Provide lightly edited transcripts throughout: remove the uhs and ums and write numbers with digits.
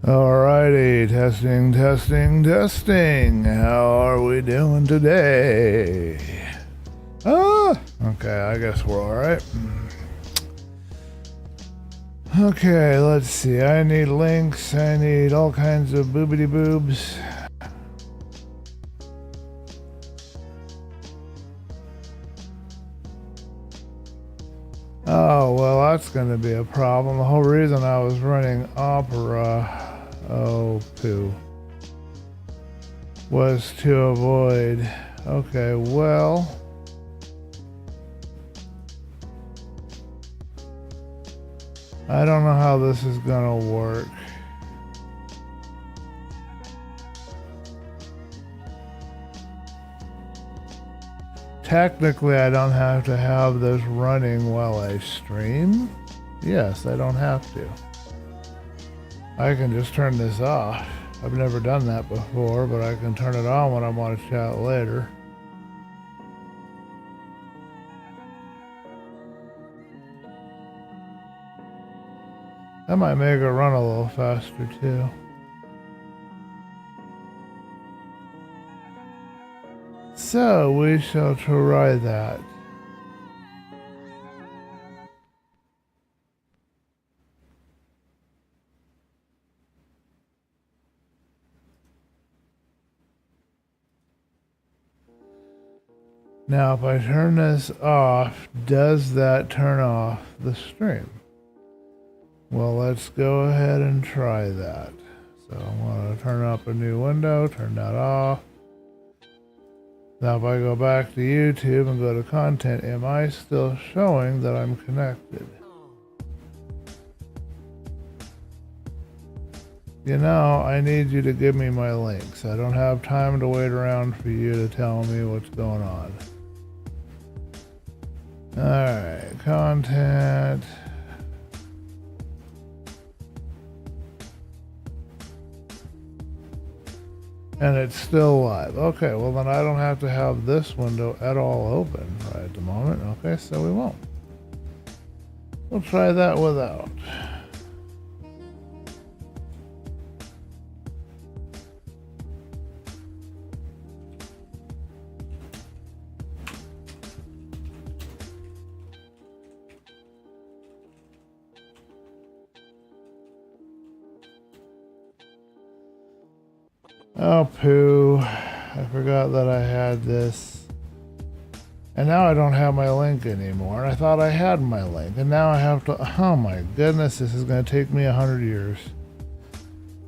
Alrighty, testing, testing, testing. How are we doing today? Okay, I guess we're alright. Okay, let's see. I need links. I need all kinds of boobity boobs. Oh, well, that's going to be a problem. The whole reason I was running Opera, was to avoid. Okay, well, I don't know how this is going to work. Technically, I don't have to have this running while I stream. Yes, I don't have to. I can just turn this off. I've never done that before, but I can turn it on when I want to chat later. That might make it run a little faster too. So we shall try that. Now if I turn this off, does that turn off the stream? Well, let's go ahead and try that. So I'm going to turn up a new window, turn that off. Now if I go back to YouTube and go to content, am I still showing that I'm connected? You know, I need you to give me my links. I don't have time to wait around for you to tell me what's going on. Alright, content. And it's still live. Okay, well then I don't have to have this window at all open right at the moment. Okay, so we won't. We'll try that without. Oh, poo. I forgot that I had this. And now I don't have my link anymore. And I thought I had my link. And now I have to... Oh my goodness, this is going to take me 100 years.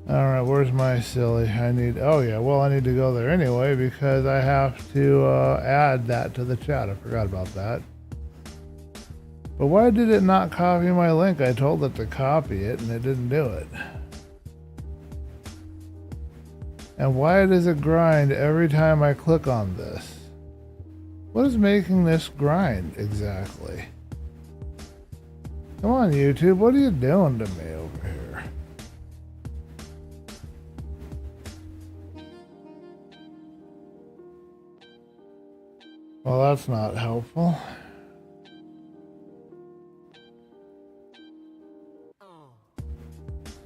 Alright, where's my silly? I need... Oh yeah, well I need to go there anyway because I have to add that to the chat. I forgot about that. But why did it not copy my link? I told it to copy it and it didn't do it. And why does it grind every time I click on this? What is making this grind exactly? Come on, YouTube, what are you doing to me over here? Well, that's not helpful.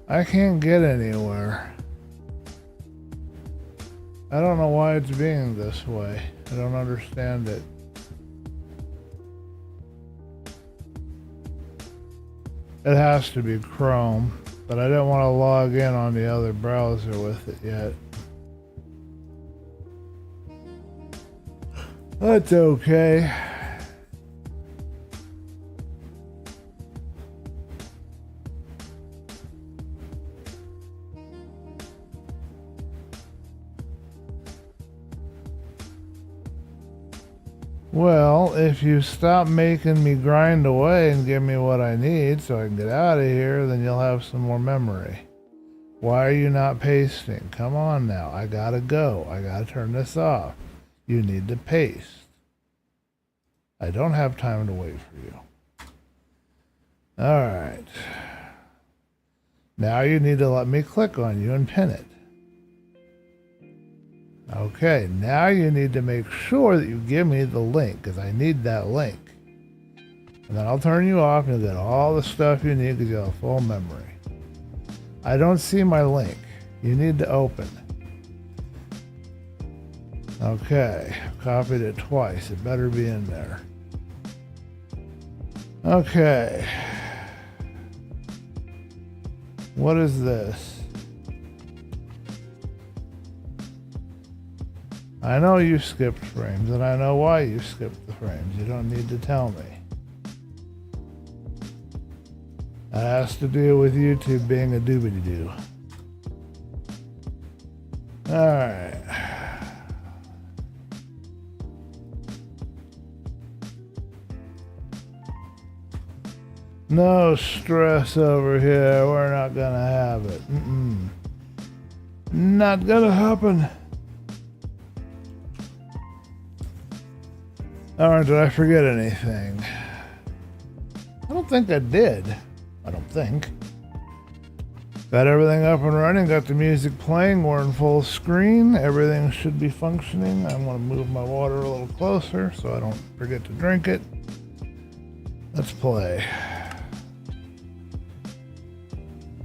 I can't get anywhere. I don't know why it's being this way. I don't understand it. It has to be Chrome, but I don't want to log in on the other browser with it yet. That's okay. Well, if you stop making me grind away and give me what I need so I can get out of here, then you'll have some more memory. Why are you not pasting? Come on now. I gotta go. I gotta turn this off. You need to paste. I don't have time to wait for you. Alright. Now you need to let me click on you and pin it. Okay, now you need to make sure that you give me the link, because I need that link. And then I'll turn you off and you'll get all the stuff you need because you'll have full memory. I don't see my link. You need to open. Okay, copied it twice. It better be in there. Okay. What is this? I know you skipped frames, and I know why you skipped the frames. You don't need to tell me. That has to do with YouTube being a doobity-doo. Alright. No stress over here. We're not gonna have it. Not gonna happen. Alright, did I forget anything? I don't think I did. I don't think. Got everything up and running, got the music playing, we're in full screen. Everything should be functioning. I'm gonna move my water a little closer so I don't forget to drink it. Let's play.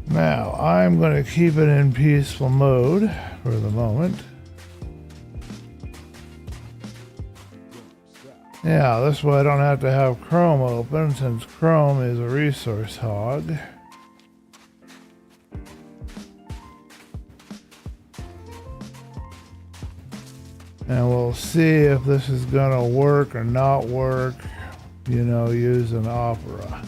Now, I'm going to keep it in peaceful mode for the moment. Yeah, this way I don't have to have Chrome open since Chrome is a resource hog. And we'll see if this is going to work or not work, you know, using Opera.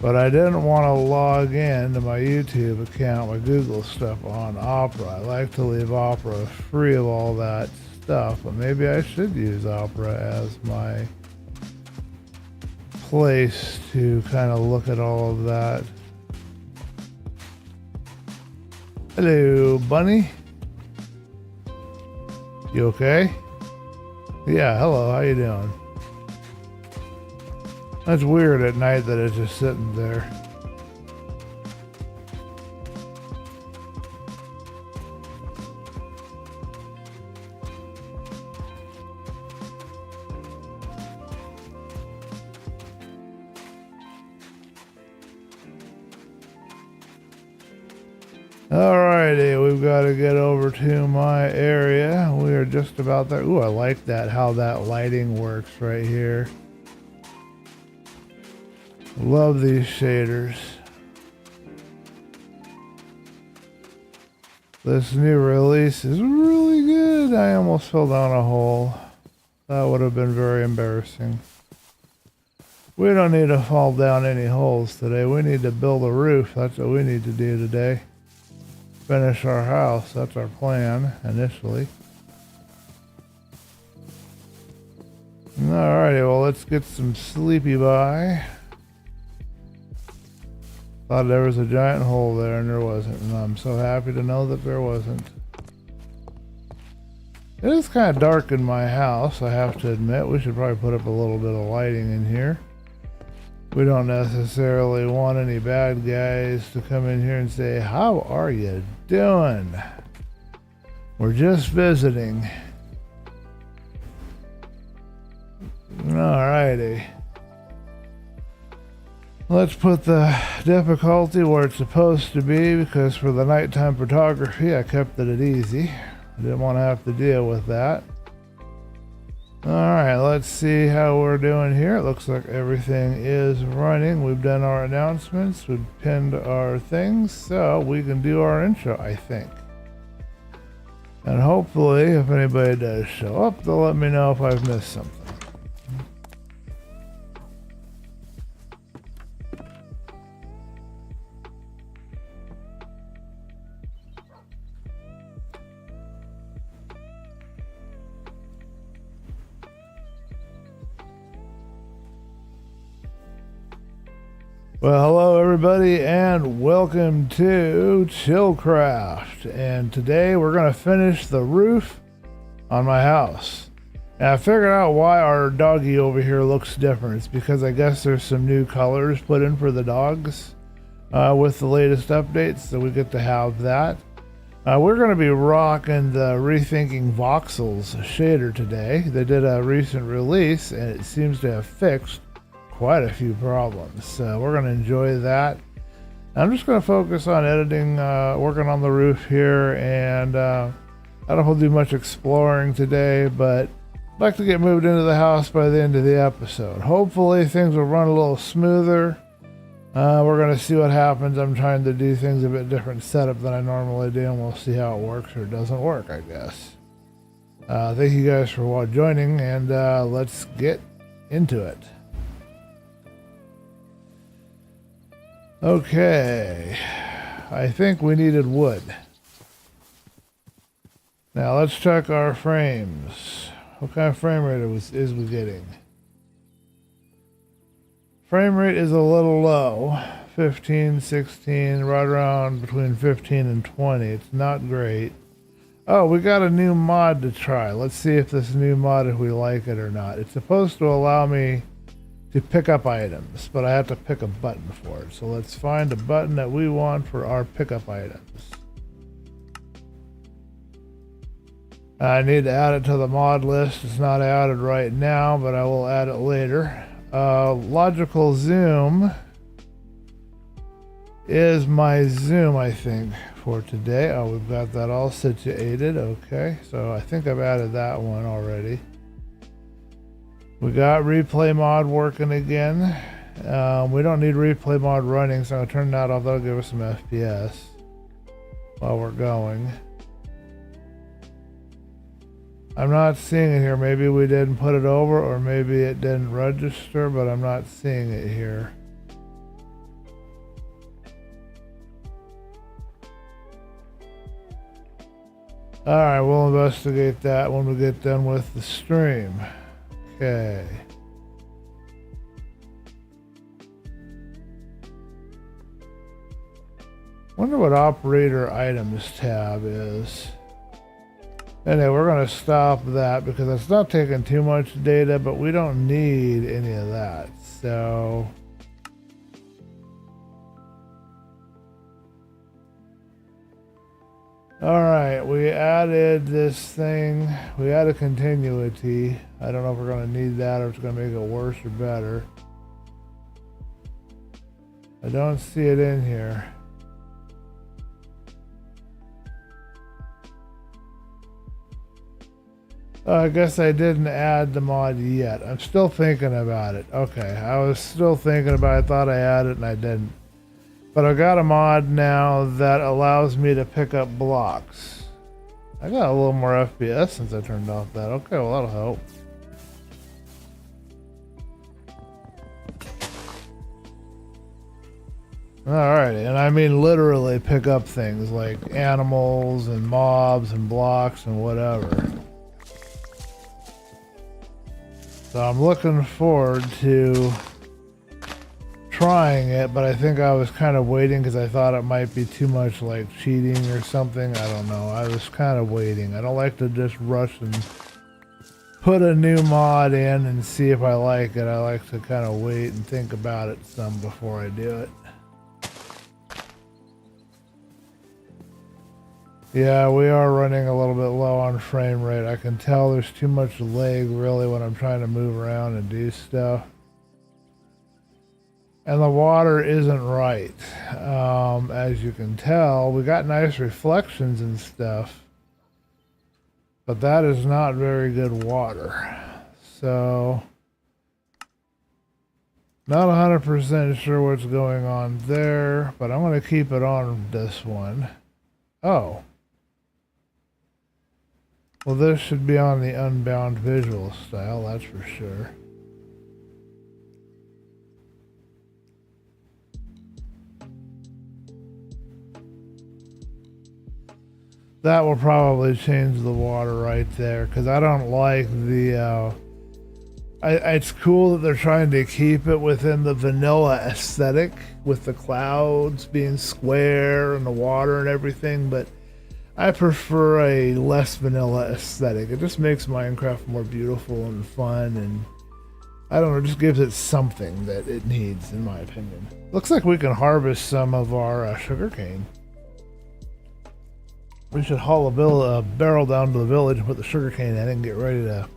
But I didn't want to log in to my YouTube account, my Google stuff on Opera. I like to leave Opera free of all that stuff, but maybe I should use Opera as my place to kind of look at all of that. Hello, bunny. You okay? Yeah, hello, how you doing? That's weird at night that it's just sitting there. Alrighty, we've got to get over to my area. We are just about there. Ooh, I like that, how that lighting works right here. Love these shaders. This new release is really good. I almost fell down a hole. That would have been very embarrassing. We don't need to fall down any holes today. We need to build a roof. That's what we need to do today. Finish our house. That's our plan initially. Alrighty, well, let's get some sleepy by. Thought there was a giant hole there and there wasn't, and I'm so happy to know that there wasn't. It is kind of dark in my house, I have to admit. We should probably put up a little bit of lighting in here. We don't necessarily want any bad guys to come in here and say, "How are you doing?" We're just visiting. Alrighty. Let's put the difficulty where it's supposed to be, because for the nighttime photography I kept it at easy. I didn't want to have to deal with that. Alright, let's see how we're doing here. It looks like everything is running. We've done our announcements, we've pinned our things, so we can do our intro, I think. And hopefully, if anybody does show up, they'll let me know if I've missed something. Well, hello everybody and welcome to ChillCraft, and today we're going to finish the roof on my house. And I figured out why our doggy over here looks different. It's because I guess there's some new colors put in for the dogs with the latest updates, so we get to have that. We're going to be rocking the Rethinking Voxels shader today. They did a recent release and it seems to have fixed quite a few problems, so we're going to enjoy that. I'm just going to focus on editing, working on the roof here, and I don't know if we'll do much exploring today, but I'd like to get moved into the house by the end of the episode. Hopefully things will run a little smoother. We're going to see what happens. I'm trying to do things a bit different setup than I normally do, and we'll see how it works or doesn't work, I guess. Thank you guys for joining, and let's get into it. Okay, I think we needed wood. Now let's check our frames. What kind of frame rate is we getting? Frame rate is a little low. 15, 16, right around between 15 and 20. It's not great. Oh, we got a new mod to try. Let's see if this new mod, if we like it or not. It's supposed to allow me to pick up items, but I have to pick a button for it. So let's find a button that we want for our pickup items. I need to add it to the mod list. It's not added right now, but I will add it later. Logical zoom is my zoom, I think, for today. Oh, we've got that all situated. Okay, so I think I've added that one already. We got replay mod working again. We don't need replay mod running, so I'm gonna turn that off. That'll give us some FPS while we're going. I'm not seeing it here. Maybe we didn't put it over, or maybe it didn't register, but I'm not seeing it here. Alright, we'll investigate that when we get done with the stream. Okay. Wonder what operator items tab is. Anyway, we're going to stop that because it's not taking too much data, but we don't need any of that. So alright, we added this thing. We added continuity. I don't know if we're going to need that or if it's going to make it worse or better. I don't see it in here. I guess I didn't add the mod yet. I'm still thinking about it. Okay, I was still thinking about it. I thought I added it and I didn't. But I got a mod now that allows me to pick up blocks. I got a little more FPS since I turned off that. Okay, well that'll help. Alright, and I mean literally pick up things like animals and mobs and blocks and whatever. So I'm looking forward to trying it, but I think I was kind of waiting because I thought it might be too much like cheating or something. I don't know. I was kind of waiting. I don't like to just rush and put a new mod in and see if I like it. I like to kind of wait and think about it some before I do it. Yeah, we are running a little bit low on frame rate. I can tell there's too much lag really when I'm trying to move around and do stuff. And the water isn't right. As you can tell, we got nice reflections and stuff, but that is not very good water. So, not 100% sure what's going on there, but I'm going to keep it on this one. Oh. Well, this should be on the unbound visual style, that's for sure. That will probably change the water right there, because I don't like the... it's cool that they're trying to keep it within the vanilla aesthetic, with the clouds being square and the water and everything, but I prefer a less vanilla aesthetic. It just makes Minecraft more beautiful and fun, and I don't know, it just gives it something that it needs, in my opinion. Looks like we can harvest some of our sugarcane. We should haul a barrel down to the village and put the sugarcane in and get ready to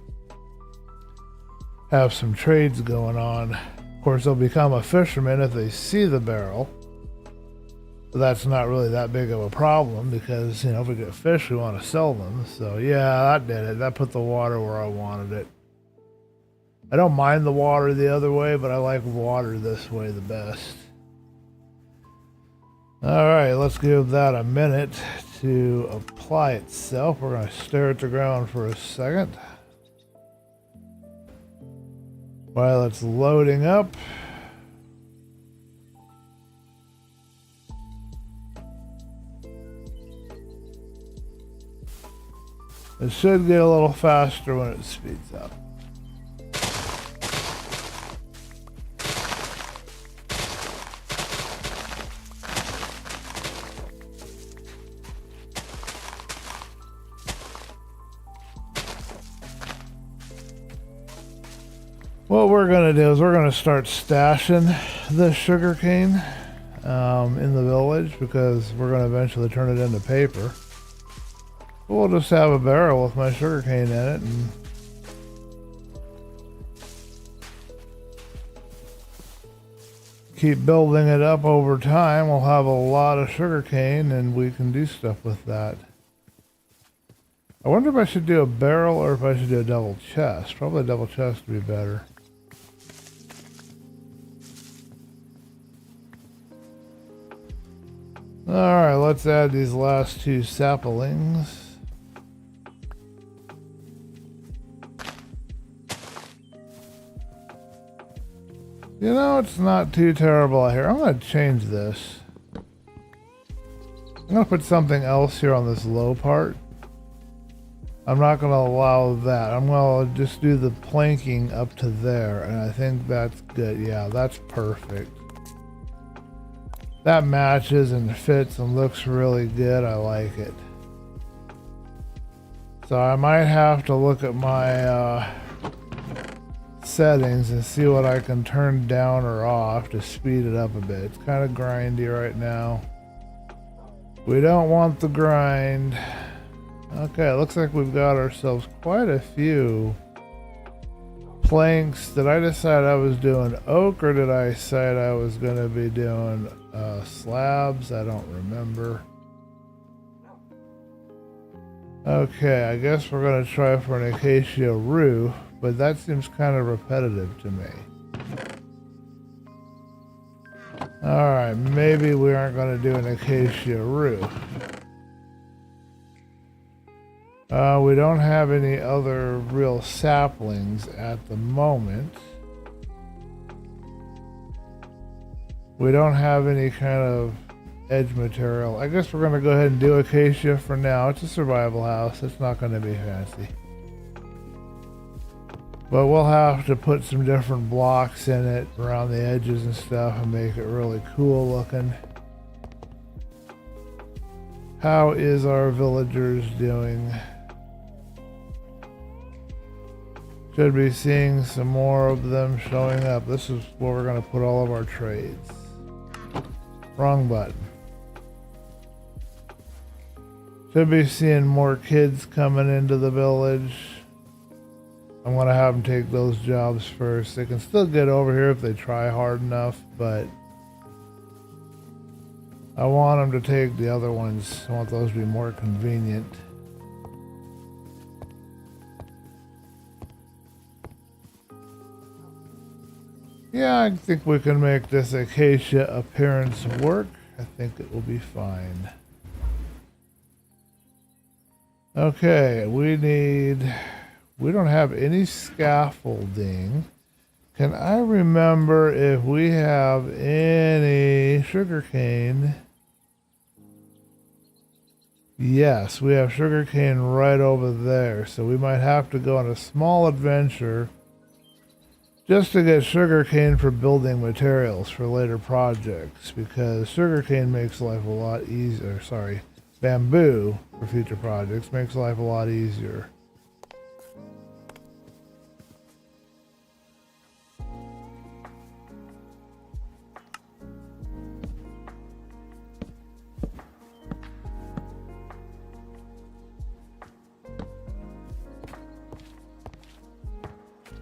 have some trades going on. Of course, they'll become a fisherman if they see the barrel. But that's not really that big of a problem because, you know, if we get fish, we want to sell them. So yeah, that did it. That put the water where I wanted it. I don't mind the water the other way, but I like water this way the best. Alright, let's give that a minute to apply itself. We're going to stare at the ground for a second while it's loading up. It should get a little faster when it speeds up. What we're going to do is we're going to start stashing the sugarcane in the village because we're going to eventually turn it into paper. We'll just have a barrel with my sugarcane in it and keep building it up over time. We'll have a lot of sugarcane and we can do stuff with that. I wonder if I should do a barrel or if I should do a double chest. Probably a double chest would be better. Alright, let's add these last two saplings. You know, it's not too terrible out here. I'm going to change this. I'm going to put something else here on this low part. I'm not going to allow that. I'm going to just do the planking up to there, and I think that's good. Yeah, that's perfect. That matches and fits and looks really good. I like it. So I might have to look at my settings and see what I can turn down or off to speed it up a bit. It's kind of grindy right now. We don't want the grind. Okay, it looks like we've got ourselves quite a few planks. Did I decide I was doing oak or did I decide I was going to be doing slabs? I don't remember. Okay, I guess we're going to try for an acacia roof, but that seems kind of repetitive to me. Alright, maybe we aren't going to do an acacia roof. We don't have any other real saplings at the moment. We don't have any kind of edge material. I guess we're going to go ahead and do acacia for now. It's a survival house. It's not going to be fancy. But we'll have to put some different blocks in it around the edges and stuff and make it really cool looking. How is our villagers doing? Should be seeing some more of them showing up. This is where we're going to put all of our trades. Wrong button. Should be seeing more kids coming into the village. I'm going to have them take those jobs first. They can still get over here if they try hard enough, but I want them to take the other ones. I want those to be more convenient. Yeah, I think we can make this acacia appearance work. I think it will be fine. Okay, we don't have any scaffolding. Can I remember if we have any sugarcane? Yes, we have sugarcane right over there. So we might have to go on a small adventure just to get sugarcane for building materials for later projects, because sugarcane makes life a lot easier. Sorry, bamboo for future projects makes life a lot easier.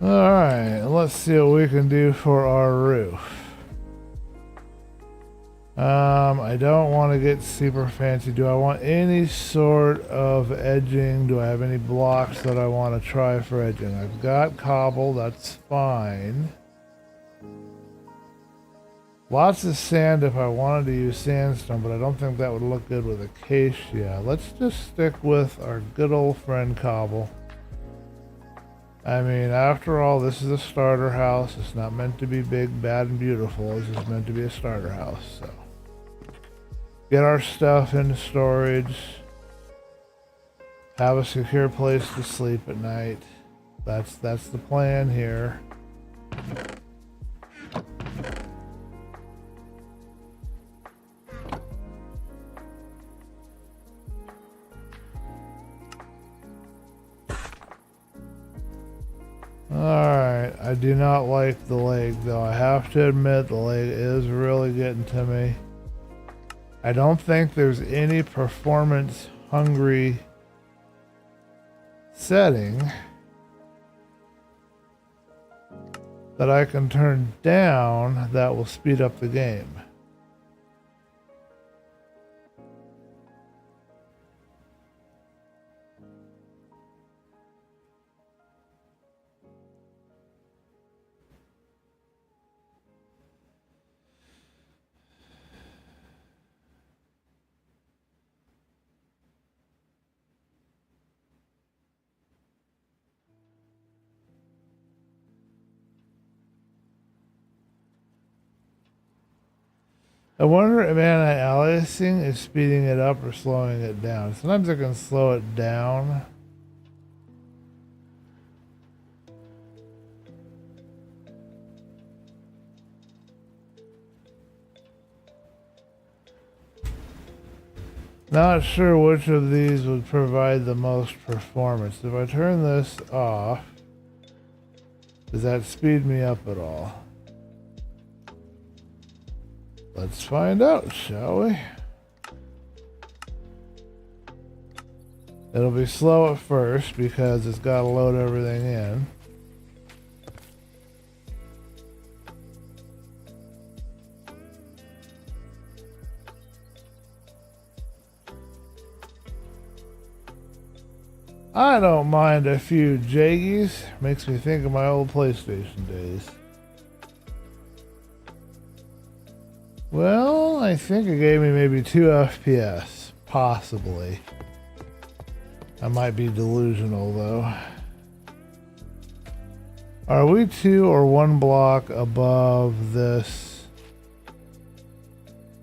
Alright, let's see what we can do for our roof. I don't want to get super fancy. Do I want any sort of edging? Do I have any blocks that I want to try for edging? I've got cobble, that's fine. Lots of sand if I wanted to use sandstone, but I don't think that would look good with acacia. Let's just stick with our good old friend cobble. I mean, after all, this is a starter house. It's not meant to be big, bad, and beautiful. It's just meant to be a starter house, so. Get our stuff into storage. Have a secure place to sleep at night. That's the plan here. Alright, I do not like the leg though. I have to admit the leg is really getting to me. I don't think there's any performance hungry setting that I can turn down that will speed up the game. I wonder if anti-aliasing is speeding it up or slowing it down. Sometimes I can slow it down. Not sure which of these would provide the most performance. If I turn this off, does that speed me up at all? Let's find out, shall we? It'll be slow at first because it's got to load everything in. I don't mind a few jaggies. Makes me think of my old PlayStation days. Well, I think it gave me maybe 2 FPS, possibly. I might be delusional though. Are we 2 or 1 block above this?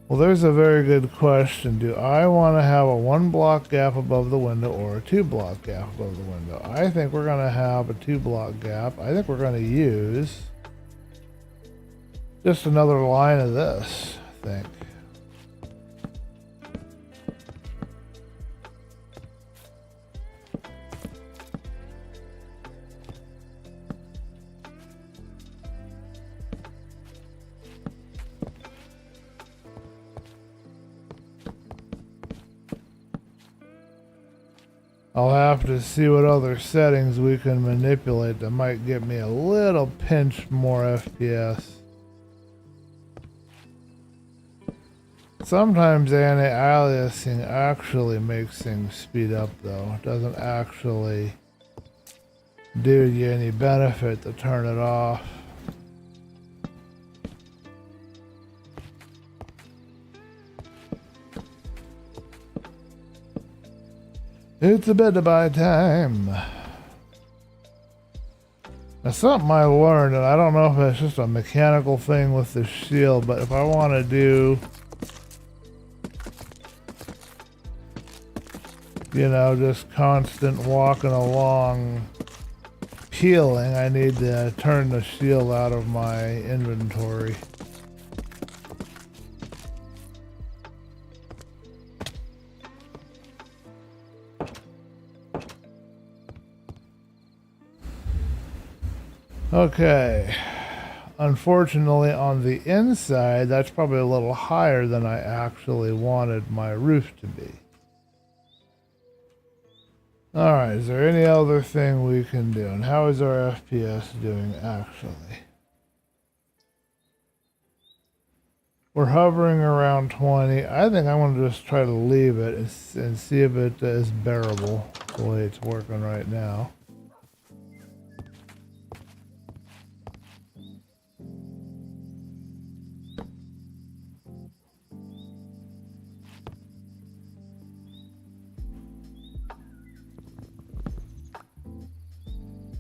Well, there's a very good question. Do I want to have a 1 block gap above the window or a 2 block gap above the window? I think we're going to have a 2 block gap. I think we're going to use just another line of this, I think. I'll have to see what other settings we can manipulate that might get me a little pinch more FPS. Sometimes anti-aliasing actually makes things speed up though. It doesn't actually do you any benefit to turn it off. It's a bit about time. Now something I learned, and I don't know if it's just a mechanical thing with the shield, but if I want to do, you know, just constant walking along peeling, I need to turn the shield out of my inventory. Okay, unfortunately on the inside, that's probably a little higher than I actually wanted my roof to be. Alright, is there any other thing we can do? And how is our FPS doing actually? We're hovering around 20. I think I'm going to just try to leave it and see if it is bearable the way it's working right now.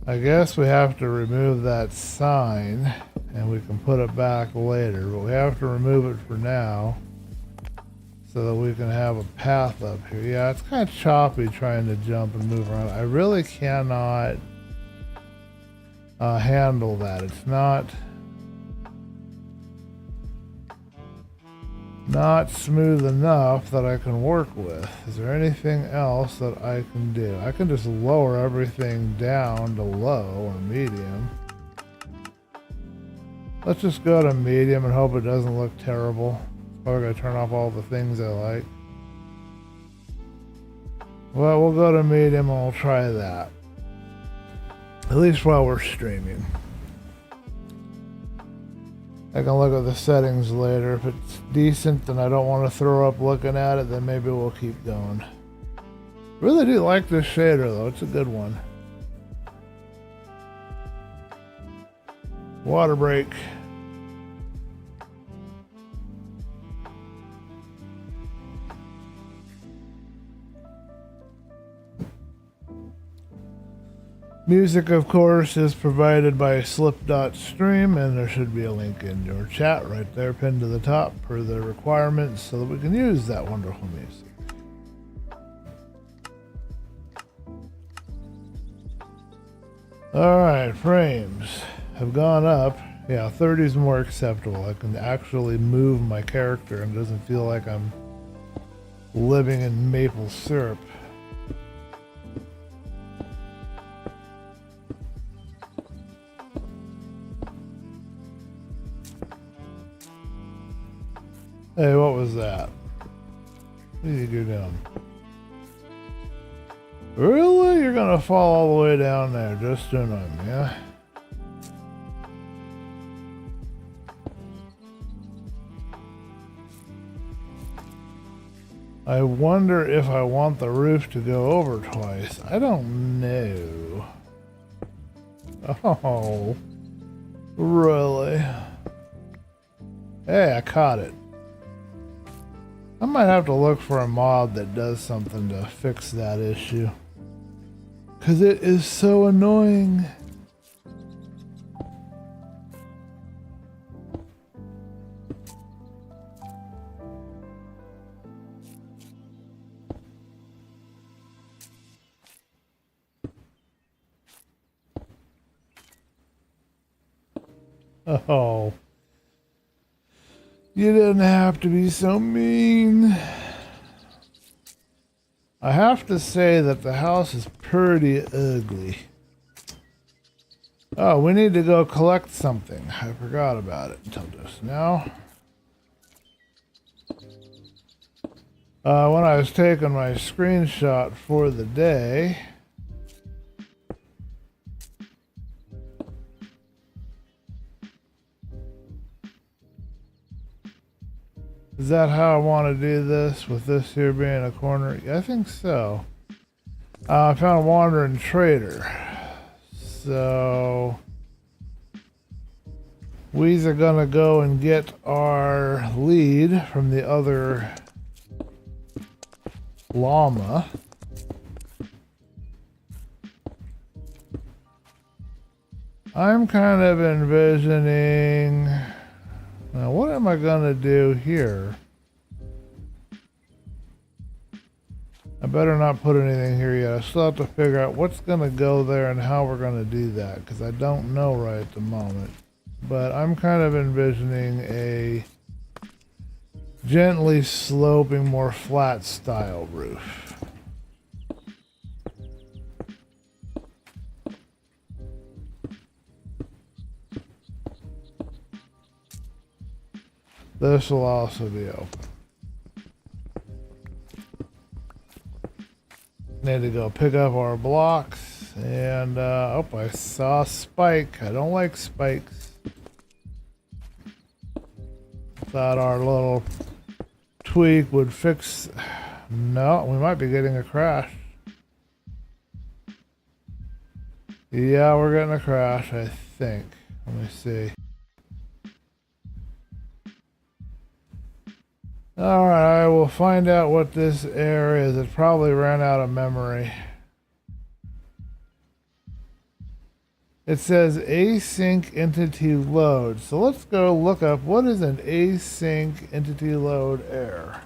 I guess we have to remove that sign and we can put it back later, but we have to remove it for now so that we can have a path up here. Yeah, it's kind of choppy trying to jump and move around. I really cannot handle that. It's not smooth enough that I can work with. Is there anything else that I can do? I can just lower everything down to low or medium. Let's just go to medium and hope it doesn't look terrible. Probably gotta turn off all the things I like. Well, we'll go to medium and we'll try that. At least while we're streaming. I can look at the settings later. If it's decent and I don't want to throw up looking at it, then maybe we'll keep going. Really do like this shader though. It's a good one. Water break. Music, of course, is provided by Slip.Stream, and there should be a link in your chat right there pinned to the top per the requirements so that we can use that wonderful music. Alright, frames have gone up. Yeah, 30 is more acceptable. I can actually move my character and it doesn't feel like I'm living in maple syrup. Hey, what was that? What did you go down? Really? You're gonna fall all the way down there just to annoy me, yeah? I wonder if I want the roof to go over twice. I don't know. Oh, really? Hey, I caught it. I might have to look for a mod that does something to fix that issue. 'Cause it is so annoying. Oh. You didn't have to be so mean. I have to say that the house is pretty ugly. Oh, we need to go collect something. I forgot about it until just now. When I was taking my screenshot for the day, is that how I want to do this, with this here being a corner? Yeah, I think so. I found a wandering trader. So we are gonna go and get our lead from the other llama. I'm kind of envisioning... Now, what am I gonna do here? I better not put anything here yet. I still have to figure out what's gonna go there and how we're gonna do that, because I don't know right at the moment. But I'm kind of envisioning a gently sloping, more flat style roof. This will also be open. Need to go pick up our blocks, and oh, I saw a spike. I don't like spikes. thought our little tweak would fix. No, we might be getting a crash. Yeah, we're getting a crash, I think. Let me see. Alright, I will find out what this error is. It probably ran out of memory. It says async entity load. So let's go look up what is an async entity load error.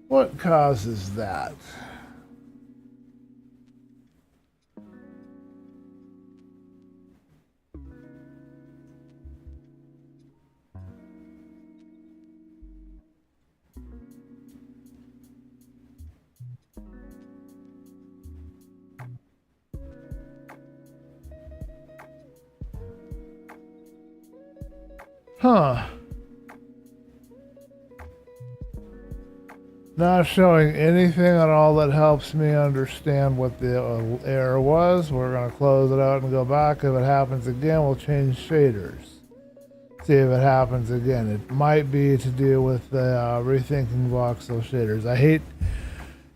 What causes that? Huh. Not showing anything at all that helps me understand what the error was. We're going to close it out and go back. If it happens again, we'll change shaders. See if it happens again. It might be to do with the rethinking voxel shaders. I hate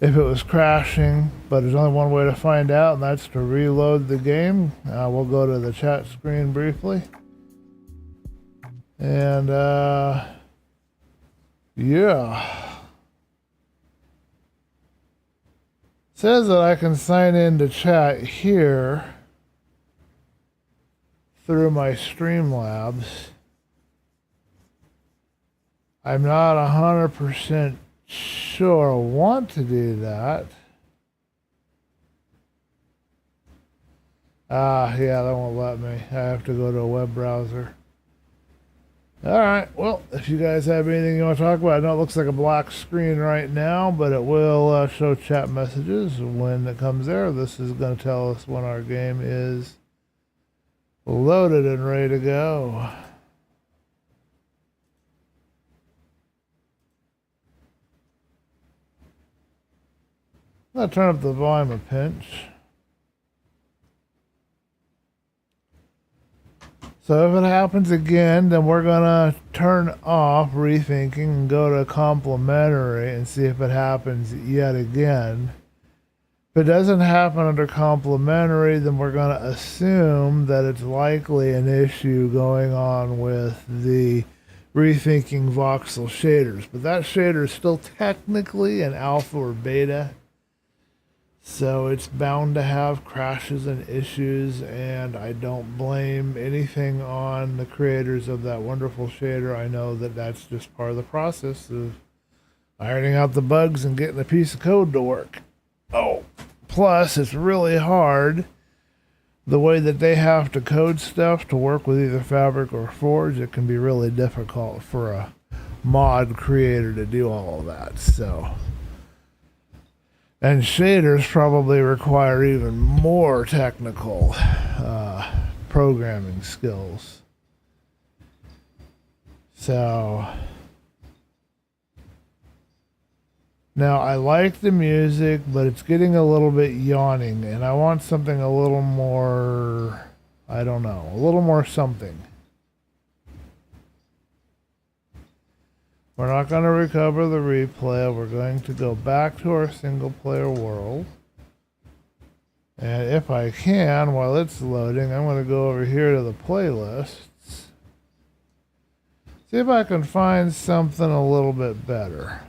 if it was crashing, but there's only one way to find out, and that's to reload the game. We'll go to the chat screen briefly. And, yeah. Says that I can sign in to chat here through my Streamlabs. I'm not 100% sure I want to do that. Yeah, that won't let me. I have to go to a web browser. Alright, well, if you guys have anything you want to talk about, I know it looks like a black screen right now, but it will show chat messages when it comes there. This is going to tell us when our game is loaded and ready to go. I'll turn up the volume a pinch. So if it happens again, then we're going to turn off rethinking and go to complementary and see if it happens yet again. If it doesn't happen under complementary, then we're going to assume that it's likely an issue going on with the rethinking voxel shaders. But that shader is still technically an alpha or beta. So it's bound to have crashes and issues, and I don't blame anything on the creators of that wonderful shader. I know that that's just part of the process of ironing out the bugs and getting a piece of code to work. Oh, plus it's really hard the way that they have to code stuff to work with either Fabric or Forge. It can be really difficult for a mod creator to do all of that. So... and shaders probably require even more technical programming skills. So now I like the music, but it's getting a little bit yawning, and I want something a little more, I don't know, a little more something. We're not going to recover the replay. We're going to go back to our single player world. And if I can, while it's loading, I'm going to go over here to the playlists. See if I can find something a little bit better.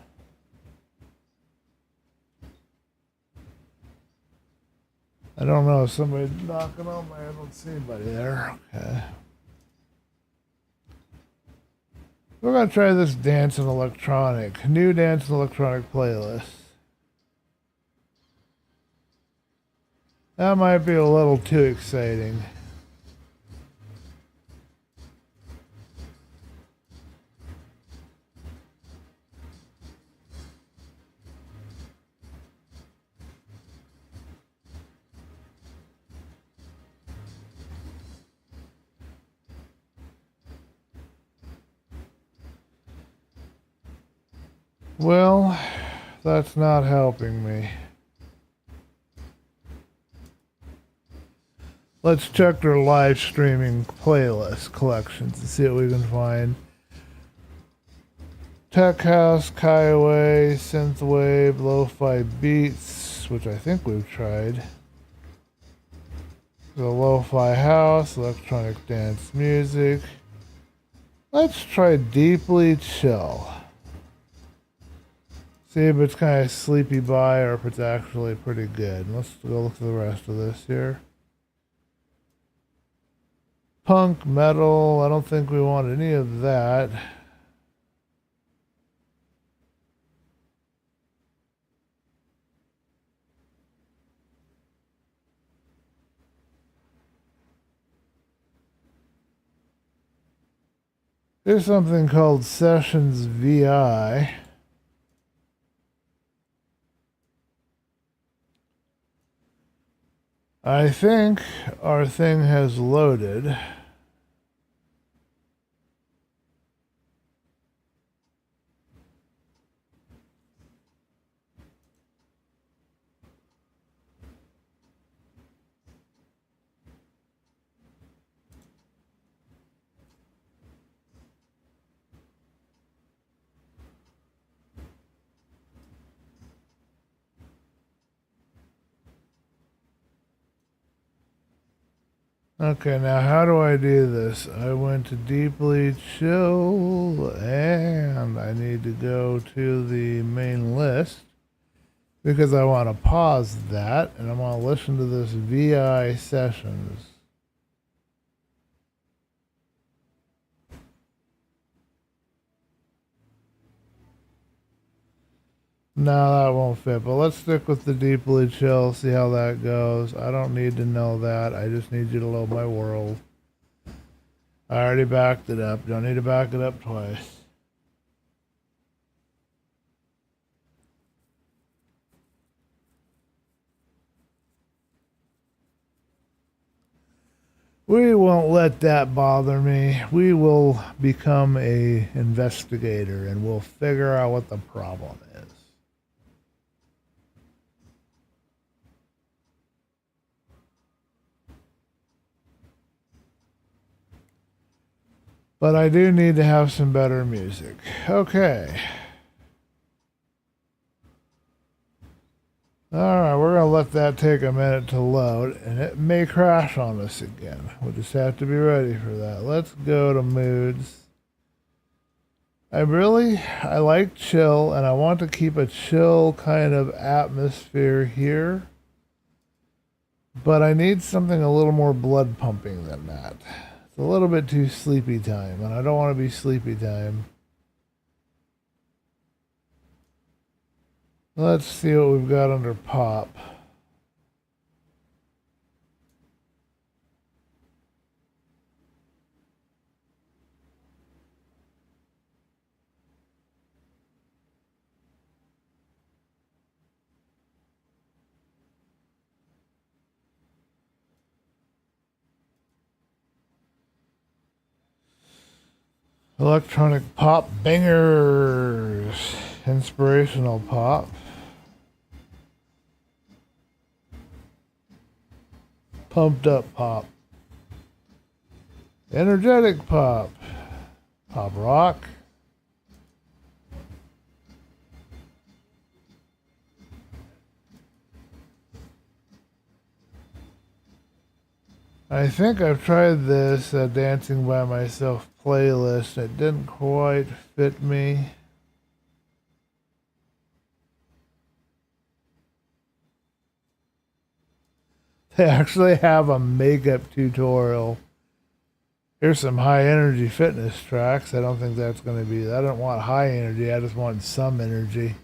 I don't know. Somebody's knocking on my... I don't see anybody there. Okay. We're going to try this dance and electronic. New dance and electronic playlist. That might be a little too exciting. Well, that's not helping me. Let's check their live streaming playlist collections and see what we can find. Tech House, Kaiway, Synthwave, Lo-Fi Beats, which I think we've tried. The Lo-Fi House, Electronic Dance Music. Let's try Deeply Chill. See if it's kind of sleepy by or if it's actually pretty good. Let's go look at the rest of this here. Punk, metal, I don't think we want any of that. There's something called Sessions VI. I think our thing has loaded. Okay, now how do I do this? I went to Deeply Chill and I need to go to the main list because I want to pause that and I want to listen to this VI sessions. No, that won't fit, but let's stick with the Deeply Chill, see how that goes. I don't need to know that. I just need you to load my world. I already backed it up. Don't need to back it up twice. We won't let that bother me. We will become a investigator and we'll figure out what the problem is. But I do need to have some better music. Okay. Alright, we're going to let that take a minute to load, and it may crash on us again. We'll just have to be ready for that. Let's go to moods. I like chill, and I want to keep a chill kind of atmosphere here. But I need something a little more blood pumping than that. It's a little bit too sleepy time, and I don't want to be sleepy time. Let's see what we've got under pop. Electronic pop bangers. Inspirational pop. Pumped up pop. Energetic pop. Pop rock. I think I've tried this Dancing by Myself playlist. It didn't quite fit me. They actually have a makeup tutorial. Here's some high energy fitness tracks. I don't think that's going to be, I don't want high energy. I just want some energy.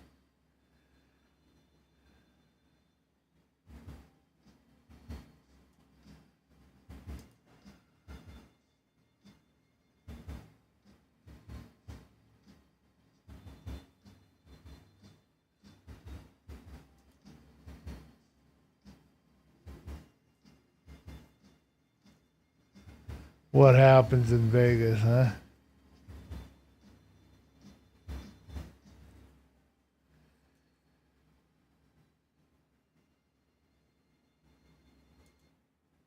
What happens in Vegas, huh?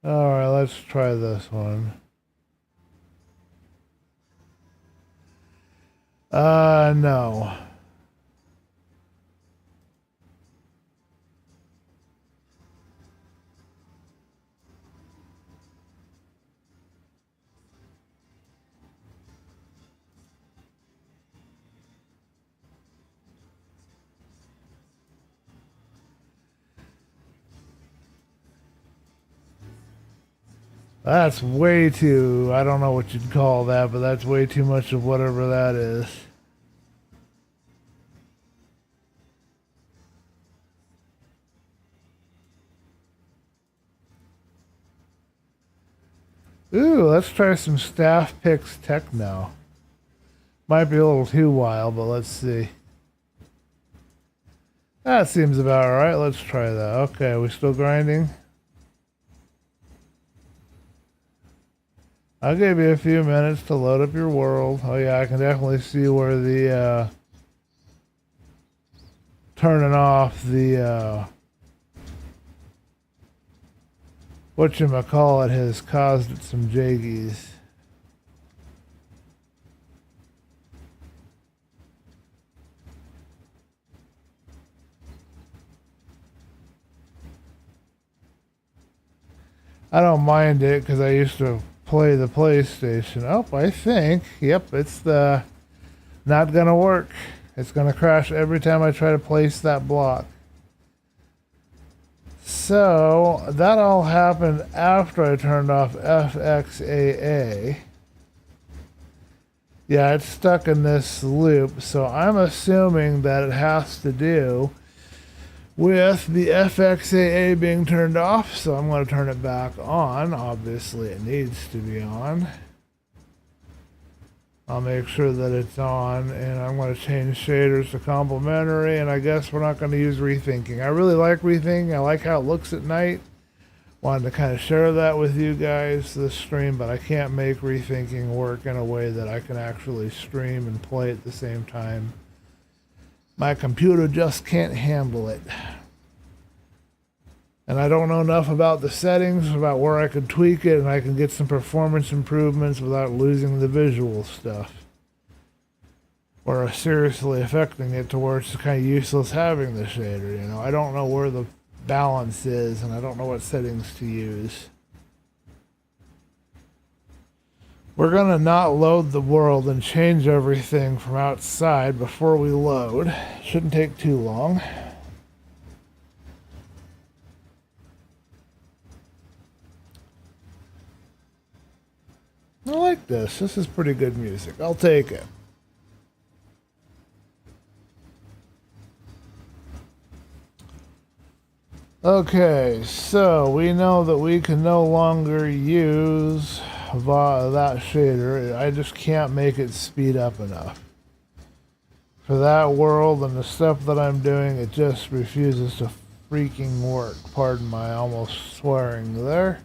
Alright, let's try this one. No. That's way too, I don't know what you'd call that, but that's way too much of whatever that is. Ooh, let's try some Staff Picks Techno. Might be a little too wild, but let's see. That seems about right. Let's try that. Okay, we still grinding? I'll give you a few minutes to load up your world. Oh yeah, I can definitely see where the turning off the whatchamacallit has caused it some jaggies. I don't mind it because I used to play the PlayStation. Oh, I think, yep, it's the not gonna work. It's gonna crash every time I try to place that block. So that all happened after I turned off FXAA. Yeah, it's stuck in this loop, so I'm assuming that it has to do with the FXAA being turned off, so I'm going to turn it back on. Obviously, it needs to be on. I'll make sure that it's on, and I'm going to change shaders to complementary, and I guess we're not going to use rethinking. I really like rethinking. I like how it looks at night. Wanted to kind of share that with you guys this stream, but I can't make rethinking work in a way that I can actually stream and play at the same time. My computer just can't handle it. And I don't know enough about the settings, about where I could tweak it, and I can get some performance improvements without losing the visual stuff. Or seriously affecting it to where it's kind of useless having the shader, you know. I don't know where the balance is, and I don't know what settings to use. We're gonna not load the world and change everything from outside before we load. Shouldn't take too long. I like this. This is pretty good music. I'll take it. Okay, so we know that we can no longer use that shader. I just can't make it speed up enough. For that world and the stuff that I'm doing, it just refuses to freaking work. Pardon my almost swearing there.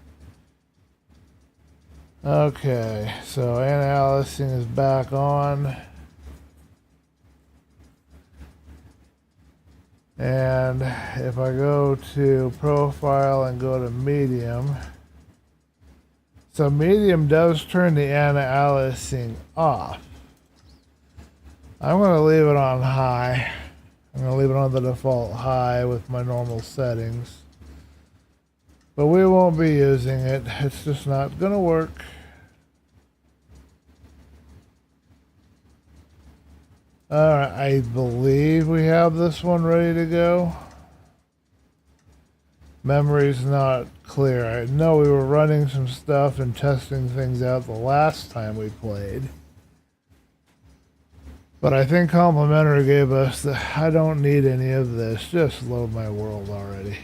Okay, so anti-aliasing is back on. And if I go to profile and go to medium, so medium does turn the anti-aliasing off. I'm going to leave it on high. I'm going to leave it on the default high with my normal settings. But we won't be using it. It's just not going to work. Alright, I believe we have this one ready to go. Memory's not clear. I know we were running some stuff and testing things out the last time we played. But I think complimentary gave us the, I don't need any of this, just load my world already.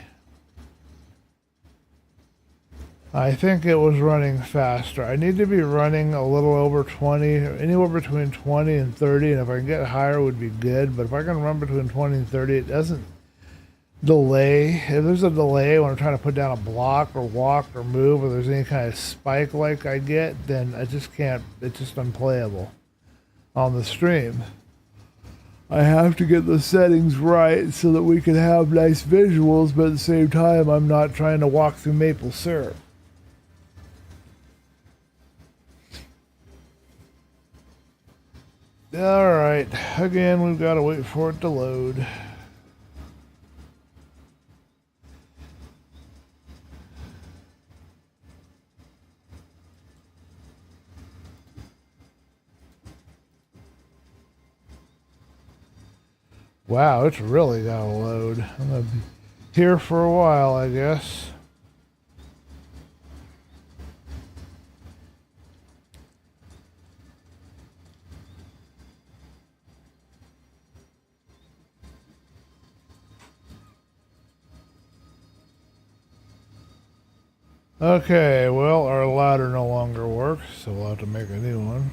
I think it was running faster. I need to be running a little over 20, anywhere between 20 and 30, and if I can get higher it would be good, but if I can run between 20 and 30, it doesn't delay. If there's a delay when I'm trying to put down a block or walk or move, or there's any kind of spike like I get, then I just can't, it's just unplayable on the stream. I have to get the settings right so that we can have nice visuals, but at the same time I'm not trying to walk through maple syrup. Alright, again, we've got to wait for it to load. Wow, it's really got to load. I'm going to be here for a while, I guess. Okay, well, our ladder no longer works, so we'll have to make a new one.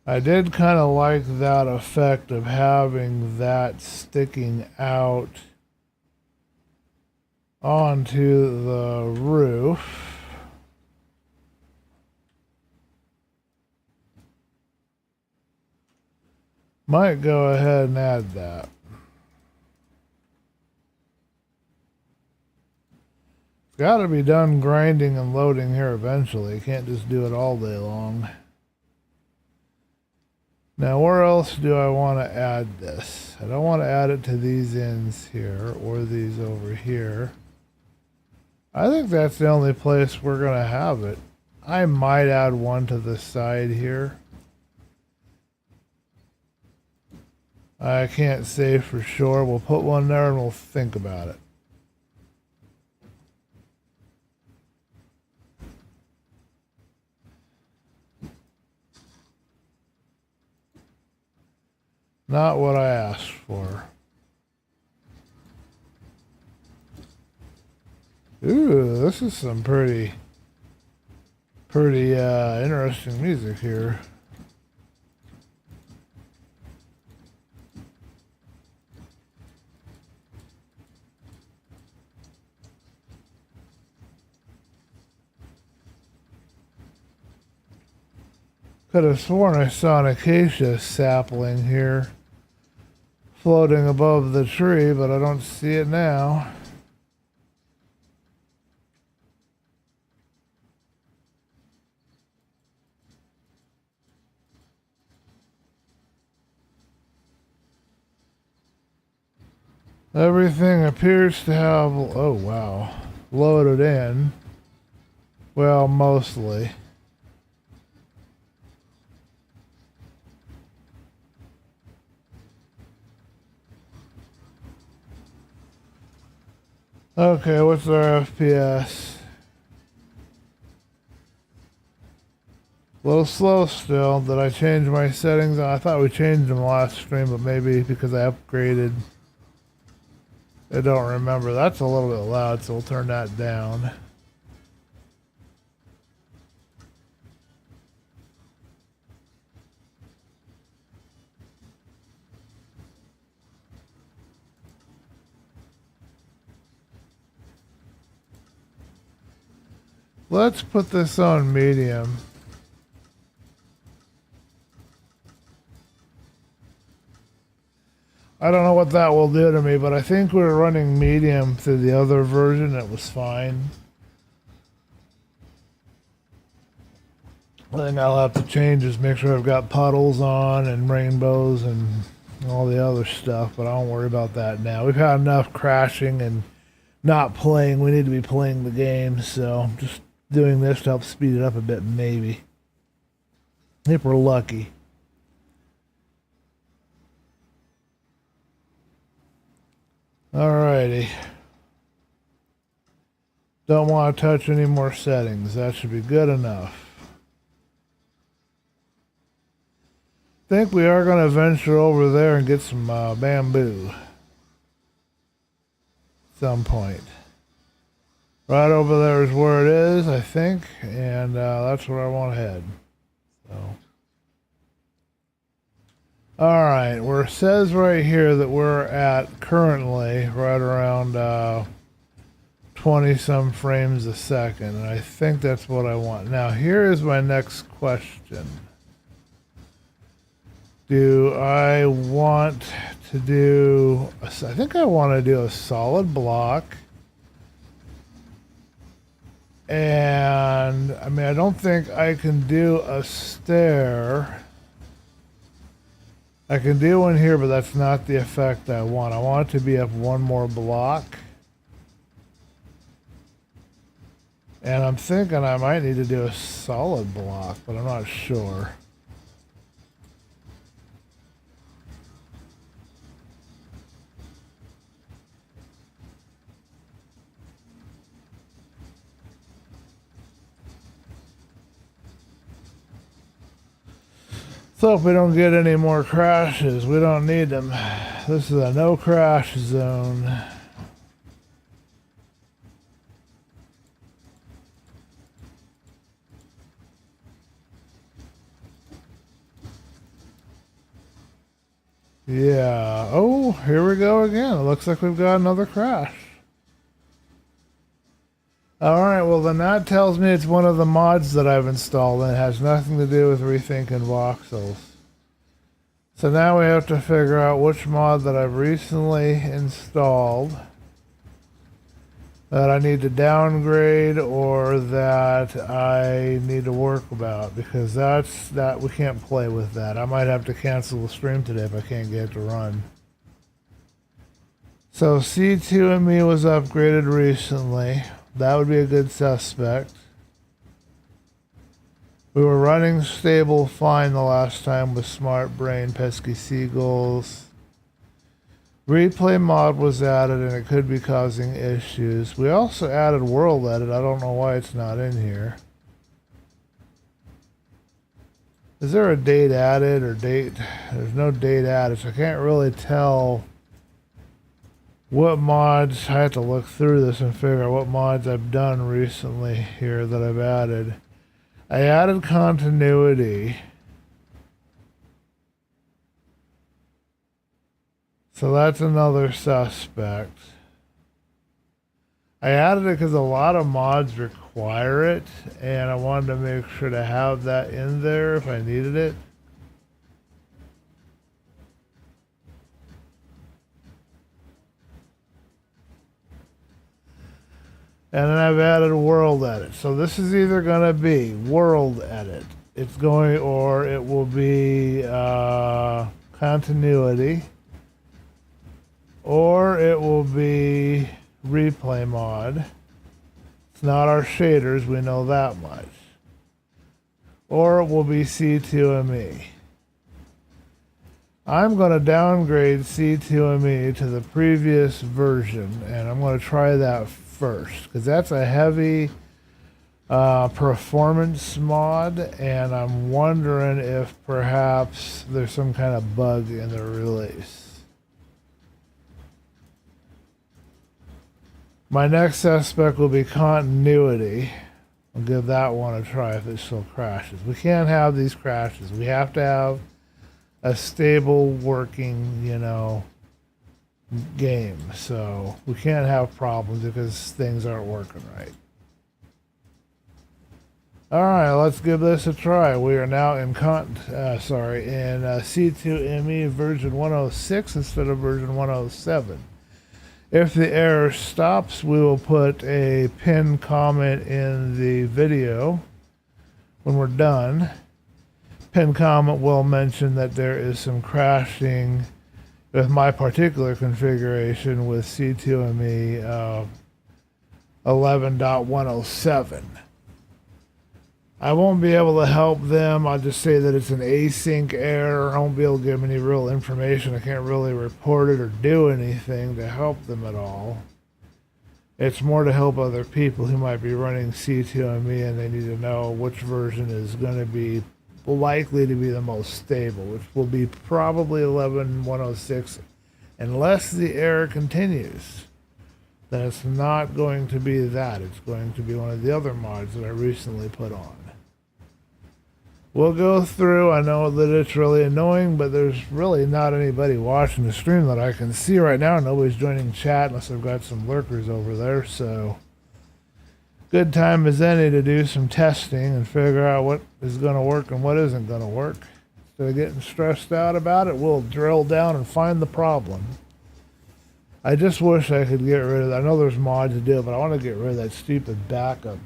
I did kind of like that effect of having that sticking out onto the roof. Might go ahead and add that. It's got to be done grinding and loading here eventually. You can't just do it all day long. Now, where else do I want to add this? I don't want to add it to these ends here or these over here. I think that's the only place we're going to have it. I might add one to the side here. I can't say for sure. We'll put one there and we'll think about it. Not what I asked for. Ooh, this is some pretty interesting music here. Could have sworn I saw an acacia sapling here floating above the tree, but I don't see it now. Everything appears to have, oh wow, loaded in. Well, mostly. Okay, what's our FPS? A little slow still. Did I change my settings? I thought we changed them last stream, but maybe because I upgraded. I don't remember. That's a little bit loud, so we'll turn that down. Let's put this on medium. I don't know what that will do to me, but I think we were running medium through the other version. It was fine. The thing I'll have to change is make sure I've got puddles on and rainbows and all the other stuff, but I don't worry about that now. We've had enough crashing and not playing. We need to be playing the game, so just doing this to help speed it up a bit, maybe. If we're lucky. Alrighty. Don't want to touch any more settings. That should be good enough. Think we are going to venture over there and get some bamboo. At some point. Right over there is where it is, I think, and that's where I want to head. So, all right, where it says right here that we're at currently right around 20 some frames a second, and I think that's what I want. Now, here is my next question. Do I want to do... I think I want to do a solid block. And, I mean, I don't think I can do a stair. I can do one here, but that's not the effect I want. I want it to be up one more block. And I'm thinking I might need to do a solid block, but I'm not sure. So if we don't get any more crashes, we don't need them. This is a no crash zone. Yeah. Oh, here we go again. It looks like we've got another crash. Alright, well then that tells me it's one of the mods that I've installed and it has nothing to do with rethinking voxels. So now we have to figure out which mod that I've recently installed that I need to downgrade or that I need to work about, because that we can't play with that. I might have to cancel the stream today if I can't get it to run. So C2ME was upgraded recently. That would be a good suspect. We were running stable fine the last time with Smart Brain, Pesky Seagulls. Replay mod was added and it could be causing issues. We also added World Edit. I don't know why it's not in here. Is there a date added or date? There's no date added, so I can't really tell what mods. I have to look through this and figure out what mods I've done recently here that I've added. I added continuity. So that's another suspect. I added it because a lot of mods require it, and I wanted to make sure to have that in there if I needed it. And then I've added World Edit. So this is either going to be World Edit. It's going, or it will be continuity. Or it will be replay mod. It's not our shaders, we know that much. Or it will be C2ME. I'm going to downgrade C2ME to the previous version, and I'm going to try that first, because that's a heavy performance mod, and I'm wondering if perhaps there's some kind of bug in the release. My next suspect will be continuity. I'll give that one a try if it still crashes. We can't have these crashes. We have to have a stable working, game. So we can't have problems because things aren't working right. Alright, let's give this a try. We are now in C2ME version 106 instead of version 107. If the error stops, we will put a pinned comment in the video when we're done. Pinned comment will mention that there is some crashing with my particular configuration with C2ME 11.107. I won't be able to help them. I'll just say that it's an async error. I won't be able to give them any real information. I can't really report it or do anything to help them at all. It's more to help other people who might be running C2ME and they need to know which version is going to be likely to be the most stable, which will be probably 11.106, unless the error continues. Then it's not going to be that. It's going to be one of the other mods that I recently put on. We'll go through. I know that it's really annoying, but there's really not anybody watching the stream that I can see right now. Nobody's joining chat unless I've got some lurkers over there, so good time as any to do some testing and figure out what is going to work and what isn't going to work. Instead of getting stressed out about it, we'll drill down and find the problem. I just wish I could get rid of that. I know there's mods to do it, but I want to get rid of that stupid backup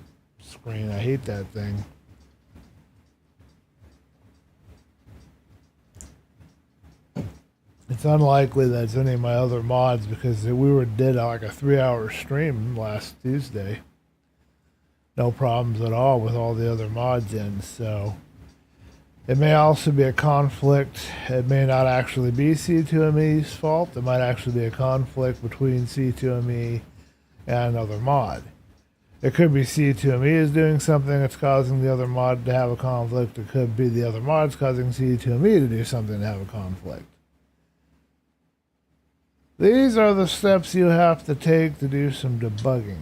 screen. I hate that thing. It's unlikely that it's any of my other mods because we did like a 3-hour stream last Tuesday. No problems at all with all the other mods in, so it may also be a conflict. It may not actually be C2ME's fault. It might actually be a conflict between C2ME and another mod. It could be C2ME is doing something that's causing the other mod to have a conflict. It could be the other mods causing C2ME to do something to have a conflict. These are the steps you have to take to do some debugging.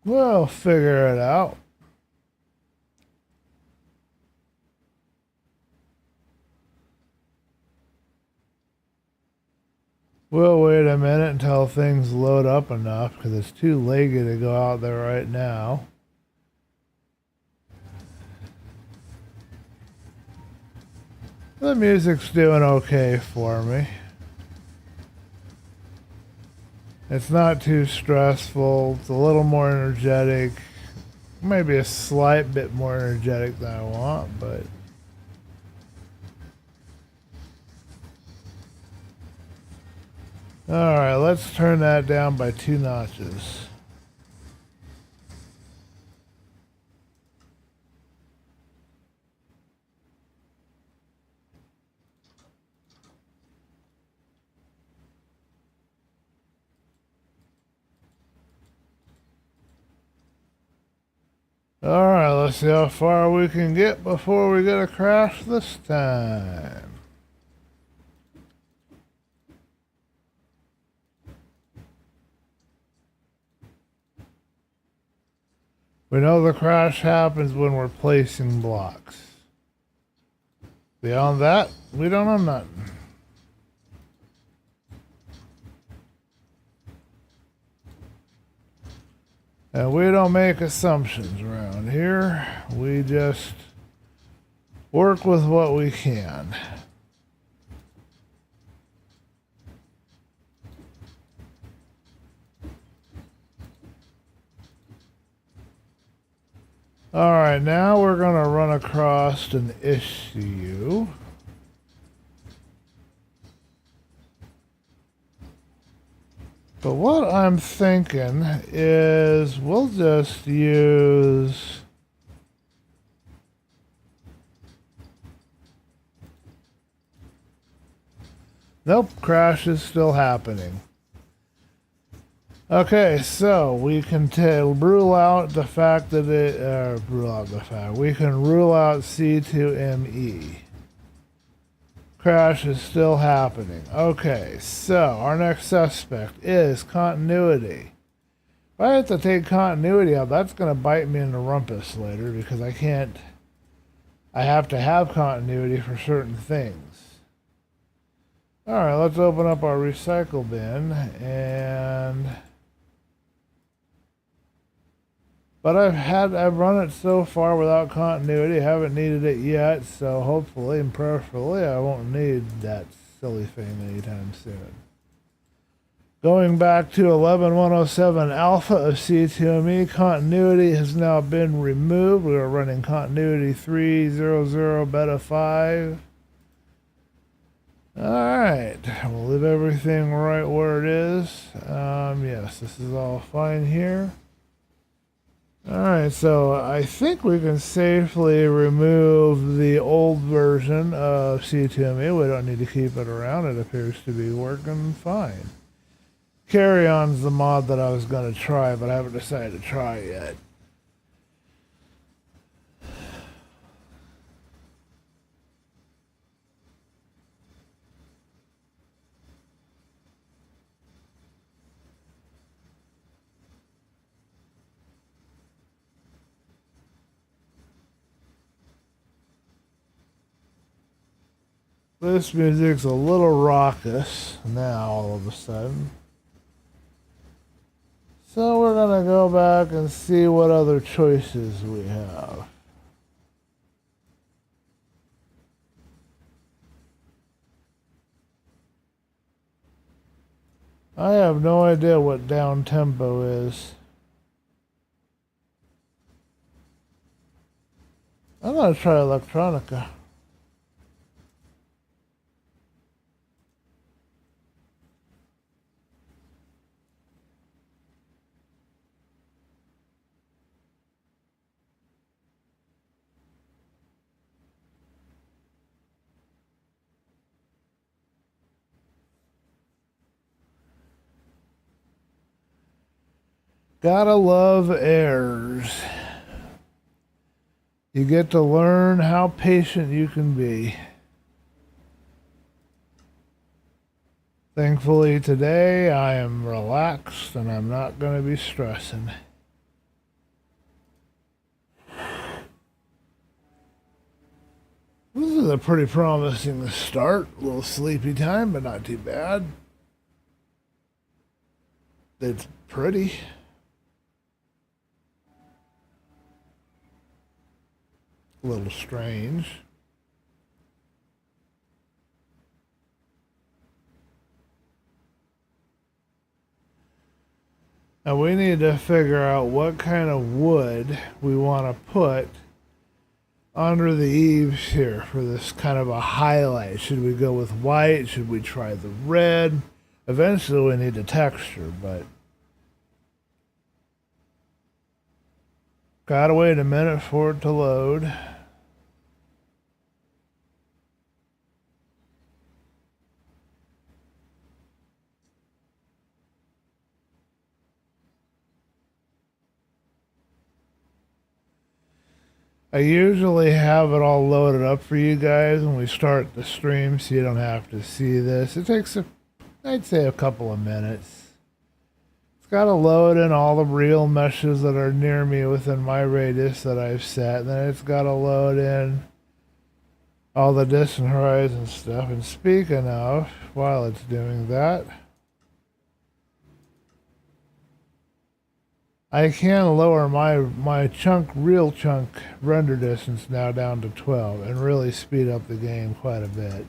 We'll figure it out. We'll wait a minute until things load up enough because it's too leggy to go out there right now. The music's doing okay for me. It's not too stressful. It's a little more energetic. Maybe a slight bit more energetic than I want, but alright, let's turn that down by 2 notches. Alright, let's see how far we can get before we get a crash this time. We know the crash happens when we're placing blocks. Beyond that, we don't know nothing. And we don't make assumptions around here. We just work with what we can. Alright, now we're going to run across an issue. But what I'm thinking is we'll just use nope, crash is still happening. Okay, so we can rule out the fact that we can rule out C2ME. Crash is still happening. Okay, so our next suspect is continuity. If I have to take continuity out, that's going to bite me in the rumpus later because I have to have continuity for certain things. Alright, let's open up our recycle bin and but I've run it so far without continuity. I haven't needed it yet, so hopefully and prayerfully I won't need that silly thing anytime soon. Going back to 11.107 alpha of C2ME, continuity has now been removed. We are running continuity 3.0.0 beta 5. Alright, we'll leave everything right where it is. Yes, this is all fine here. Alright, so I think we can safely remove the old version of C2ME. We don't need to keep it around. It appears to be working fine. Carry On's the mod that I was going to try, but I haven't decided to try yet. This music's a little raucous now all of a sudden. So we're gonna go back and see what other choices we have. I have no idea what down tempo is. I'm gonna try electronica. Gotta love errors. You get to learn how patient you can be. Thankfully today I am relaxed and I'm not going to be stressing. This is a pretty promising start. A little sleepy time, but not too bad. It's pretty. A little strange. Now we need to figure out what kind of wood we want to put under the eaves here for this kind of a highlight. Should we go with white? Should we try the red? Eventually we need a texture, but gotta wait a minute for it to load. I usually have it all loaded up for you guys when we start the stream so you don't have to see this. It takes, I'd say, a couple of minutes. It's got to load in all the real meshes that are near me within my radius that I've set. And then it's got to load in all the distant horizon stuff. And speaking of, while it's doing that, I can lower my real chunk render distance now down to 12 and really speed up the game quite a bit,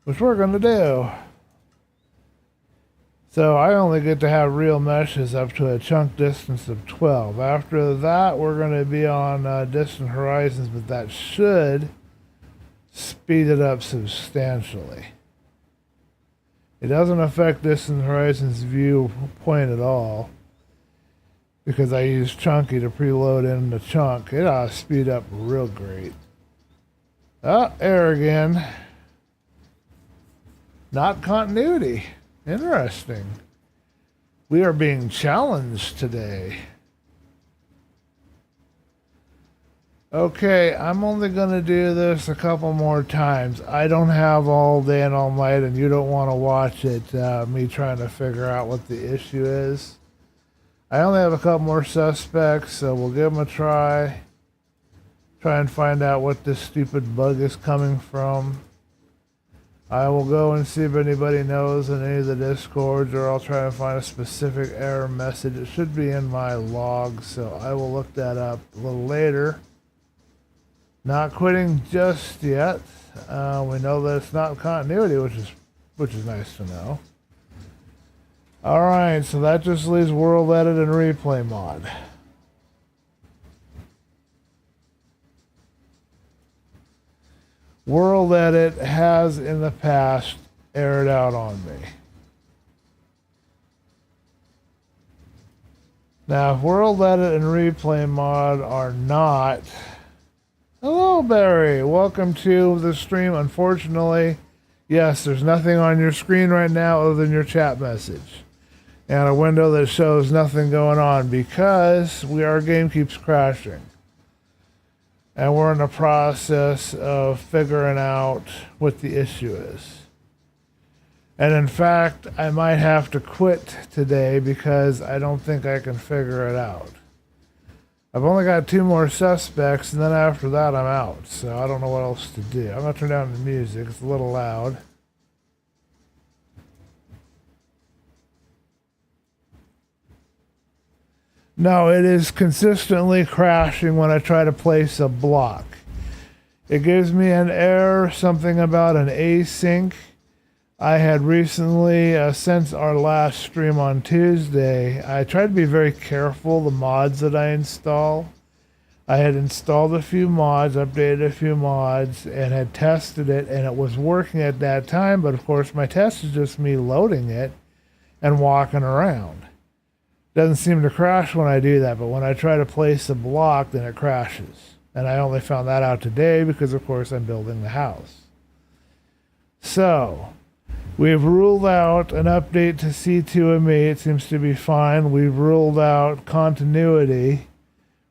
which we're going to do. So I only get to have real meshes up to a chunk distance of 12. After that, we're going to be on distant horizons, but that should speed it up substantially. It doesn't affect distant horizons viewpoint at all, because I use Chunky to preload in the chunk. It ought to speed up real great. Oh, error again. Not continuity. Interesting. We are being challenged today. Okay, I'm only going to do this a couple more times. I don't have all day and all night, and you don't want to watch it, me trying to figure out what the issue is. I only have a couple more suspects, so we'll give them a try. Try and find out what this stupid bug is coming from. I will go and see if anybody knows in any of the discords, or I'll try and find a specific error message. It should be in my log, so I will look that up a little later. Not quitting just yet. We know that it's not continuity, which is nice to know. Alright, so that just leaves World Edit and Replay Mod. World Edit has in the past aired out on me. Now, if World Edit and Replay Mod are not... Hello, Barry. Welcome to the stream. Unfortunately, yes, there's nothing on your screen right now other than your chat message. And a window that shows nothing going on because our game keeps crashing. And we're in the process of figuring out what the issue is. And in fact, I might have to quit today because I don't think I can figure it out. I've only got 2 more suspects, and then after that I'm out. So I don't know what else to do. I'm going to turn down the music. It's a little loud. No, it is consistently crashing when I try to place a block. It gives me an error, something about an async. I had recently, since our last stream on Tuesday, I tried to be very careful the mods that I install. I had installed a few mods, updated a few mods, and had tested it, and it was working at that time, but of course my test is just me loading it and walking around. Doesn't seem to crash when I do that, but when I try to place a block, then it crashes. And I only found that out today because, of course, I'm building the house. So, we've ruled out an update to C2ME. It seems to be fine. We've ruled out continuity.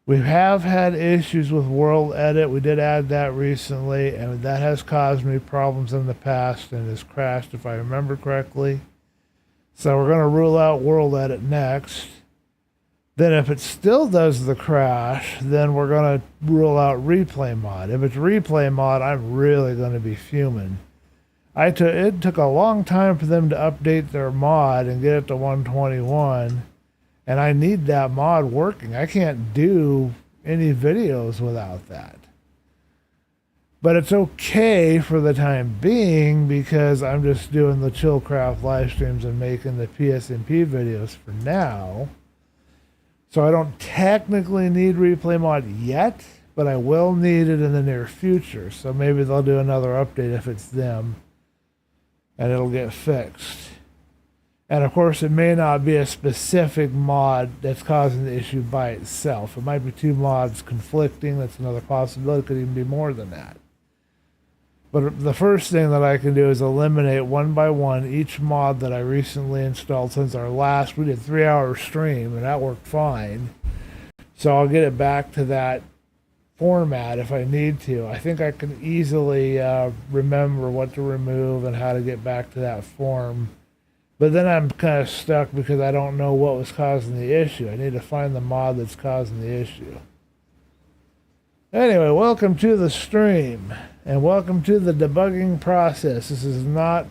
We have had issues with World Edit. We did add that recently, and that has caused me problems in the past and has crashed, if I remember correctly. So we're going to rule out World Edit next. Then if it still does the crash, then we're going to rule out Replay Mod. If it's Replay Mod, I'm really going to be fuming. It took a long time for them to update their mod and get it to 121. And I need that mod working. I can't do any videos without that. But it's okay for the time being because I'm just doing the ChillCraft live streams and making the PSMP videos for now. So I don't technically need Replay Mod yet, but I will need it in the near future. So maybe they'll do another update if it's them, and it'll get fixed. And of course, it may not be a specific mod that's causing the issue by itself. It might be 2 mods conflicting. That's another possibility. It could even be more than that. But the first thing that I can do is eliminate one by one each mod that I recently installed since our last. We did 3-hour stream, and that worked fine. So I'll get it back to that format if I need to. I think I can easily remember what to remove and how to get back to that form. But then I'm kind of stuck because I don't know what was causing the issue. I need to find the mod that's causing the issue. Anyway, welcome to the stream, and welcome to the debugging process. This is not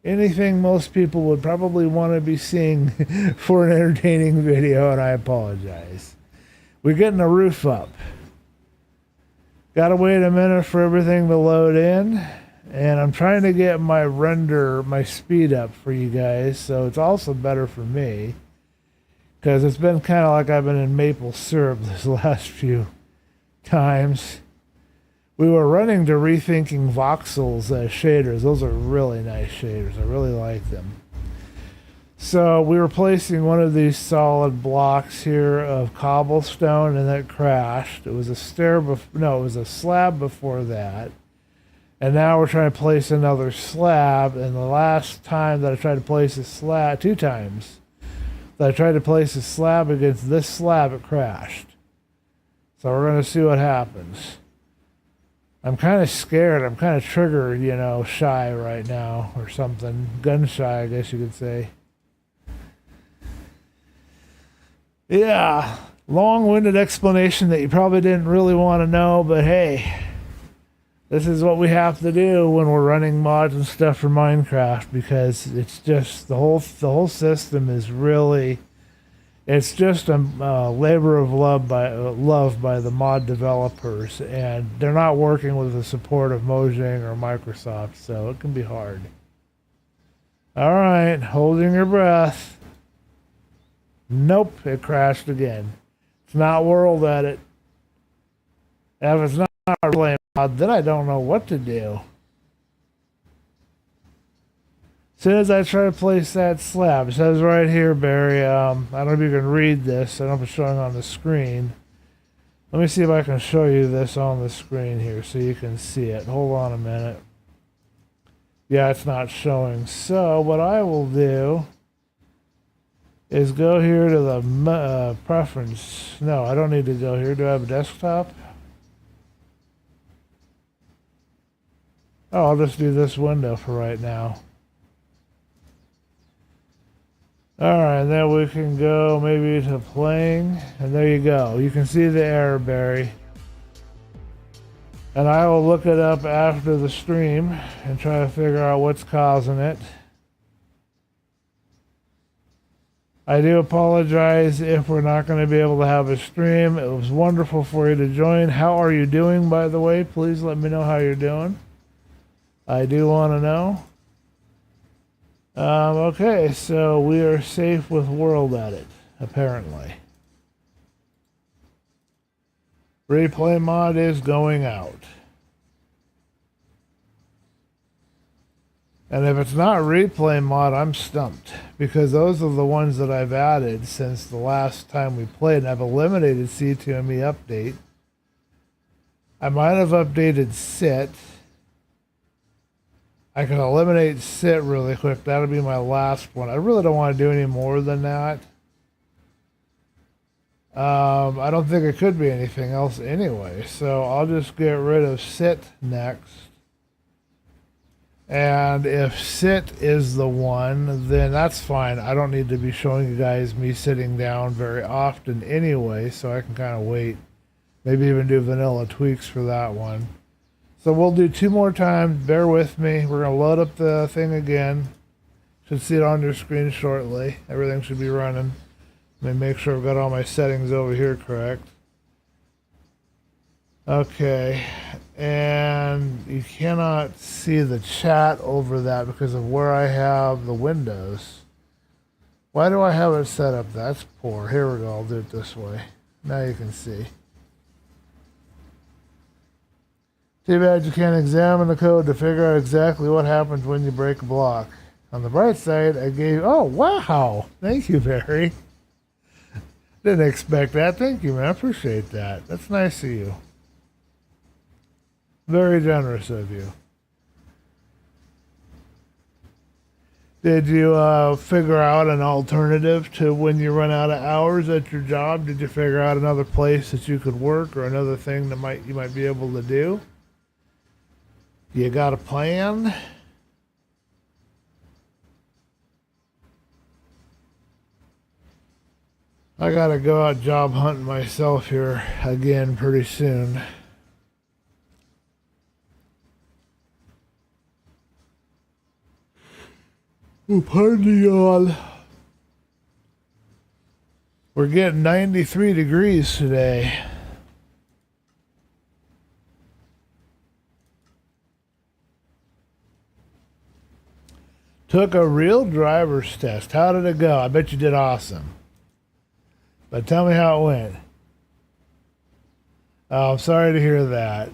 anything most people would probably want to be seeing for an entertaining video, and I apologize. We're getting the roof up. Gotta wait a minute for everything to load in, and I'm trying to get my speed up for you guys, so it's also better for me, because it's been kind of like I've been in maple syrup this last few times. We were running to Rethinking Voxel's shaders. Those are really nice shaders. I really like them. So we were placing one of these solid blocks here of cobblestone, and it crashed. It was a it was a slab before that. And now we're trying to place another slab, and the last time that I tried to place a slab, 2 times that I tried to place a slab against this slab, it crashed. So we're going to see what happens. I'm kind of scared. I'm kind of trigger, shy right now or something. Gun shy, I guess you could say. Yeah, long-winded explanation that you probably didn't really want to know, but hey, this is what we have to do when we're running mods and stuff for Minecraft, because it's just the whole system is really... It's just a labor of love by the mod developers, and they're not working with the support of Mojang or Microsoft, so it can be hard. All right, holding your breath. Nope, it crashed again. It's not World Edit. If it's not Replay Mod, then I don't know what to do. As soon as I try to place that slab, it says right here, Barry, I don't know if you can read this. I don't know if it's showing on the screen. Let me see if I can show you this on the screen here so you can see it. Hold on a minute. Yeah, it's not showing. So what I will do is go here to the preference. No, I don't need to go here. Do I have a desktop? Oh, I'll just do this window for right now. Alright, then we can go maybe to playing. And there you go. You can see the error berry. And I will look it up after the stream and try to figure out what's causing it. I do apologize if we're not going to be able to have a stream. It was wonderful for you to join. How are you doing, by the way? Please let me know how you're doing. I do want to know. Okay, so we are safe with World Edit, apparently. Replay mod is going out. And if it's not replay mod, I'm stumped. Because those are the ones that I've added since the last time we played. And I've eliminated C2ME update. I might have updated sit. I can eliminate sit really quick. That'll be my last one. I really don't want to do any more than that. I don't think it could be anything else anyway. So I'll just get rid of sit next. And if sit is the one, then that's fine. I don't need to be showing you guys me sitting down very often anyway, so I can kind of wait. Maybe even do vanilla tweaks for that one. So we'll do 2 more times. Bear with me. We're going to load up the thing again. Should see it on your screen shortly. Everything should be running. Let me make sure I've got all my settings over here correct. Okay, and you cannot see the chat over that because of where I have the windows. Why do I have it set up? That's poor. Here we go. I'll do it this way. Now you can see. Too bad you can't examine the code to figure out exactly what happens when you break a block. On the bright side, I gave... Oh, wow! Thank you, Barry. Didn't expect that. Thank you, man. I appreciate that. That's nice of you. Very generous of you. Did you figure out an alternative to when you run out of hours at your job? Did you figure out another place that you could work or another thing that you might be able to do? You got a plan? I gotta go out job hunting myself here again pretty soon. Oh, pardon me, y'all. We're getting 93 degrees today. Took a real driver's test. How did it go? I bet you did awesome. But tell me how it went. Oh, I'm sorry to hear that.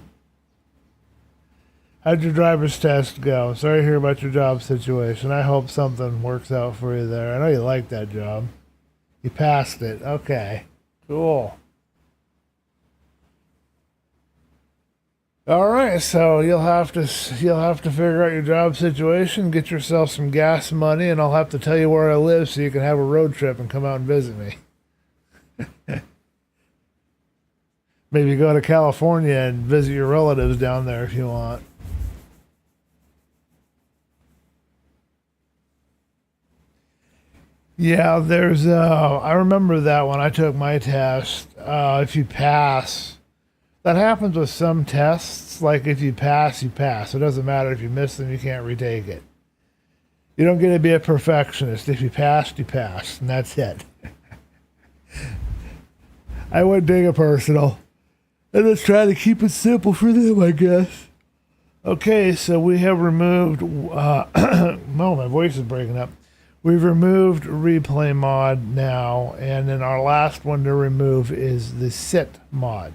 How'd your driver's test go? Sorry to hear about your job situation. I hope something works out for you there. I know you like that job. You passed it. Okay. Cool. All right, so you'll have to figure out your job situation, get yourself some gas money, and I'll have to tell you where I live so you can have a road trip and come out and visit me. Maybe go to California and visit your relatives down there if you want. Yeah, there's I remember that when I took my test. If you pass, that happens with some tests. Like if you pass, you pass. It doesn't matter if you miss them, you can't retake it. You don't get to be a perfectionist. If you passed, you passed, and that's it. I wouldn't take it personal. And let's try to keep it simple for them, I guess. Okay, so we have removed... oh, my voice is breaking up. We've removed replay mod now, and then our last one to remove is the sit mod.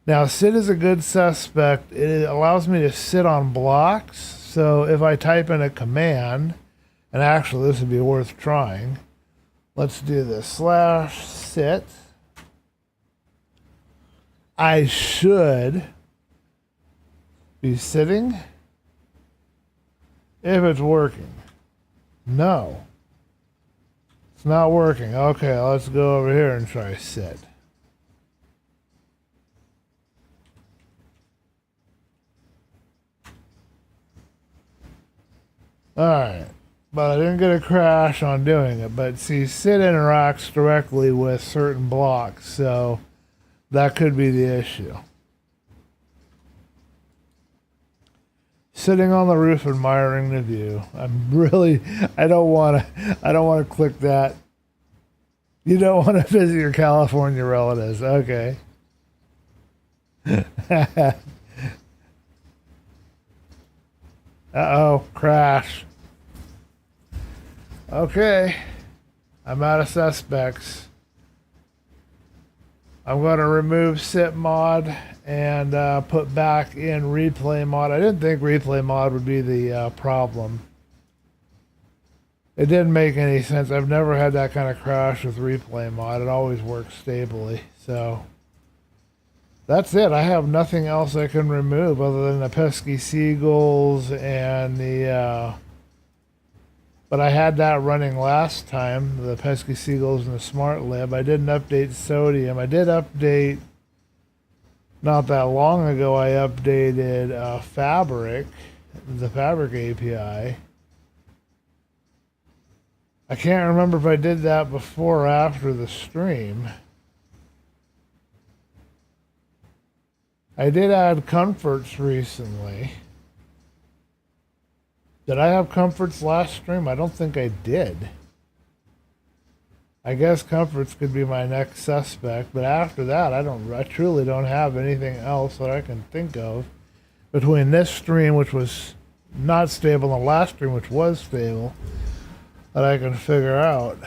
Now, sit is a good suspect. It allows me to sit on blocks, so if I type in a command, and actually this would be worth trying. Let's do this. /sit. I should be sitting if it's working. No. It's not working. Okay, let's go over here and try sit. Alright. But I didn't get a crash on doing it. But see, SIT interacts directly with certain blocks, so that could be the issue. Sitting on the roof admiring the view. I don't want to click that. You don't want to visit your California relatives. Okay. Uh-oh, crash. Okay. I'm out of suspects. I'm going to remove SIT mod and put back in replay mod. I didn't think replay mod would be the problem. It didn't make any sense. I've never had that kind of crash with replay mod. It always works stably. So that's it. I have nothing else I can remove other than the pesky seagulls and the... But I had that running last time, the pesky seagulls and the smart lib. I didn't update sodium. I did update, not that long ago, I updated Fabric, the Fabric API. I can't remember if I did that before or after the stream. I did add comforts recently. Did I have comforts last stream? I don't think I did. I guess comforts could be my next suspect, but after that, I truly don't have anything else that I can think of between this stream, which was not stable, and the last stream, which was stable, that I can figure out.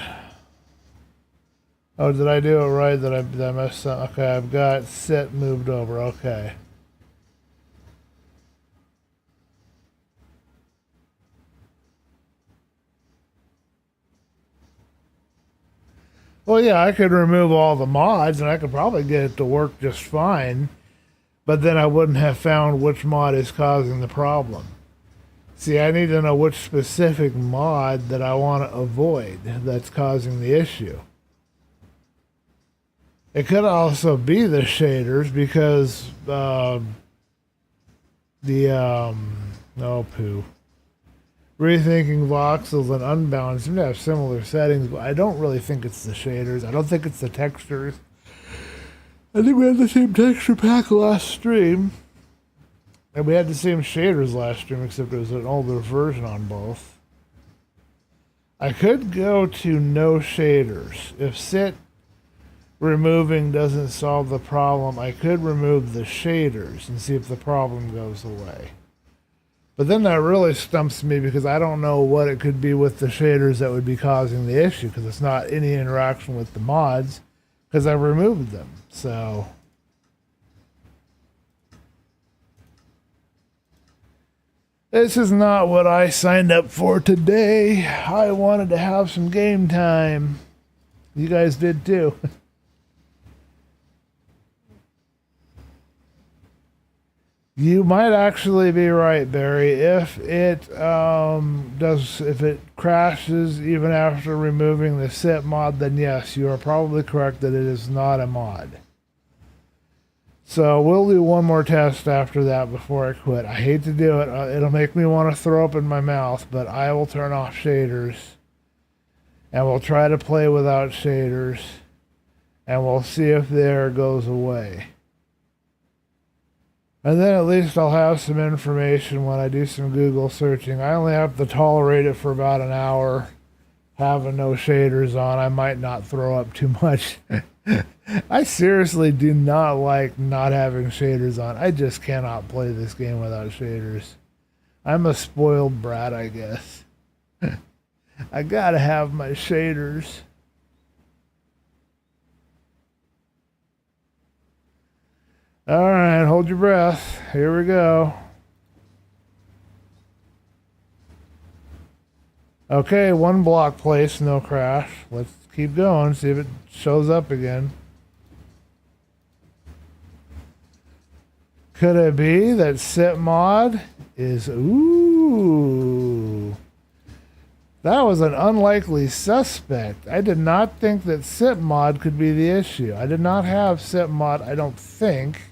Oh, did I do it right? Did I mess up? Okay, I've got SIT moved over. Okay. Well, yeah, I could remove all the mods and I could probably get it to work just fine, but then I wouldn't have found which mod is causing the problem. See, I need to know which specific mod that I want to avoid that's causing the issue. It could also be the shaders because oh poo. Rethinking voxels and unbound seem to have similar settings, but I don't really think it's the shaders. I don't think it's the textures. I think we had the same texture pack last stream. And we had the same shaders last stream, except it was an older version on both. I could go to no shaders. If SIT removing doesn't solve the problem, I could remove the shaders and see if the problem goes away. But then that really stumps me because I don't know what it could be with the shaders that would be causing the issue, because it's not any interaction with the mods because I removed them. So this is not what I signed up for today. I wanted to have some game time. You guys did too. You might actually be right, Barry. If it if it crashes even after removing the SIT mod, then yes, you are probably correct that it is not a mod. So we'll do one more test after that before I quit. I hate to do it. It'll make me want to throw up in my mouth, but I will turn off shaders. And we'll try to play without shaders. And we'll see if the error goes away. And then at least I'll have some information when I do some Google searching. I only have to tolerate it for about an hour, having no shaders on. I might not throw up too much. I seriously do not like not having shaders on. I just cannot play this game without shaders. I'm a spoiled brat, I guess. I gotta have my shaders. All right, hold your breath. Here we go. Okay, one block place, no crash. Let's keep going, see if it shows up again. Could it be that SIT mod is... Ooh. That was an unlikely suspect. I did not think that SIT mod could be the issue. I did not have SIT mod, I don't think.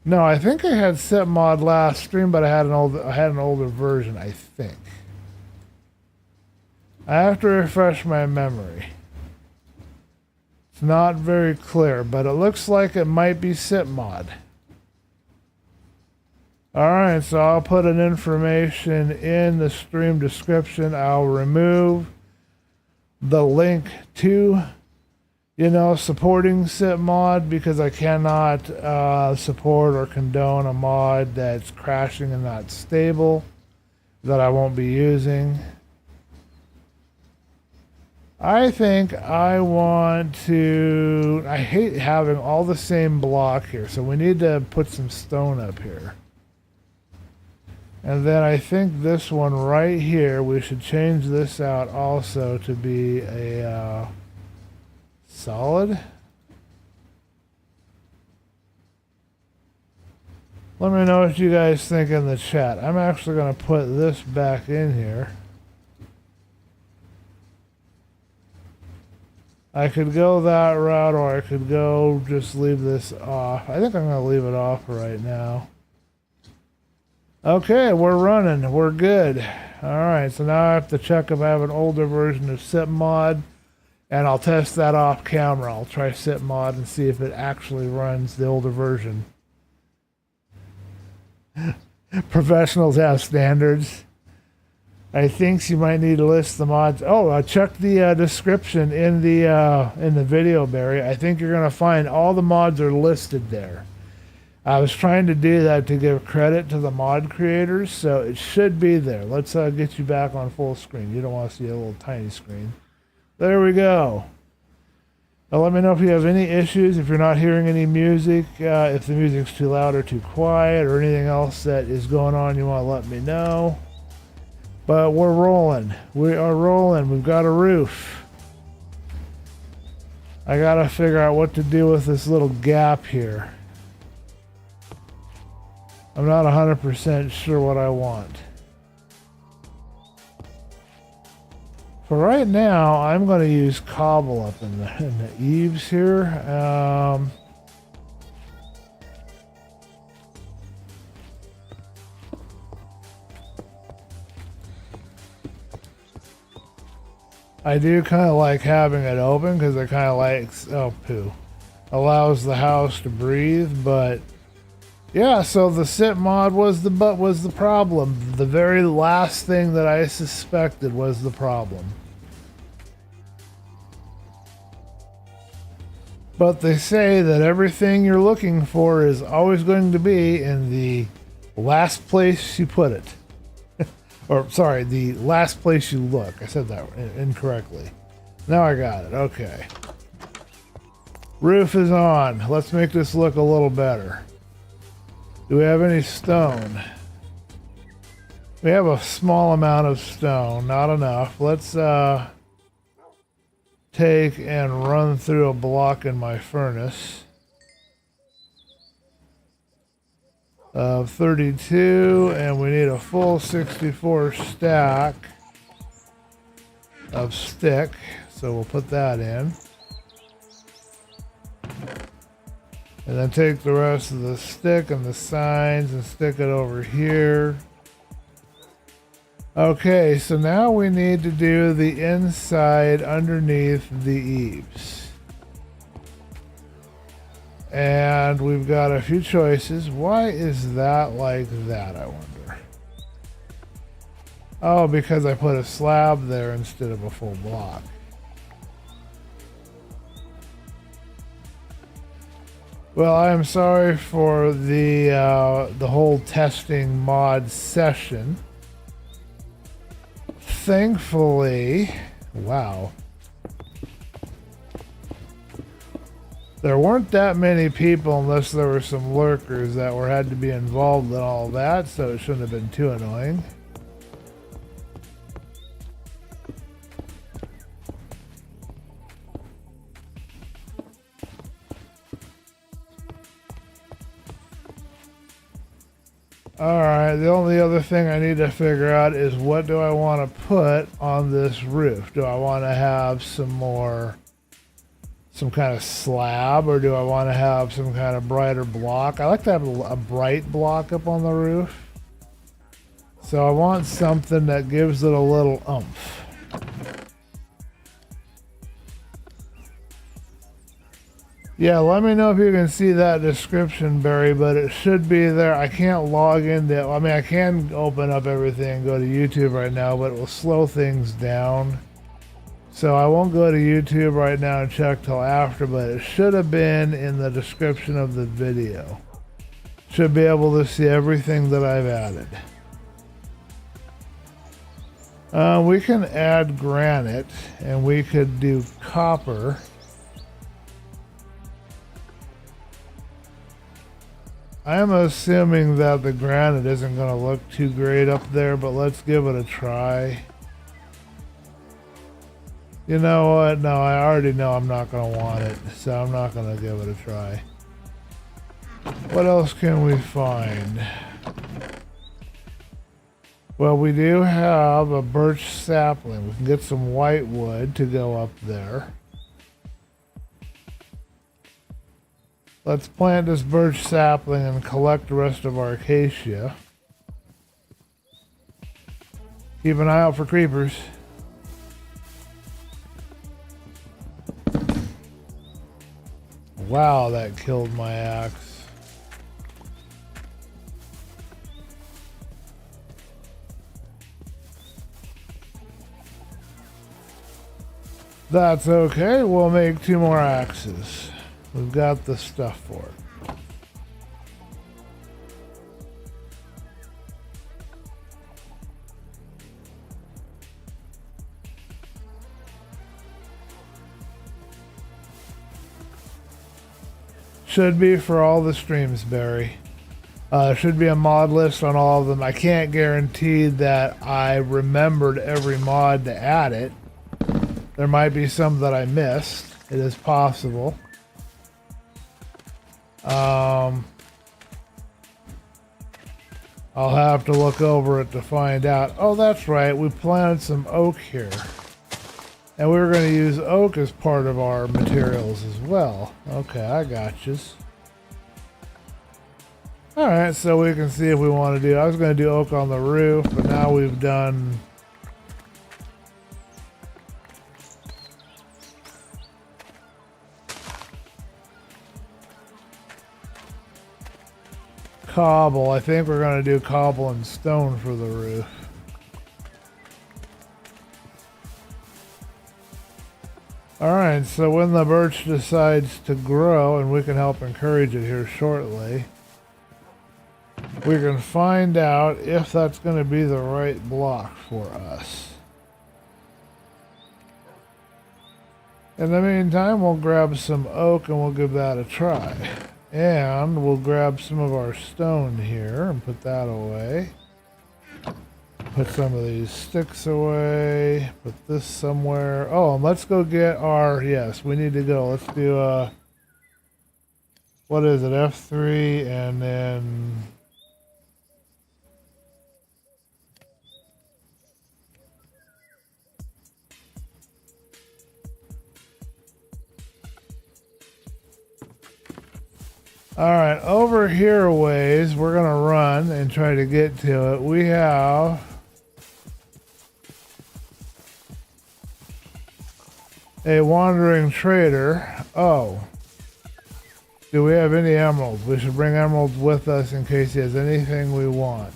No, I think I had SIT mod last stream, but I had an older version, I think. I have to refresh my memory. It's not very clear, but it looks like it might be SipMod. Alright, so I'll put an information in the stream description. I'll remove the link to, supporting SipMod because I cannot support or condone a mod that's crashing and not stable that I won't be using. I think I want to... I hate having all the same block here, so we need to put some stone up here. And then I think this one right here, we should change this out also to be a solid. Let me know what you guys think in the chat. I'm actually going to put this back in here. I could go that route, or I could go just leave this off. I think I'm going to leave it off right now. Okay, we're running. We're good. Alright, so now I have to check if I have an older version of SipMod, and I'll test that off camera. I'll try SipMod and see if it actually runs the older version. Professionals have standards. I think you might need to list the mods. Oh, check the description in the video, Barry. I think you're going to find all the mods are listed there. I was trying to do that to give credit to the mod creators, so it should be there. Let's get you back on full screen. You don't want to see a little tiny screen. There we go. Now let me know if you have any issues, if you're not hearing any music, if the music's too loud or too quiet, or anything else that is going on you want to let me know. But we're rolling. We are rolling. We've got a roof. I gotta figure out what to do with this little gap here. I'm not 100% sure what I want. For right now, I'm going to use cobble up in the eaves here. I do kind of like having it open because it kind of likes, allows the house to breathe, but yeah, so the SipMod was the problem. The very last thing that I suspected was the problem. But they say that everything you're looking for is always going to be in the last place you put it. Or, sorry, the last place you look. I said that incorrectly. Now I got it. Okay. Roof is on. Let's make this look a little better. Do we have any stone? We have a small amount of stone. Not enough. Let's take and run through a block in my furnace. Of 32, and we need a full 64 stack of stick, so we'll put that in. And then take the rest of the stick and the signs and stick it over here. Okay, so now we need to do the inside underneath the eaves. And we've got a few choices. Why is that like that, I wonder? Oh, because I put a slab there instead of a full block. Well, I am sorry for the whole testing mod session. Thankfully, wow. There weren't that many people unless there were some lurkers that had to be involved in all that, so it shouldn't have been too annoying. Alright, the only other thing I need to figure out is what do I want to put on this roof? Do I want to have some kind of slab, or do I want to have some kind of brighter block? I like to have a bright block up on the roof. So I want something that gives it a little oomph. Yeah, let me know if you can see that description, Barry, but it should be there. I can't log into, I mean, I can open up everything and go to YouTube right now, but it will slow things down. So I won't go to YouTube right now and check till after, but it should have been in the description of the video. Should be able to see everything that I've added. We can add granite, and we could do copper. I'm assuming that the granite isn't going to look too great up there, but let's give it a try. You know what? No, I already know I'm not going to want it, so I'm not going to give it a try. What else can we find? Well, we do have a birch sapling. We can get some white wood to go up there. Let's plant this birch sapling and collect the rest of our acacia. Keep an eye out for creepers. Wow, that killed my axe. That's okay, we'll make 2 more axes. We've got the stuff for it. Should be for all the streams, Barry. Should be a mod list on all of them. I can't guarantee that I remembered every mod to add it. There might be some that I missed. It is possible. I'll have to look over it to find out. Oh, that's right. We planted some oak here. And we were going to use oak as part of our materials as well. Okay, I got you. Alright, so we can see if we want to do... I was going to do oak on the roof, but now we've done... cobble. I think we're going to do cobble and stone for the roof. Alright, so when the birch decides to grow, and we can help encourage it here shortly, we can find out if that's going to be the right block for us. In the meantime, we'll grab some oak and we'll give that a try. And we'll grab some of our stone here and put that away. Put some of these sticks away. Put this somewhere. Oh, and let's go get our... Yes, we need to go. Let's do what is it? F3 and then... Alright, over here a ways, we're going to run and try to get to it. We have a wandering trader. Oh. Do we have any emeralds? We should bring emeralds with us in case he has anything we want.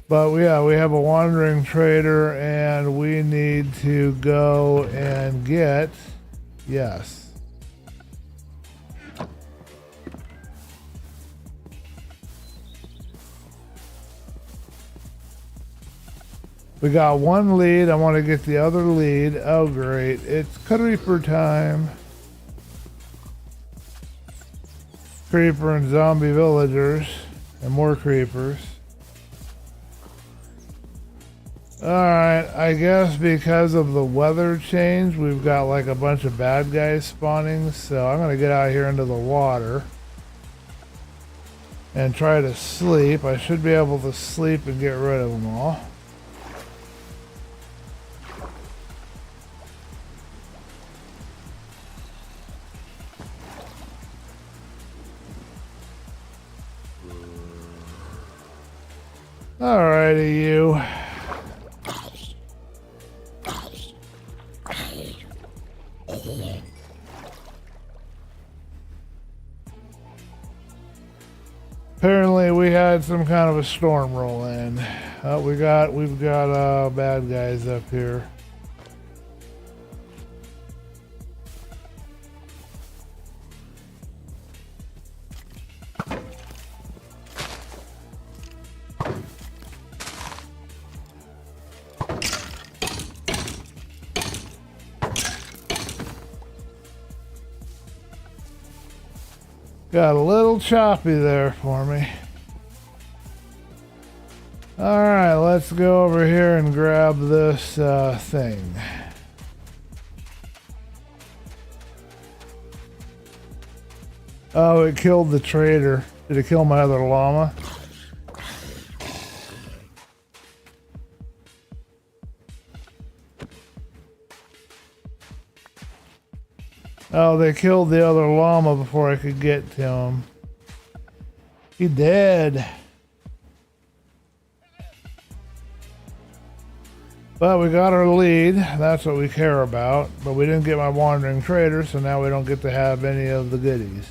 But yeah, we have a wandering trader and we need to go and get... Yes. We got one lead. I want to get the other lead. Oh, great. It's creeper time. Creeper and zombie villagers. And more creepers. Alright, I guess because of the weather change, we've got like a bunch of bad guys spawning. So I'm going to get out here into the water. And try to sleep. I should be able to sleep and get rid of them all. Alrighty, you. had some kind of a storm roll in. We've got bad guys up here. Got a little choppy there for me. Alright, let's go over here and grab this thing. Oh, it killed the trader. Did it kill my other llama? Oh, they killed the other llama before I could get to him. He dead. But we got our lead. That's what we care about. But we didn't get my wandering trader, so now we don't get to have any of the goodies.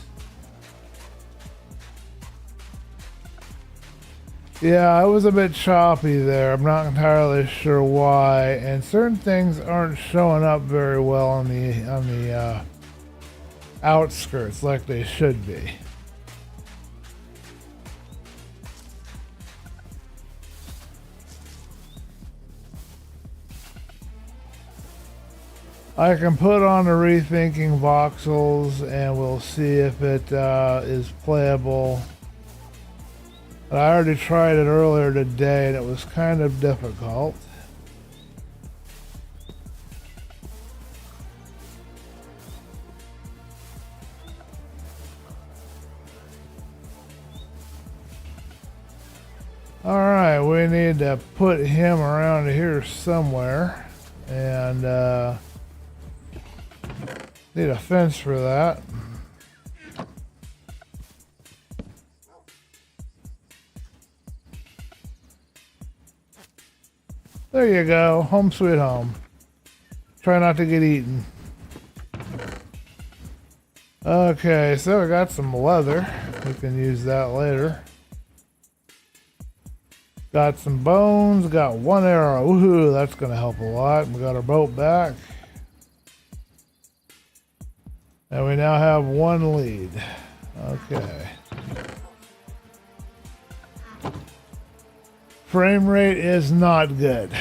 Yeah, I was a bit choppy there. I'm not entirely sure why. And certain things aren't showing up very well on the outskirts like they should be. I can put on the rethinking voxels and we'll see if it is playable. But I already tried it earlier today and it was kind of difficult. Alright, we need to put him around here somewhere. And need a fence for that. There you go. Home sweet home. Try not to get eaten. Okay, so we got some leather. We can use that later. Got some bones, got one arrow. Woohoo, that's gonna help a lot. We got our boat back. And we now have one lead. Okay. Frame rate is not good.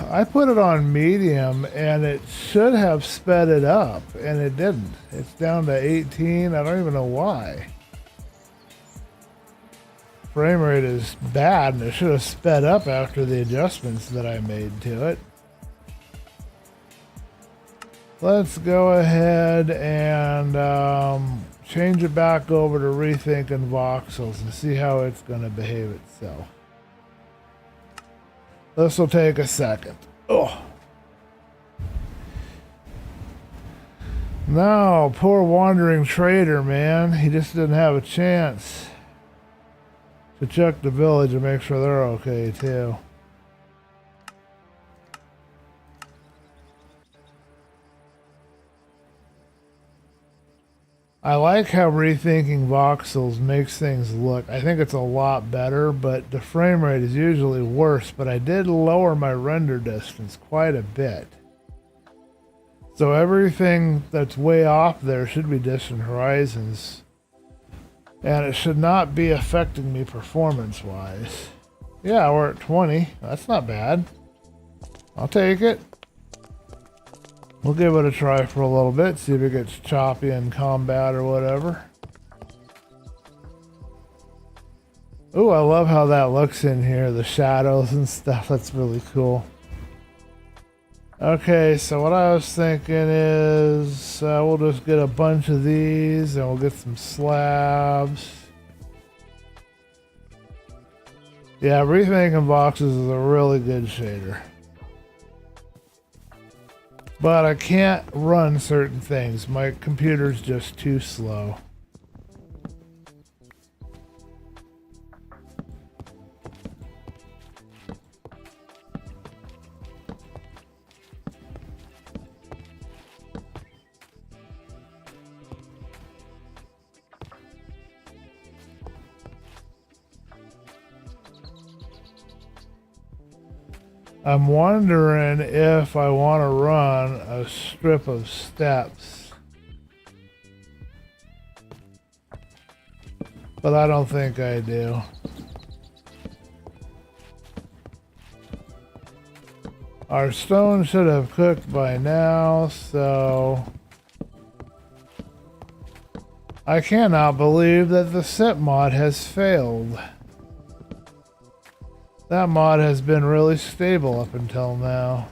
I put it on medium and it should have sped it up and it didn't. It's down to 18. I don't even know why. Frame rate is bad and it should have sped up after the adjustments that I made to it. Let's go ahead and change it back over to rethinking voxels and see how it's going to behave itself. This will take a second. Oh. No, poor wandering trader, man. He just didn't have a chance to check the village and make sure they're okay too. I like how rethinking voxels makes things look. I think it's a lot better, but the frame rate is usually worse. But I did lower my render distance quite a bit. So everything that's way off there should be distant horizons. And it should not be affecting me performance-wise. Yeah, we're at 20. That's not bad. I'll take it. We'll give it a try for a little bit, see if it gets choppy in combat or whatever. Ooh, I love how that looks in here, the shadows and stuff. That's really cool. Okay, so what I was thinking is we'll just get a bunch of these and we'll get some slabs. Yeah, rethinking boxes is a really good shader. But I can't run certain things. My computer's just too slow. I'm wondering if I want to run a strip of steps. But I don't think I do. Our stone should have cooked by now, so I cannot believe that the set mod has failed. That mod has been really stable up until now.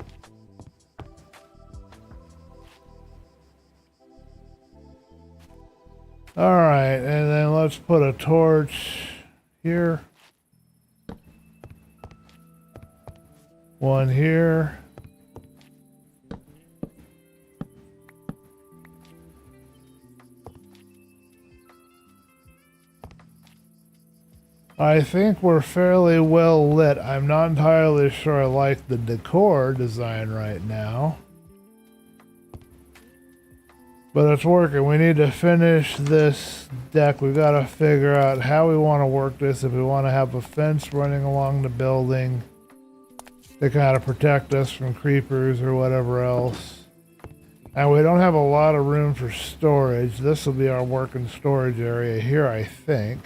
Alright, and then let's put a torch here. One here. I think we're fairly well lit. I'm not entirely sure I like the decor design right now. But it's working. We need to finish this deck. We've got to figure out how we want to work this. If we want to have a fence running along the building to kind of protect us from creepers or whatever else. And we don't have a lot of room for storage. This will be our working storage area here, I think.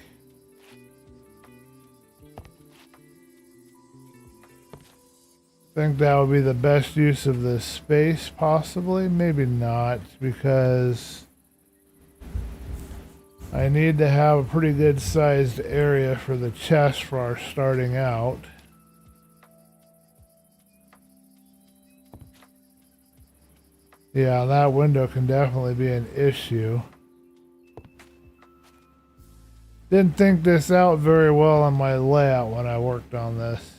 Think that would be the best use of this space, possibly. Maybe not, because I need to have a pretty good sized area for the chest for our starting out. Yeah, that window can definitely be an issue. Didn't think this out very well on my layout when I worked on this.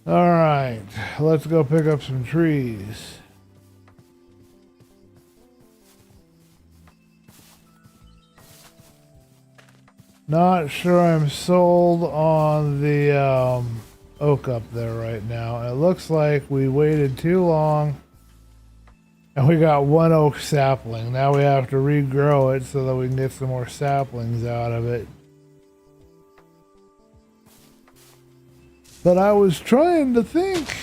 Alright, let's go pick up some trees. Not sure I'm sold on the oak up there right now. It looks like we waited too long and we got one oak sapling. Now we have to regrow it so that we can get some more saplings out of it. But I was trying to think.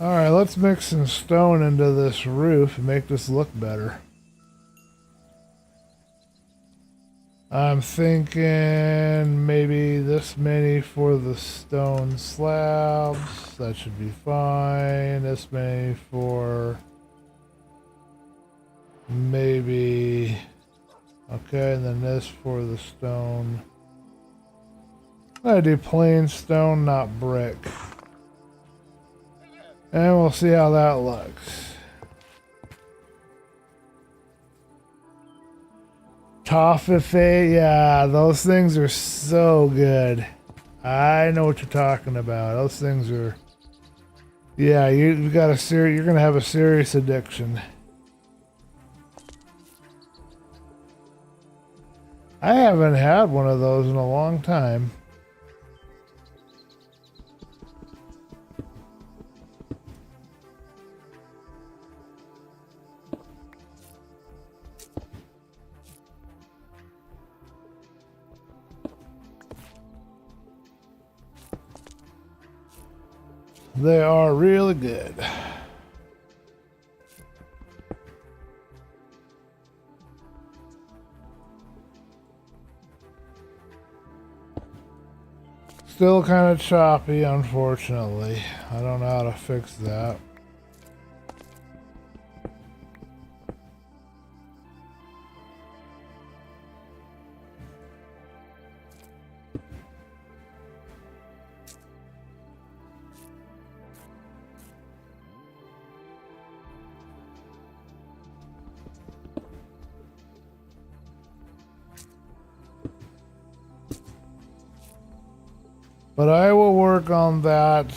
Alright, let's mix some stone into this roof and make this look better. I'm thinking maybe this many for the stone slabs. That should be fine. This many for maybe... Okay, and then this for the stone. I do plain stone, not brick. And we'll see how that looks. Toffee, yeah, those things are so good. I know what you're talking about. Those things are... Yeah, you've got you're gonna have a serious addiction. I haven't had one of those in a long time. They are really good. Still kind of choppy, unfortunately. I don't know how to fix that. But I will work on that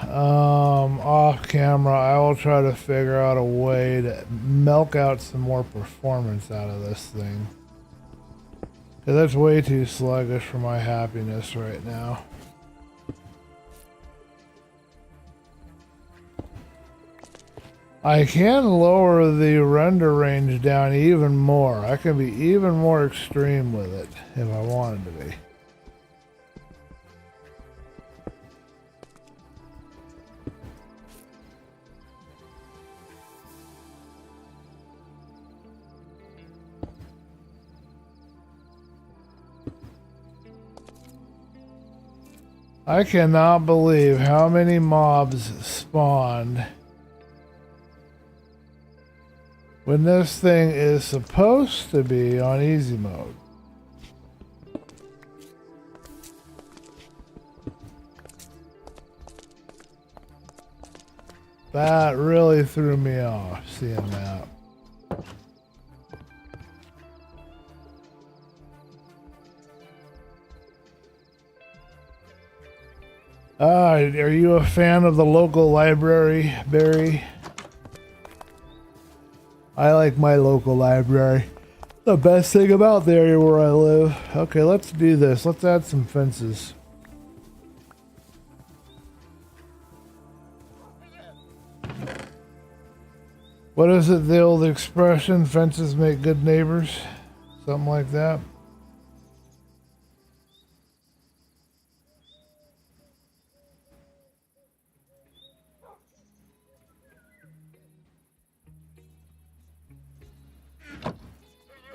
off camera. I will try to figure out a way to milk out some more performance out of this thing. 'Cause that's way too sluggish for my happiness right now. I can lower the render range down even more. I can be even more extreme with it if I wanted to be. I cannot believe how many mobs spawned when this thing is supposed to be on easy mode. That really threw me off, seeing that. Are you a fan of the local library, Barry? I like my local library. The best thing about the area where I live. Okay, let's do this. Let's add some fences. What is it, the old expression? Fences make good neighbors? Something like that.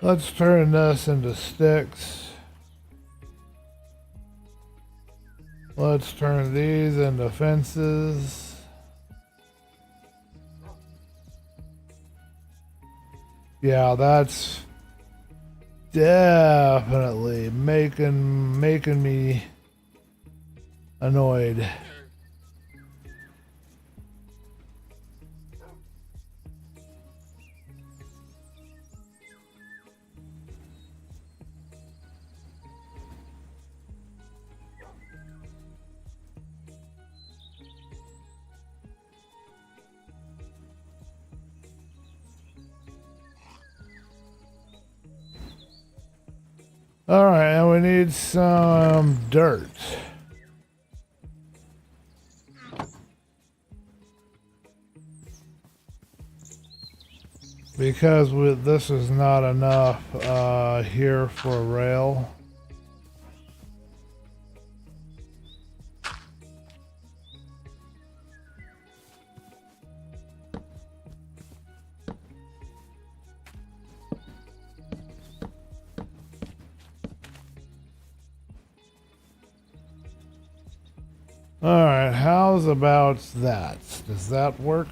Let's turn this into sticks. Let's turn these into fences. Yeah, that's definitely making me annoyed. All right, and we need some dirt. Because this is not enough here for a rail. Alright, how's about that? Does that work?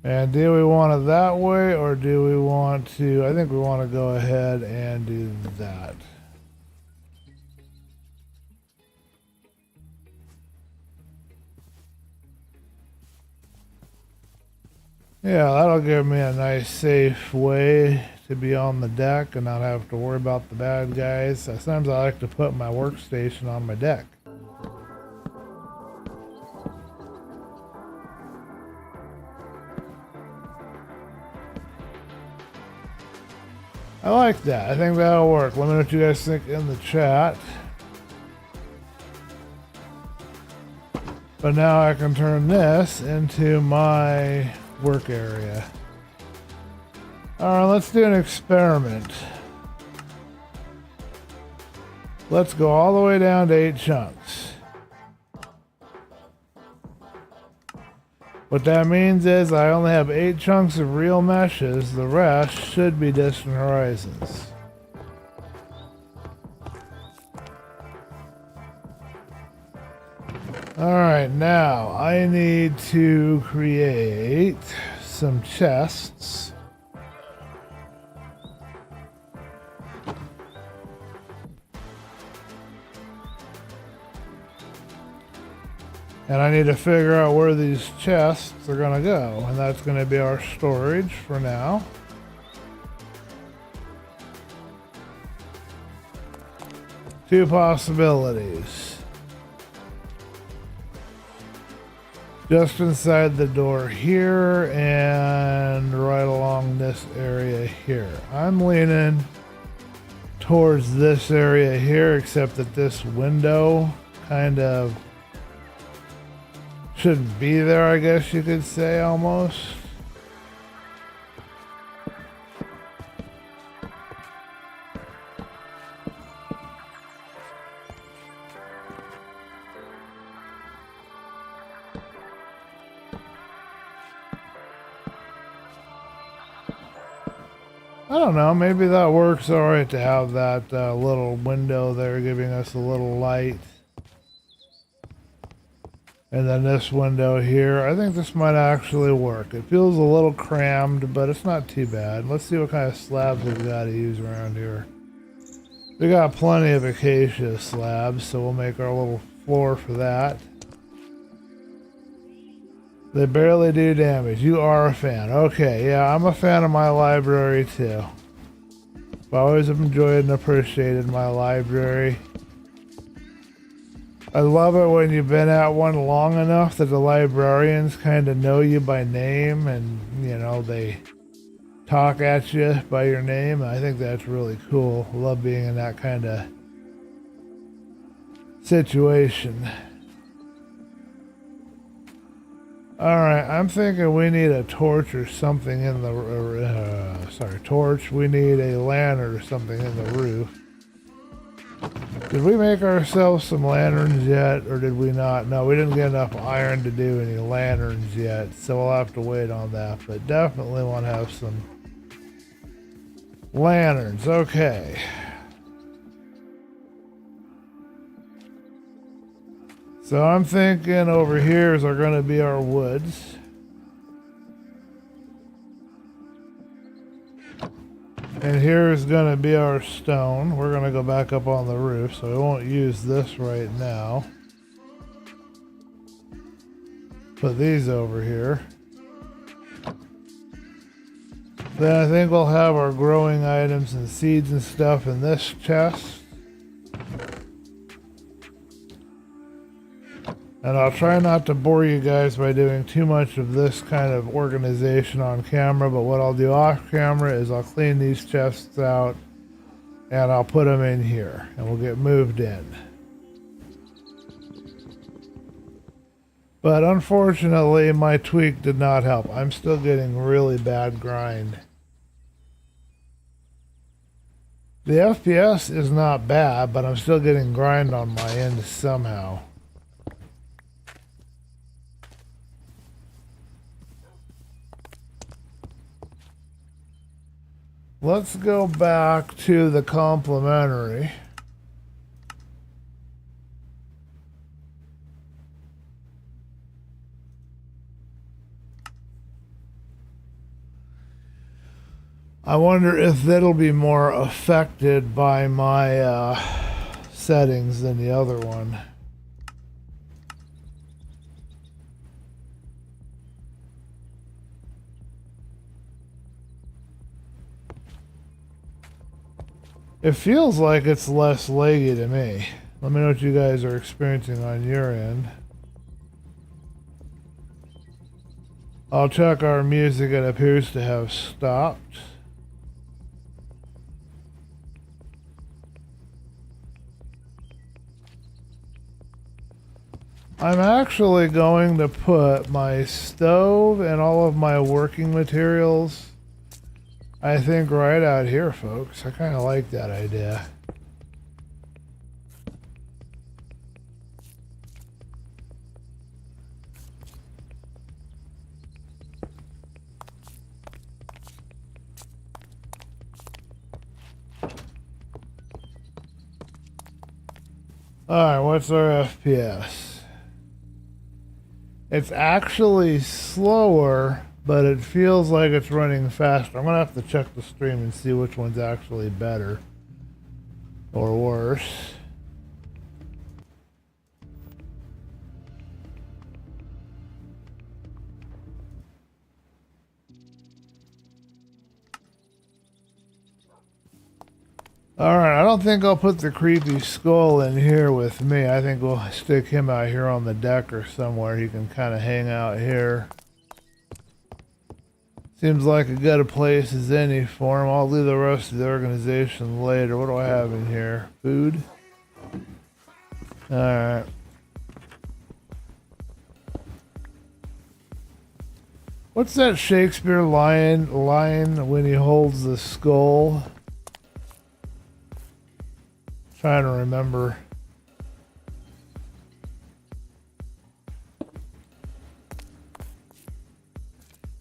And do we want it that way, or do we want to... I think we want to go ahead and do that. Yeah, that'll give me a nice safe way to be on the deck and not have to worry about the bad guys. Sometimes I like to put my workstation on my deck. I like that. I think that'll work. Let me know what you guys think in the chat. But now I can turn this into my work area. Alright, let's do an experiment. Let's go all the way down to 8 chunks. What that means is I only have 8 chunks of real meshes. The rest should be distant horizons. Alright, now I need to create some chests. And I need to figure out where these chests are going to go. And that's going to be our storage for now. Two possibilities. just inside the door here and right along this area here. I'm leaning towards this area here, except that this window kind of shouldn't be there, I guess you could say, almost. I don't know, maybe that works all right to have that little window there giving us a little light. And then this window here, I think this might actually work. It feels a little crammed, but it's not too bad. Let's see what kind of slabs we've got to use around here. We got plenty of acacia slabs, so we'll make our little floor for that. They barely do damage. You are a fan. Okay, yeah, I'm a fan of my library too. I've always enjoyed and appreciated my library. I love it when you've been at one long enough that the librarians kind of know you by name and, you know, they talk at you by your name. I think that's really cool. I love being in that kind of situation. Alright, I'm thinking we need a torch or something in the, torch. We need a lantern or something in the roof. Did we make ourselves some lanterns yet, or did we not? No, we didn't get enough iron to do any lanterns yet, so we'll have to wait on that. But definitely want to have some lanterns. Okay. So I'm thinking over here are going to be our woods. And here's going to be our stone. We're going to go back up on the roof, so we won't use this right now. Put these over here. Then I think we'll have our growing items and seeds and stuff in this chest. And I'll try not to bore you guys by doing too much of this kind of organization on camera, but what I'll do off camera is I'll clean these chests out and I'll put them in here and we'll get moved in. But unfortunately, my tweak did not help. I'm still getting really bad grind. The FPS is not bad, but I'm still getting grind on my end somehow. Let's go back to the complimentary. I wonder if that'll be more affected by my settings than the other one. It feels like it's less laggy to me. Let me know what you guys are experiencing on your end. I'll check our music. It appears to have stopped. I'm actually going to put my stove and all of my working materials, I think, right out here, folks. I kind of like that idea. Alright, what's our FPS? It's actually slower, but it feels like it's running faster. I'm going to have to check the stream and see which one's actually better or worse. Alright, I don't think I'll put the creepy skull in here with me. I think we'll stick him out here on the deck or somewhere. He can kind of hang out here. Seems like as good a place as any for him. I'll leave the rest of the organization later. What do I have in here? Food? Alright. What's that Shakespeare line when he holds the skull? Trying to remember.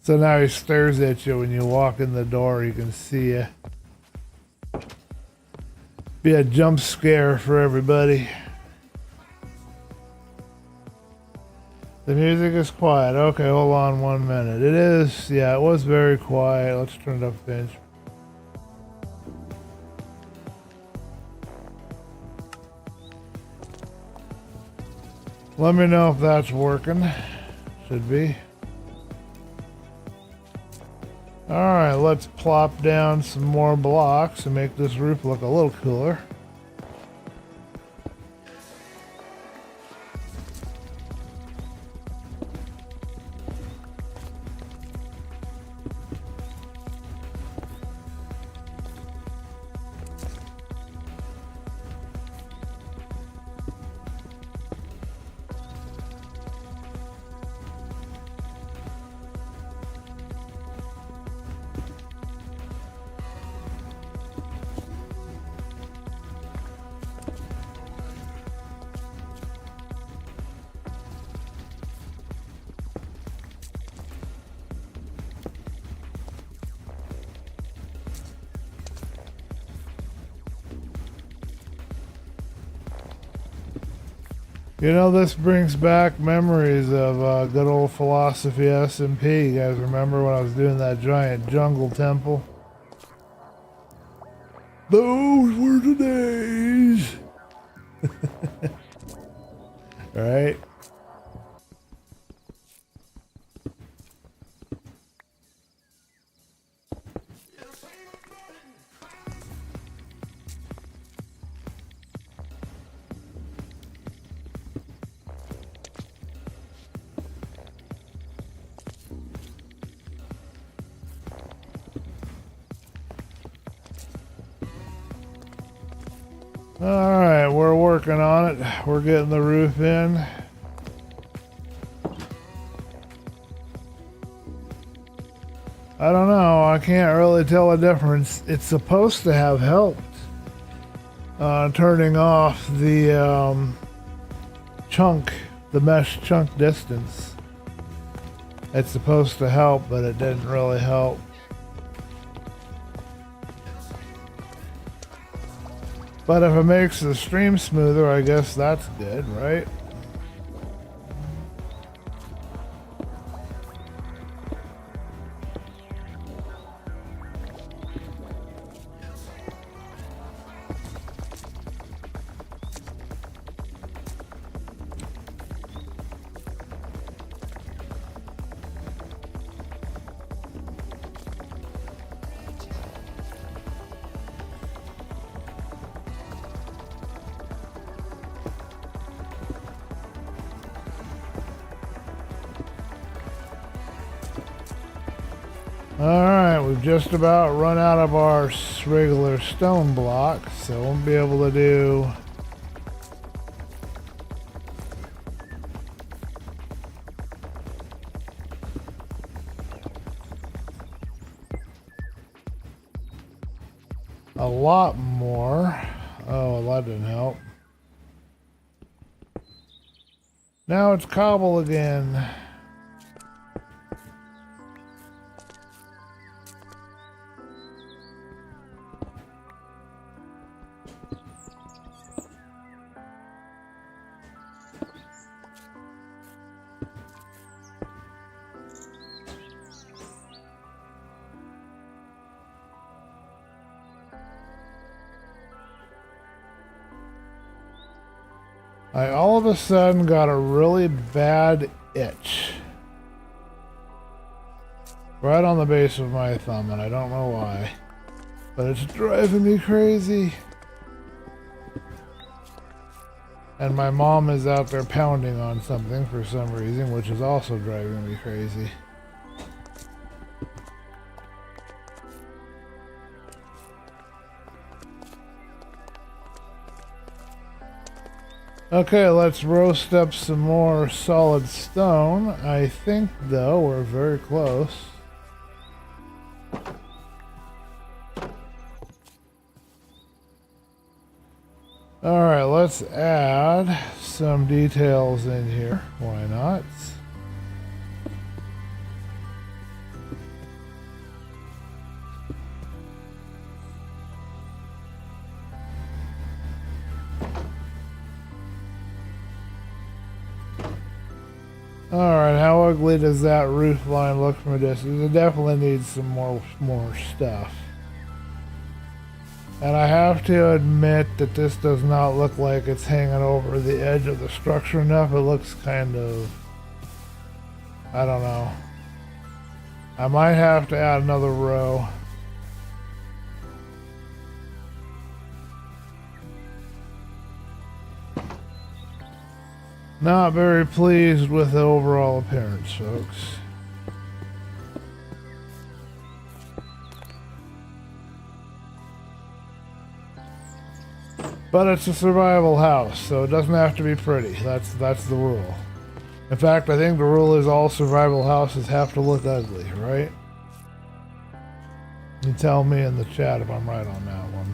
So now he stares at you when you walk in the door. He can see you. Be a jump scare for everybody. The music is quiet. Okay, hold on 1 minute. It is, yeah, it was very quiet. Let's turn it up a pinch. Let me know if that's working. Should be. Alright, let's plop down some more blocks and make this roof look a little cooler. You know, this brings back memories of good old philosophy SMP. You guys remember when I was doing that giant jungle temple? Those were the days. Right? Alright, we're working on it. We're getting the roof in. I don't know. I can't really tell a difference. It's supposed to have helped turning off the the mesh chunk distance. It's supposed to help, but it didn't really help. But if it makes the stream smoother, I guess that's good, right? Alright, we've just about run out of our regular stone blocks, so we'll be able to do a lot more. Oh, that didn't help. Now it's cobble again. I all of a sudden got a really bad itch. Right on the base of my thumb, and I don't know why. But it's driving me crazy. And my mom is out there pounding on something for some reason, which is also driving me crazy. Okay, let's roast up some more solid stone. I think, though, we're very close. Alright, let's add some details in here. Why not? Alright, how ugly does that roof line look from a distance? It definitely needs some more stuff. And I have to admit that this does not look like it's hanging over the edge of the structure enough. It looks kind of... I don't know. I might have to add another row. Not very pleased with the overall appearance, folks. But it's a survival house, so it doesn't have to be pretty. That's the rule. In fact, I think the rule is all survival houses have to look ugly, right? You tell me in the chat if I'm right on that one.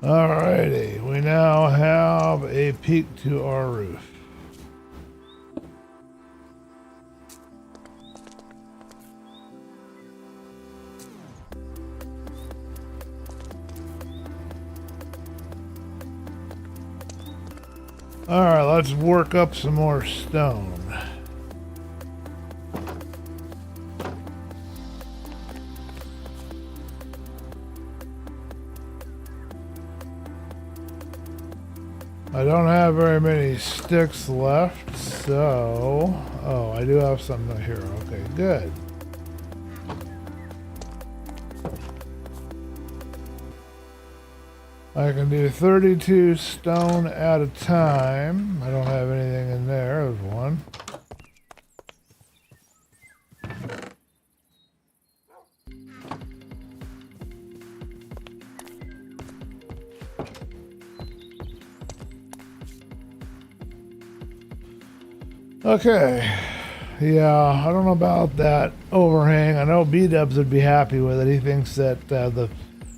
Alrighty, we now have a peek to our roof. Alright, let's work up some more stone. I don't have very many sticks left, so... Oh, I do have some here. Okay, good. I can do 32 stone at a time. I don't have anything in there. There's one. Okay, yeah, I don't know about that overhang. I know B-Dubs would be happy with it. He thinks that the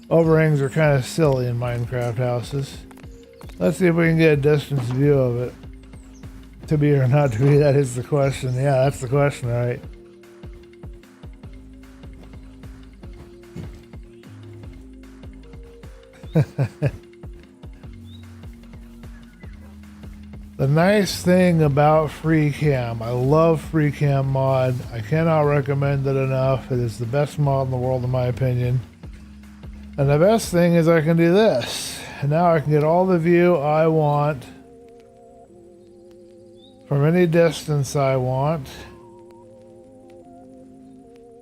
overhangs are kind of silly in Minecraft houses. Let's see if we can get a distance view of it. To be or not to be, that is the question. Yeah, that's the question, right? The nice thing about FreeCam, I love FreeCam mod. I cannot recommend it enough. It is the best mod in the world in my opinion. And the best thing is I can do this. And now I can get all the view I want from any distance I want.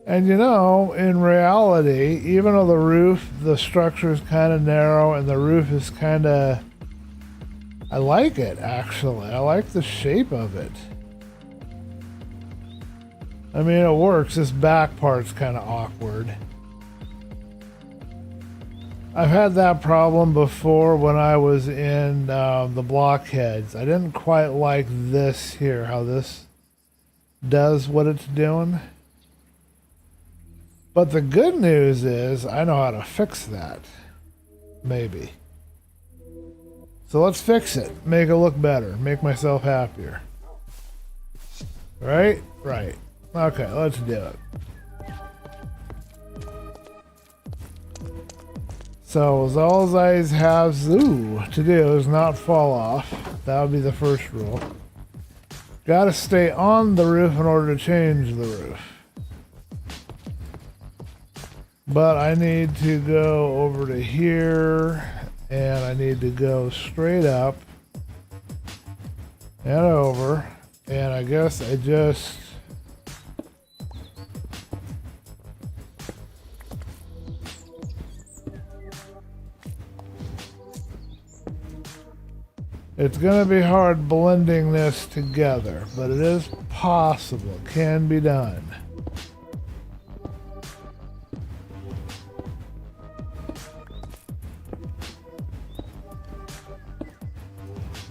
And you know, in reality, even though the structure is kind of narrow and the roof is kind of... I like it, actually. I like the shape of it. I mean, it works. This back part's kind of awkward. I've had that problem before when I was in the blockheads. I didn't quite like this here, how this does what it's doing. But the good news is I know how to fix that. Maybe. So let's fix it. Make it look better. Make myself happier. Right? Right. Okay, let's do it. So as all I have to do is not fall off. That would be the first rule. Gotta stay on the roof in order to change the roof. But I need to go over to here, and I need to go straight up and over, and I guess I just it's gonna be hard blending this together, but it is possible. It can be done.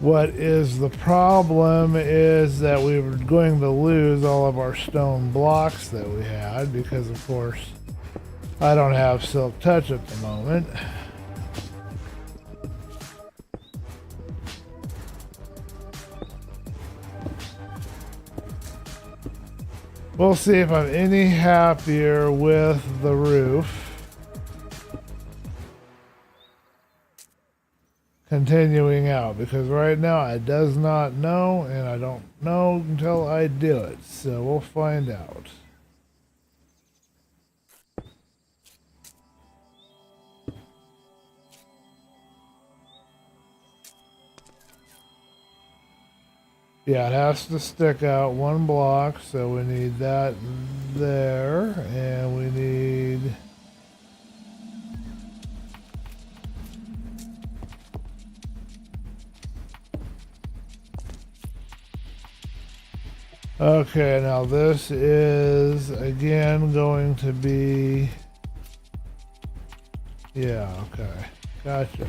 What is the problem is that we were going to lose all of our stone blocks that we had because, of course, I don't have Silk Touch at the moment. We'll see if I'm any happier with the roof. Continuing out, because right now I does not know, and I don't know until I do it, so we'll find out. Yeah, it has to stick out one block, so we need that there, and we need okay, now this is again going to be, yeah, okay, gotcha.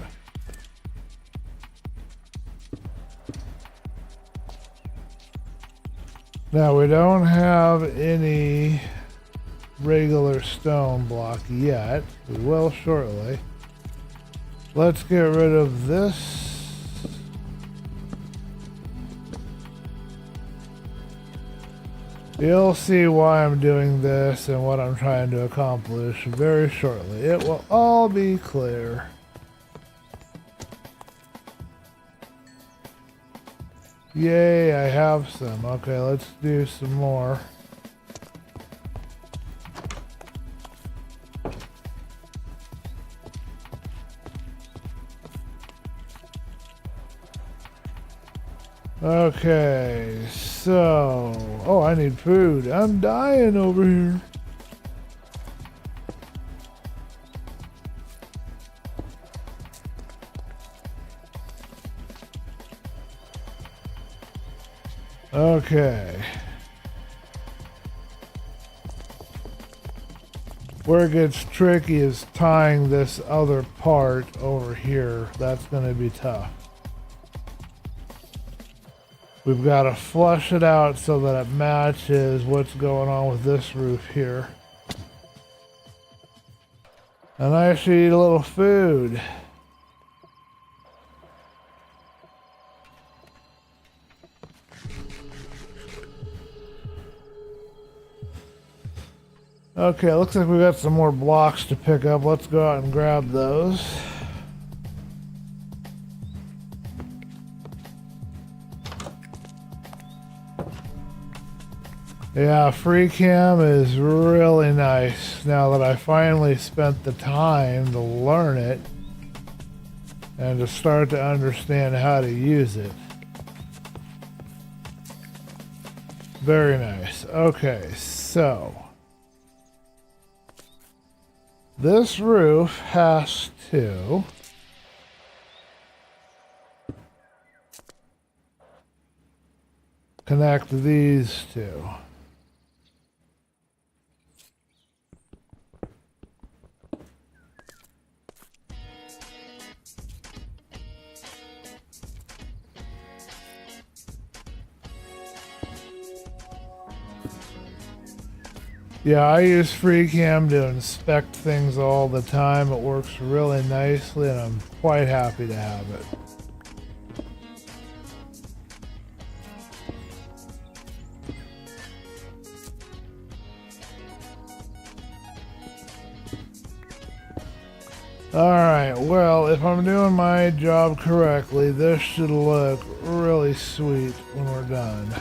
Now we don't have any regular stone block yet. We will shortly. Let's get rid of this. You'll see why I'm doing this and what I'm trying to accomplish very shortly. It will all be clear. Yay, I have some. Okay, let's do some more. Okay, so... oh, I need food. I'm dying over here. Okay. Where it gets tricky is tying this other part over here. That's going to be tough. We've got to flush it out so that it matches what's going on with this roof here. And I should eat a little food. Okay, looks like we got some more blocks to pick up. Let's go out and grab those. Yeah, free cam is really nice now that I finally spent the time to learn it and to start to understand how to use it. Very nice. Okay, so this roof has to connect these two. Yeah, I use FreeCam to inspect things all the time. It works really nicely, and I'm quite happy to have it. Alright, well, if I'm doing my job correctly, this should look really sweet when we're done.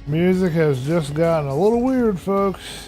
Music has just gotten a little weird, folks.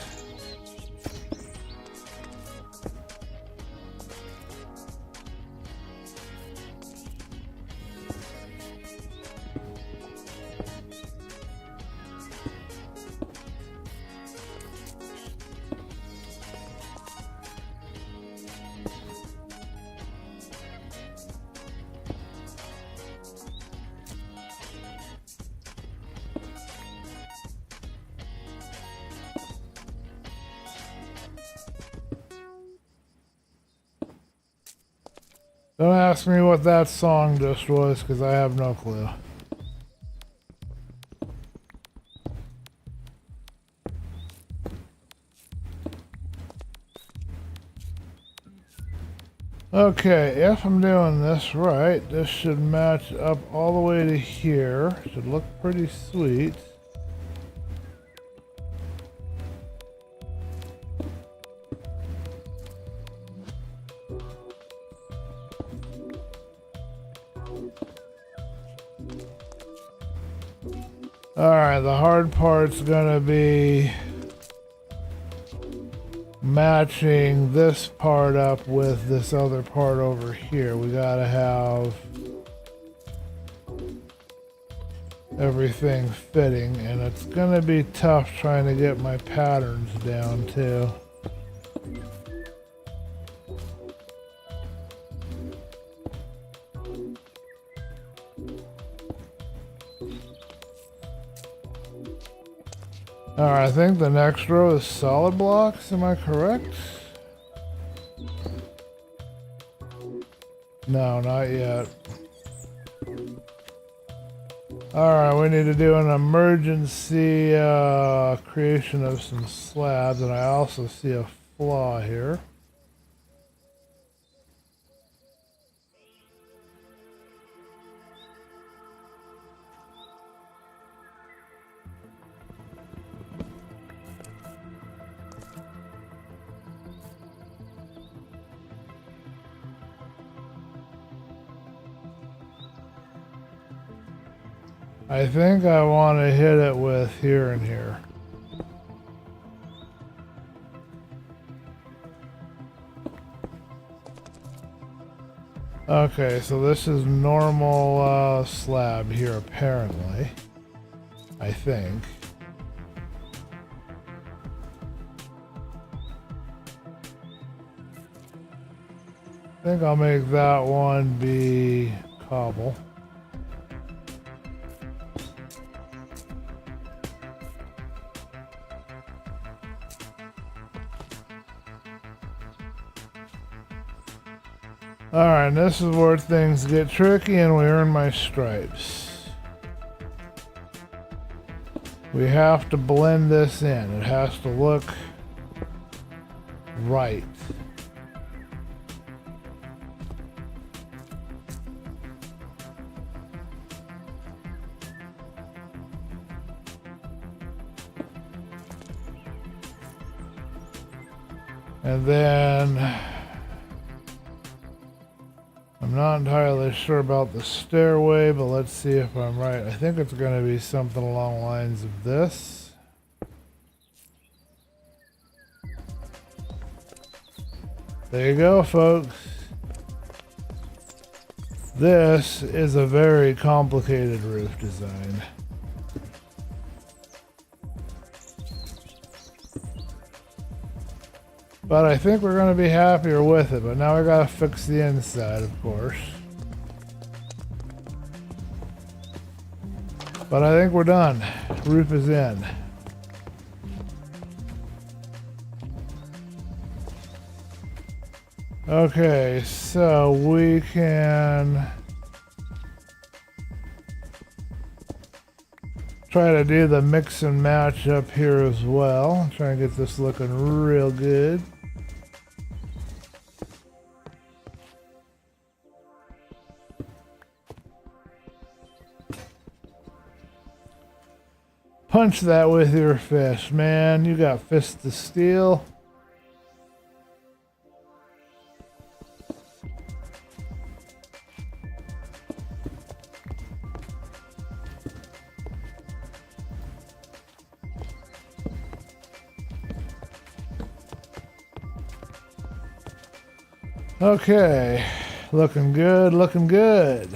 Don't ask me what that song just was, because I have no clue. Okay, if I'm doing this right, this should match up all the way to here. Should look pretty sweet. Alright, the hard part's gonna be matching this part up with this other part over here. We gotta have everything fitting, and it's gonna be tough trying to get my patterns down too. Alright, I think the next row is solid blocks, am I correct? No, not yet. Alright, we need to do an emergency creation of some slabs, and I also see a flaw here. I think I want to hit it with here and here. Okay, so this is normal slab here apparently. I think. I think I'll make that one be cobble. Alright, this is where things get tricky and we earn my stripes. We have to blend this in. It has to look right. And then I'm not entirely sure about the stairway, but let's see if I'm right. I think it's going to be something along the lines of this. There you go, folks. This is a very complicated roof design. But I think we're going to be happier with it. But now we got to fix the inside, of course. But I think we're done. Roof is in. Okay, so we can try to do the mix and match up here as well. Try and get this looking real good. Punch that with your fist, man. You got fists of steel. Okay, looking good, looking good.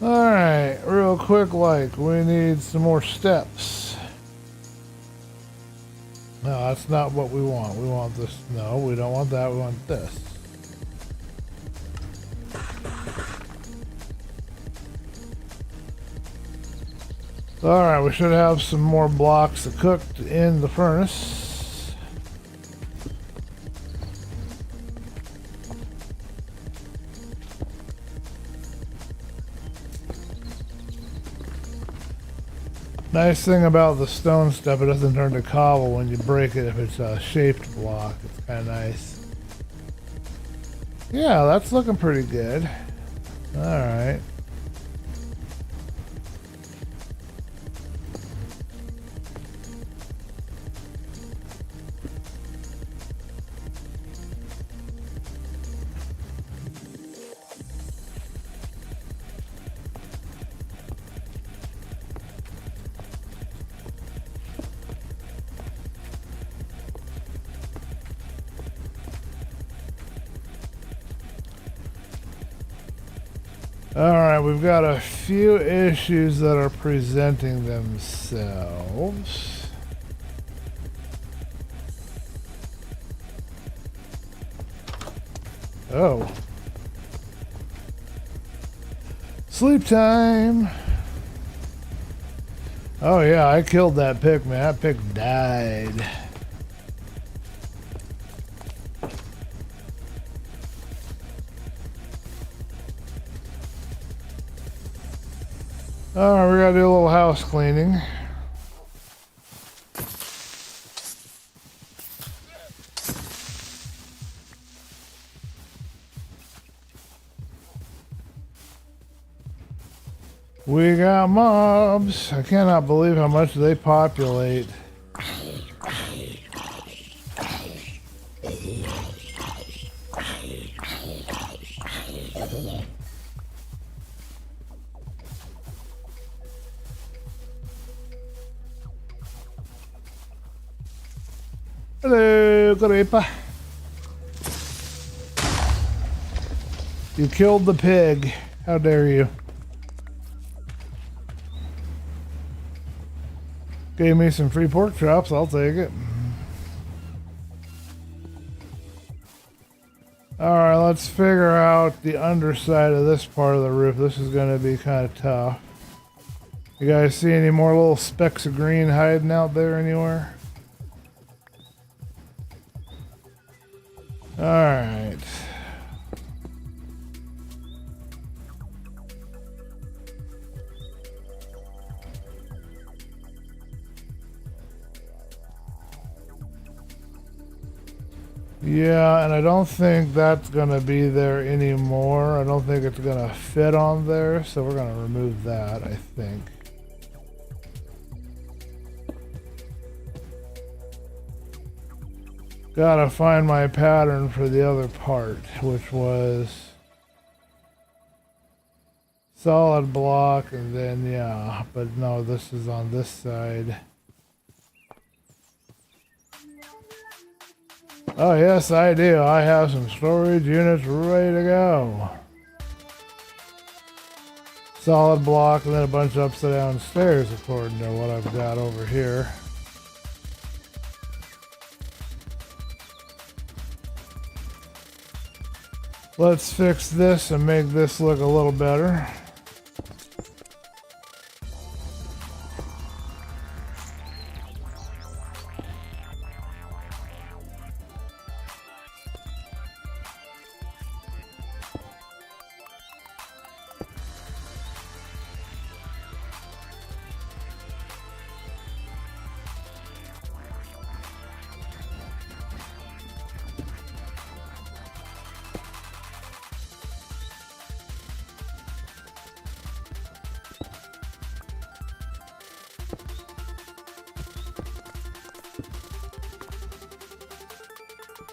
Alright, real quick, like, we need some more steps. No, that's not what we want. We want this. No, we don't want that. We want this. Alright, we should have some more blocks cooked in the furnace. Nice thing about the stone stuff, it doesn't turn to cobble when you break it if it's a shaped block. It's kind of nice. Yeah, that's looking pretty good. Alright. Alright, we've got a few issues that are presenting themselves. Oh. Sleep time! Oh yeah, I killed that pig, man. That pig died. Alright, we gotta do a little house cleaning. We got mobs. I cannot believe how much they populate. Hello, Creeper. You killed the pig. How dare you? Gave me some free pork chops. I'll take it. Alright, let's figure out the underside of this part of the roof. This is going to be kind of tough. You guys see any more little specks of green hiding out there anywhere? Alright. Yeah, and I don't think that's going to be there anymore. I don't think it's going to fit on there, so we're going to remove that, I think. Gotta find my pattern for the other part, which was solid block, and then, yeah, but no, this is on this side. Oh, yes, I do. I have some storage units ready to go. Solid block, and then a bunch of upside down stairs, according to what I've got over here. Let's fix this and make this look a little better.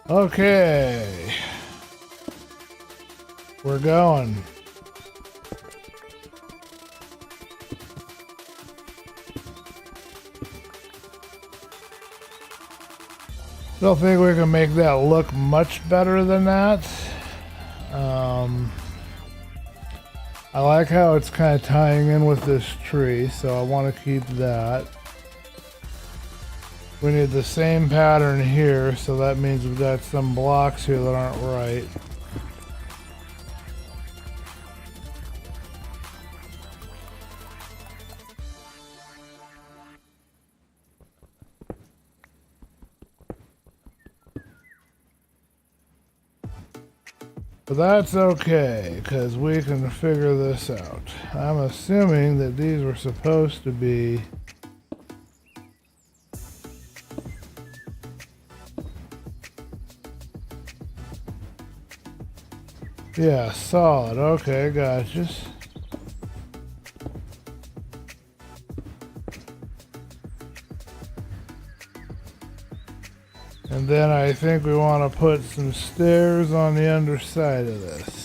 Okay. We're going. Don't think we can make that look much better than that. I like how it's kind of tying in with this tree, so I want to keep that. We need the same pattern here, so that means we've got some blocks here that aren't right. But that's okay, because we can figure this out. I'm assuming that these were supposed to be... Yeah, solid. Okay, gotcha. And then I think we want to put some stairs on the underside of this.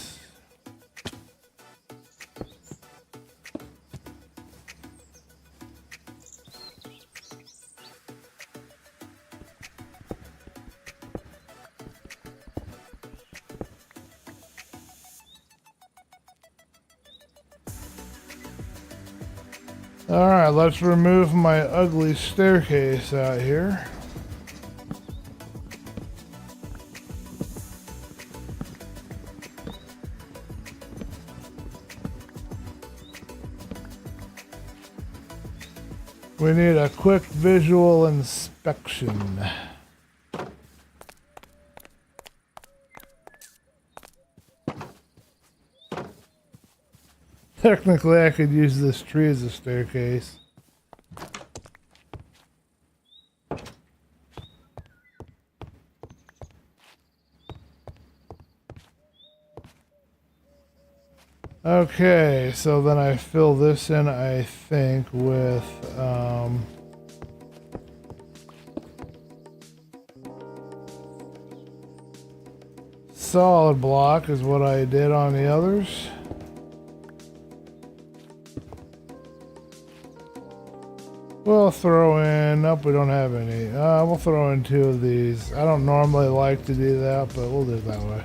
Alright, let's remove my ugly staircase out here. We need a quick visual inspection. Technically, I could use this tree as a staircase. Okay, so then I fill this in, I think, with solid block is what I did on the others. We'll throw in, nope, we don't have any. We'll throw in 2 of these. I don't normally like to do that, but we'll do it that way.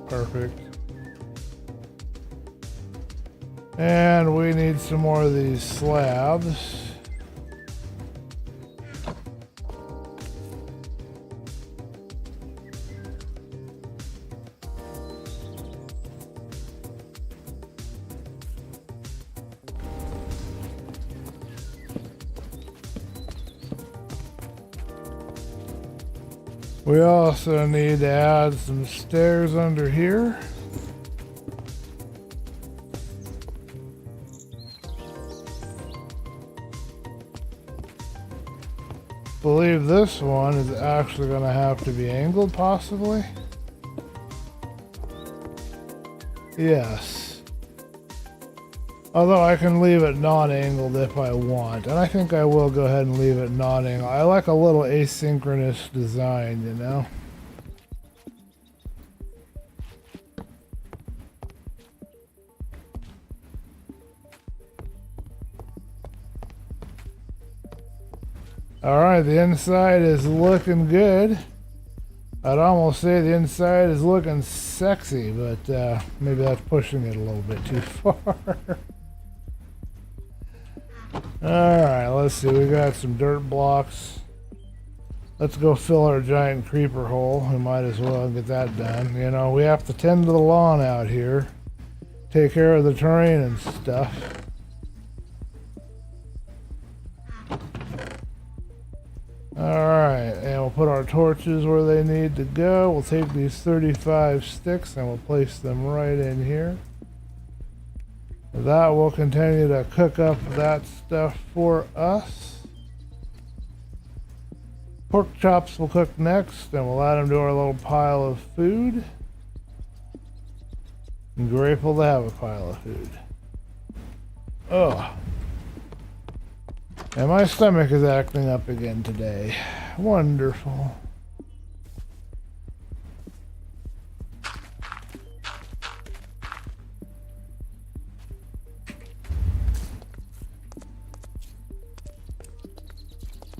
Perfect. And we need some more of these slabs. We also need to add some stairs under here. I believe this one is actually going to have to be angled, possibly. Yes. Although I can leave it non-angled if I want. And I think I will go ahead and leave it non-angled. I like a little asynchronous design, you know? Alright, the inside is looking good. I'd almost say the inside is looking sexy, but maybe that's pushing it a little bit too far. Alright, let's see. We got some dirt blocks. Let's go fill our giant creeper hole. We might as well get that done. You know, we have to tend to the lawn out here. Take care of the terrain and stuff. Alright, and we'll put our torches where they need to go. We'll take these 35 sticks and we'll place them right in here. That will continue to cook up that stuff for us. Pork chops will cook next, and we'll add them to our little pile of food. I'm grateful to have a pile of food. Oh. And my stomach is acting up again today. Wonderful.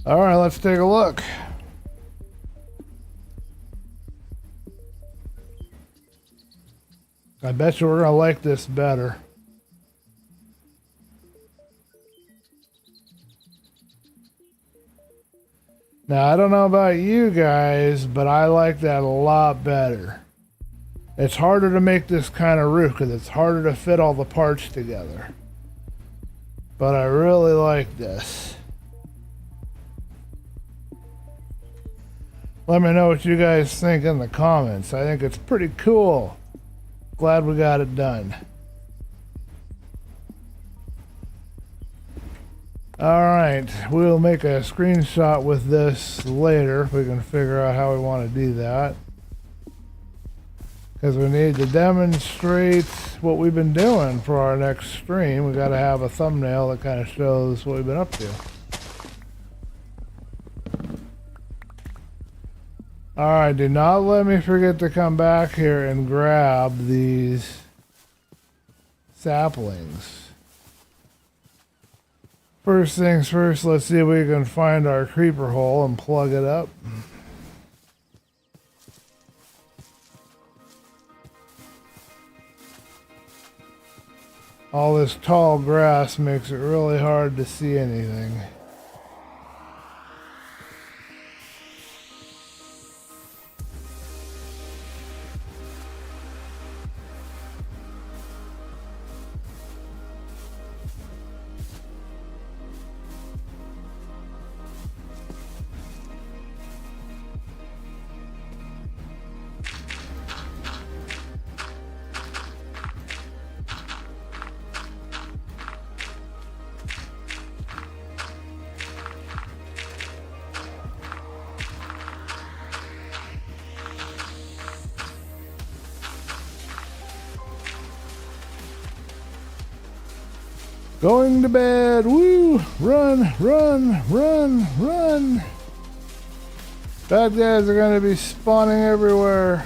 All right, let's take a look. I bet you we're gonna like this better. Now, I don't know about you guys, but I like that a lot better. It's harder to make this kind of roof because it's harder to fit all the parts together. But I really like this. Let me know what you guys think in the comments. I think it's pretty cool. Glad we got it done. Alright, we'll make a screenshot with this later if we can figure out how we want to do that. Because we need to demonstrate what we've been doing for our next stream. We got to have a thumbnail that kind of shows what we've been up to. Alright, do not let me forget to come back here and grab these saplings. First things first, let's see if we can find our creeper hole and plug it up. All this tall grass makes it really hard to see anything. Going to bed, woo! Run, run, run, run! Bad guys are gonna be spawning everywhere.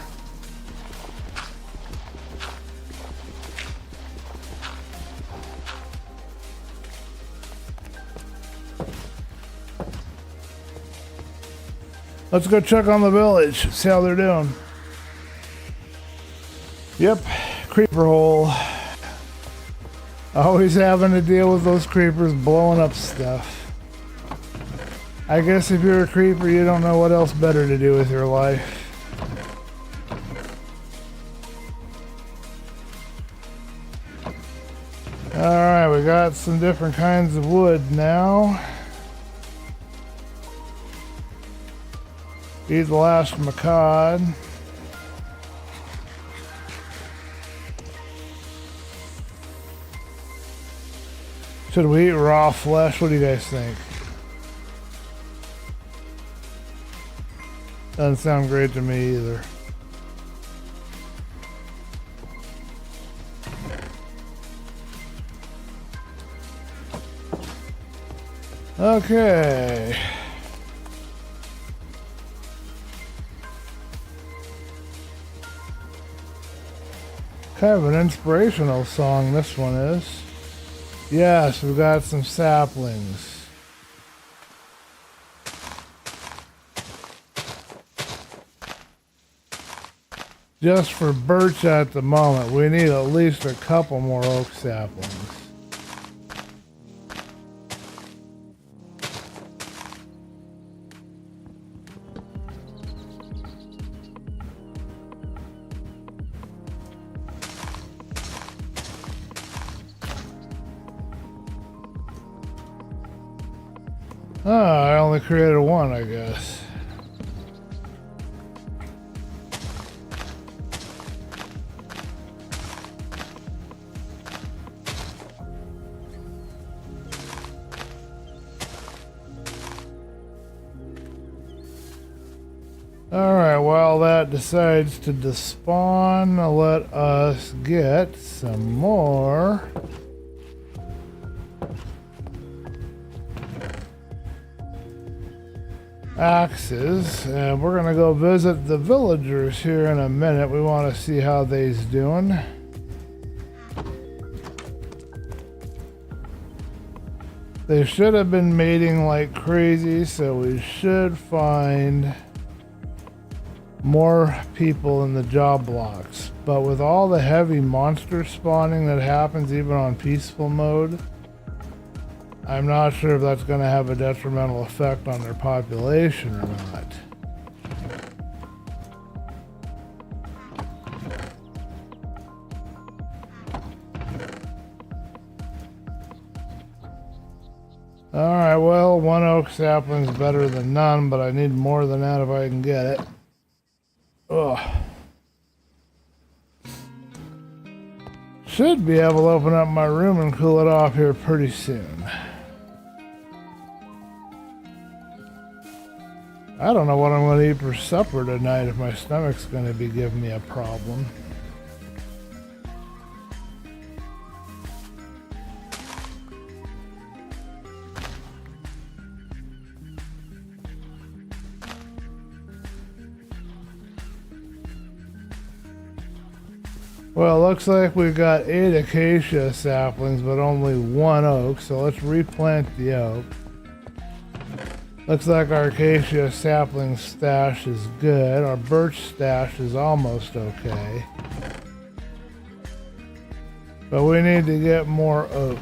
Let's go check on the village, see how they're doing. Yep, creeper hole. Always having to deal with those creepers blowing up stuff. I guess if you're a creeper, you don't know what else better to do with your life. Alright, we got some different kinds of wood now. Eat the last macad. Should we eat raw flesh? What do you guys think? Doesn't sound great to me either. Okay. Kind of an inspirational song this one is. Yes, we've got some saplings. Just for birch at the moment, we need at least a couple more oak saplings. Oh, I only created one, I guess. Alright, while that decides to despawn, let us get some more axes, and we're gonna go visit the villagers here in a minute. We want to see how they's doing. They should have been mating like crazy, so we should find more people in the job blocks. But with all the heavy monster spawning that happens even on peaceful mode, I'm not sure if that's going to have a detrimental effect on their population or not. Alright, well, one oak sapling's better than none, but I need more than that if I can get it. Ugh. Should be able to open up my room and cool it off here pretty soon. I don't know what I'm going to eat for supper tonight if my stomach's going to be giving me a problem. Well, looks like we've got 8 acacia saplings, but only 1 oak, so let's replant the oak. Looks like our acacia sapling stash is good. Our birch stash is almost okay. But we need to get more oak.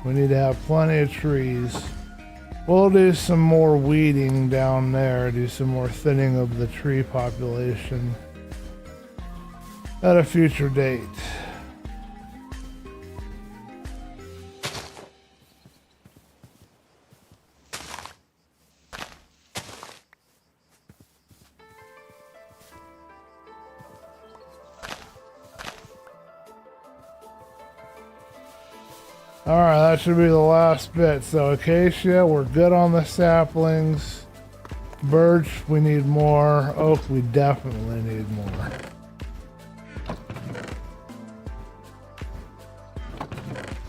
We need to have plenty of trees. We'll do some more weeding down there, do some more thinning of the tree population at a future date. Alright, that should be the last bit. So acacia, we're good on the saplings. Birch, we need more. Oak, we definitely need more.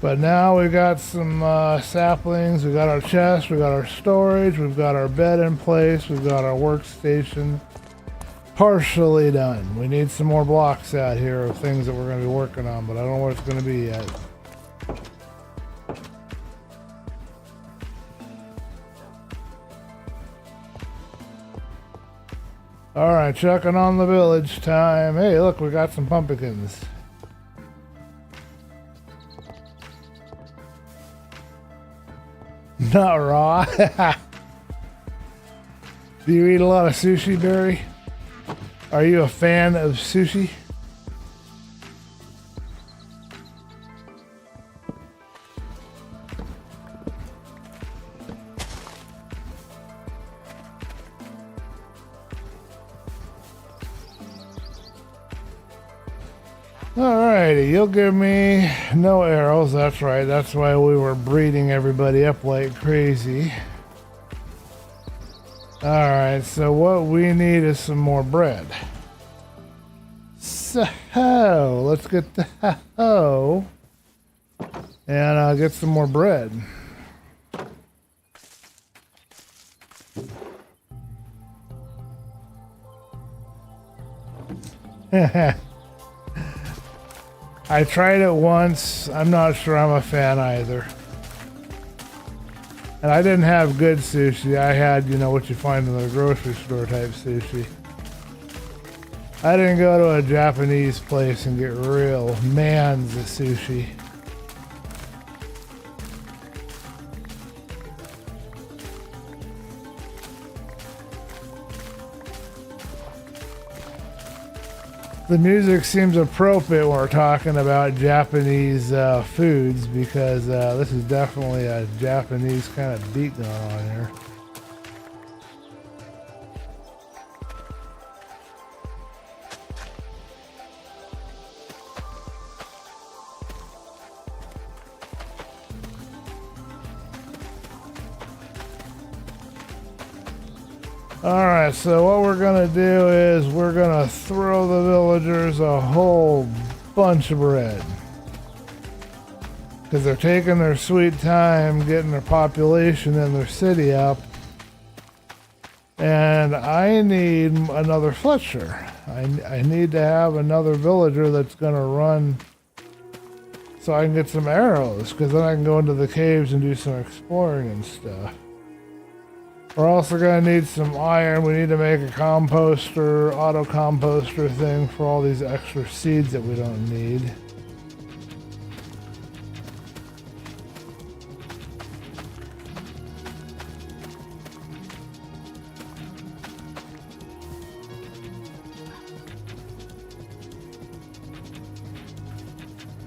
But now we got some saplings, we got our chest, we got our storage, we've got our bed in place, we've got our workstation partially done. We need some more blocks out here of things that we're going to be working on, but I don't know what it's going to be yet. Alright, checking on the village time. Hey, look, we got some pumpkins. Not raw. Do you eat a lot of sushi, Barry? Are you a fan of sushi? Alrighty, you'll give me no arrows, that's right, that's why we were breeding everybody up like crazy. Alright, so what we need is some more bread. So, let's get the hoe and get some more bread. I tried it once. I'm not sure I'm a fan either. And I didn't have good sushi. I had, you know, what you find in the grocery store type sushi. I didn't go to a Japanese place and get real man's sushi. The music seems appropriate when we're talking about Japanese foods, because this is definitely a Japanese kind of beat going on here. Alright, so what we're going to do is we're going to throw the villagers a whole bunch of bread. Because they're taking their sweet time getting their population and their city up. And I need another Fletcher. I need to have another villager that's going to run so I can get some arrows, because then I can go into the caves and do some exploring and stuff. We're also going to need some iron. We need to make a composter, auto composter thing for all these extra seeds that we don't need.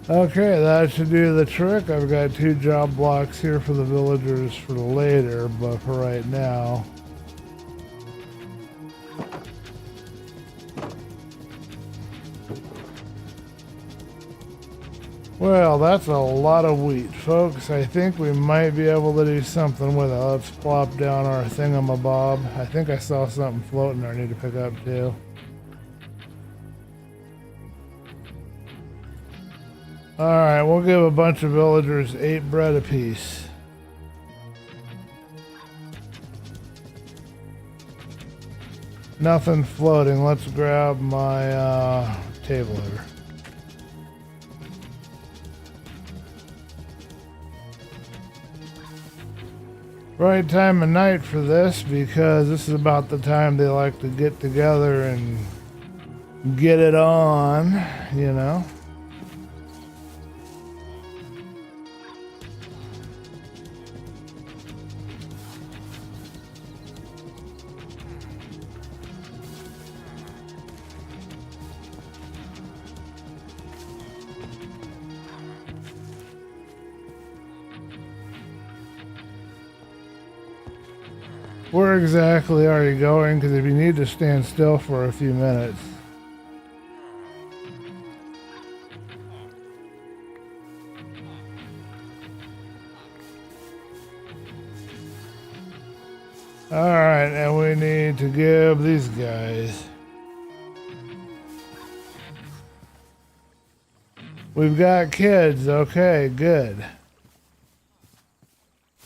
Okay, that should do the trick. I've got 2 job blocks here for the villagers for later, but for right now. Well, that's a lot of wheat, folks. I think we might be able to do something with it. Let's plop down our thingamabob. I think I saw something floating there I need to pick up too. Alright, we'll give a bunch of villagers 8 bread apiece. Nothing floating. Let's grab my table here. Right time of night for this, because this is about the time they like to get together and get it on, you know. Where exactly are you going? Because if you need to stand still for a few minutes. Alright, and we need to give these guys. We've got kids. Okay, good.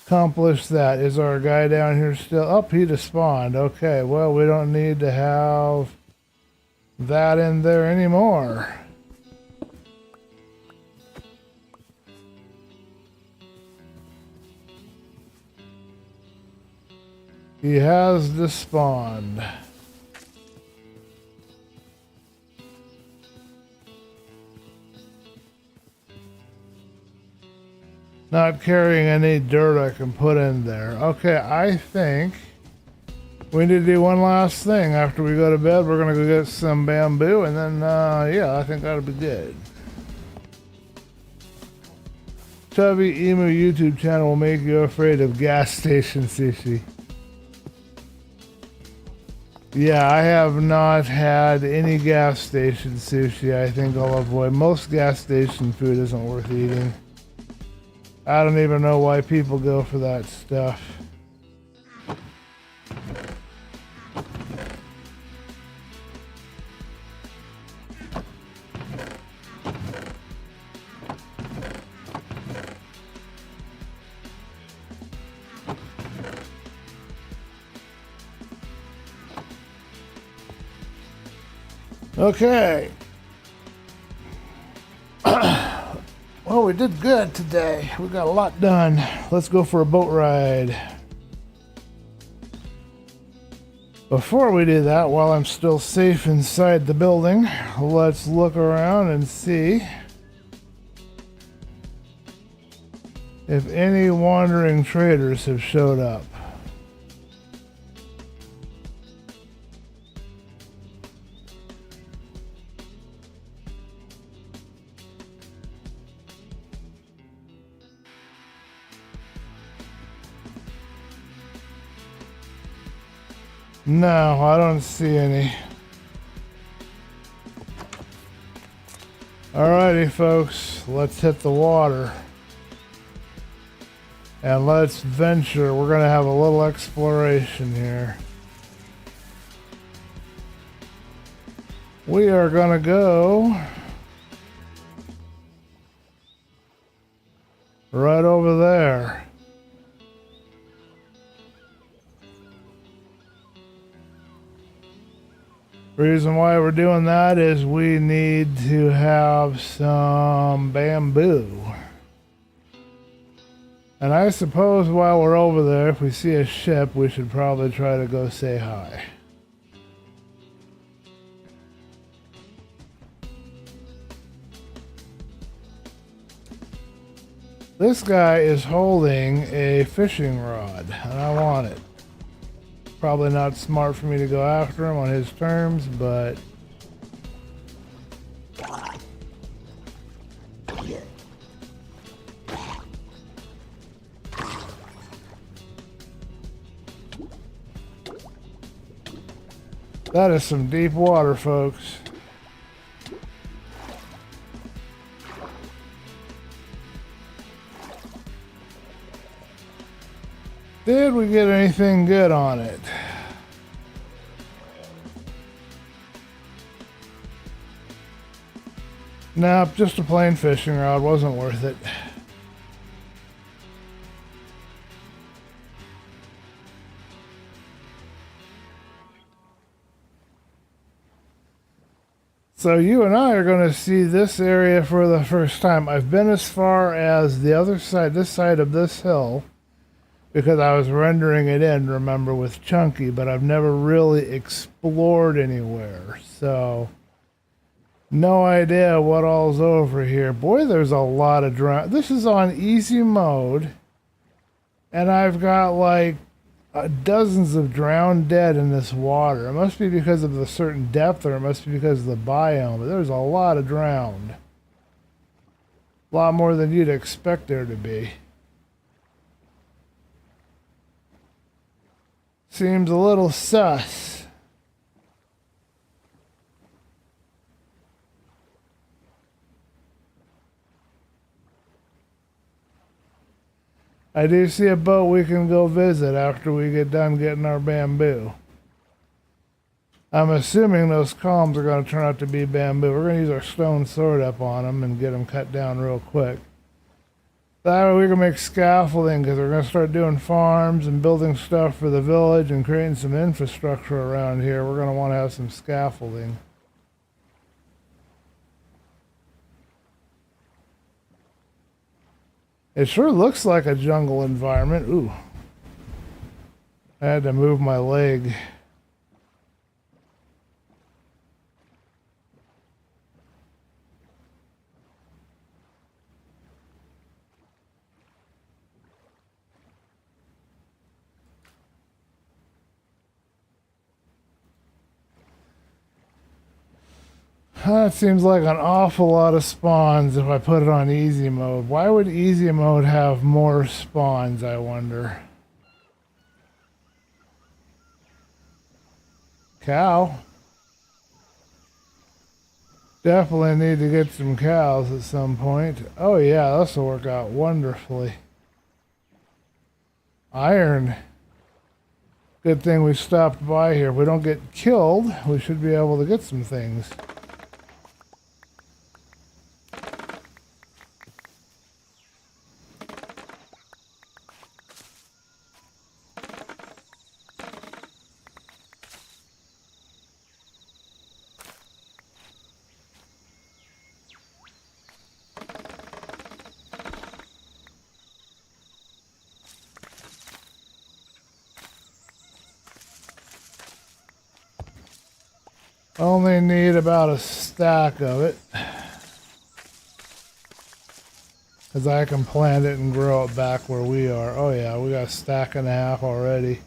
Accomplish that. Is our guy down here still? Oh, he just spawned. Okay, well, we don't need to have that in there anymore. He has despawned. Not carrying any dirt I can put in there. Okay, I think we need to do one last thing. After we go to bed, we're going to go get some bamboo, and then, yeah, I think that'll be good. Chubby Emu YouTube channel will make you afraid of gas station sushi. Yeah, I have not had any gas station sushi. I think I'll avoid. Most gas station food isn't worth eating. I don't even know why people go for that stuff. Okay. Well, we did good today. We got a lot done. Let's go for a boat ride. Before we do that, while I'm still safe inside the building, let's look around and see if any wandering traders have showed up. No, I don't see any. Alrighty, folks, let's hit the water. And let's venture. We're going to have a little exploration here. We are going to go right over there. Reason why we're doing that is we need to have some bamboo. And I suppose while we're over there, if we see a ship, we should probably try to go say hi. This guy is holding a fishing rod, and I want it. Probably not smart for me to go after him on his terms, but that is some deep water, folks. Did we get anything good on it? Nope, just a plain fishing rod. Wasn't worth it. So you and I are going to see this area for the first time. I've been as far as the other side, this side of this hill, because I was rendering it in, remember, with Chunky, but I've never really explored anywhere. So, no idea what all's over here. Boy, there's a lot of drown. This is on easy mode, and I've got like dozens of drowned dead in this water. It must be because of the certain depth, or it must be because of the biome, but there's a lot of drowned. A lot more than you'd expect there to be. Seems a little sus. I do see a boat we can go visit after we get done getting our bamboo. I'm assuming those columns are going to turn out to be bamboo. We're going to use our stone sword up on them and get them cut down real quick. That way we can make scaffolding, because we're going to start doing farms and building stuff for the village and creating some infrastructure around here. We're going to want to have some scaffolding. It sure looks like a jungle environment. Ooh. I had to move my leg. That seems like an awful lot of spawns if I put it on easy mode. Why would easy mode have more spawns, I wonder? Cow. Definitely need to get some cows at some point. Oh yeah, this will work out wonderfully. Iron. Good thing we stopped by here. If we don't get killed, we should be able to get some things. Only need about a stack of it, because I can plant it and grow it back where we are. Oh yeah, we got a stack and a half already.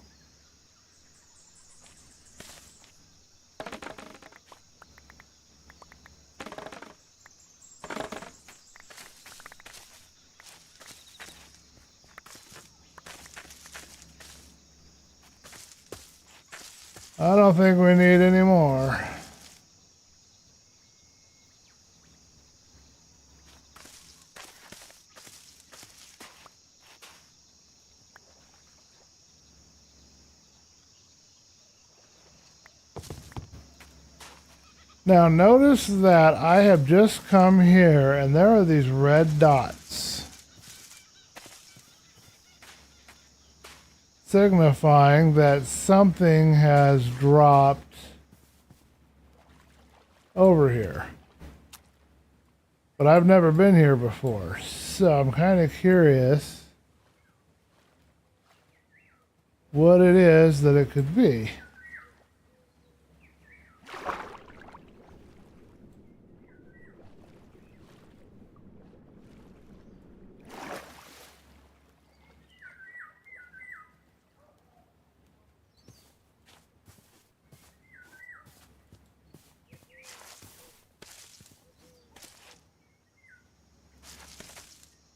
I don't think we need any more. Now notice that I have just come here and there are these red dots signifying that something has dropped over here. But I've never been here before, so I'm kind of curious what it is that it could be.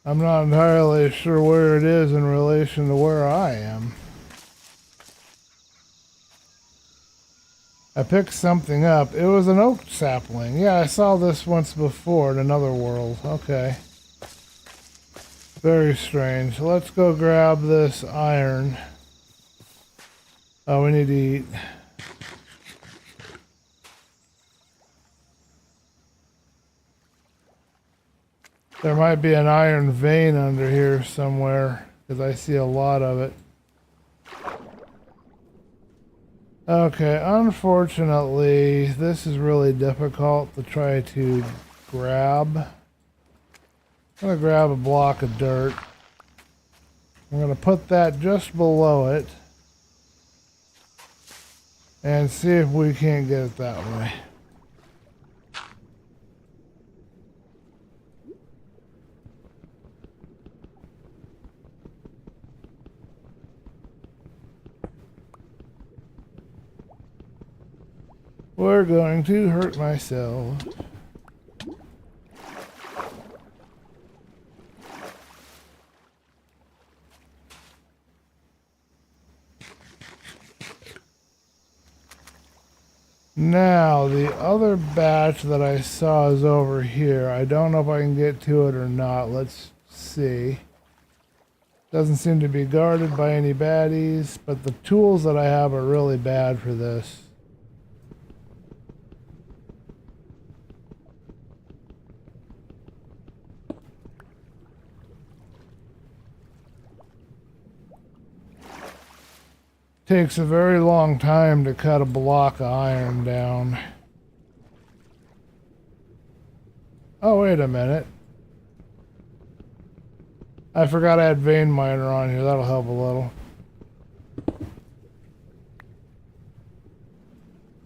I'm not entirely sure where it is in relation to where I am. I picked something up. It was an oak sapling. Yeah, I saw this once before in another world. Okay. Very strange. Let's go grab this iron. Oh, we need to eat. There might be an iron vein under here somewhere, because I see a lot of it. Okay, unfortunately, this is really difficult to try to grab. I'm going to grab a block of dirt. I'm going to put that just below it and see if we can't get it that way. We're going to hurt myself. Now, the other batch that I saw is over here. I don't know if I can get to it or not. Let's see. Doesn't seem to be guarded by any baddies, but the tools that I have are really bad for this. Takes a very long time to cut a block of iron down. Oh, wait a minute. I forgot I had vein miner on here. That'll help a little.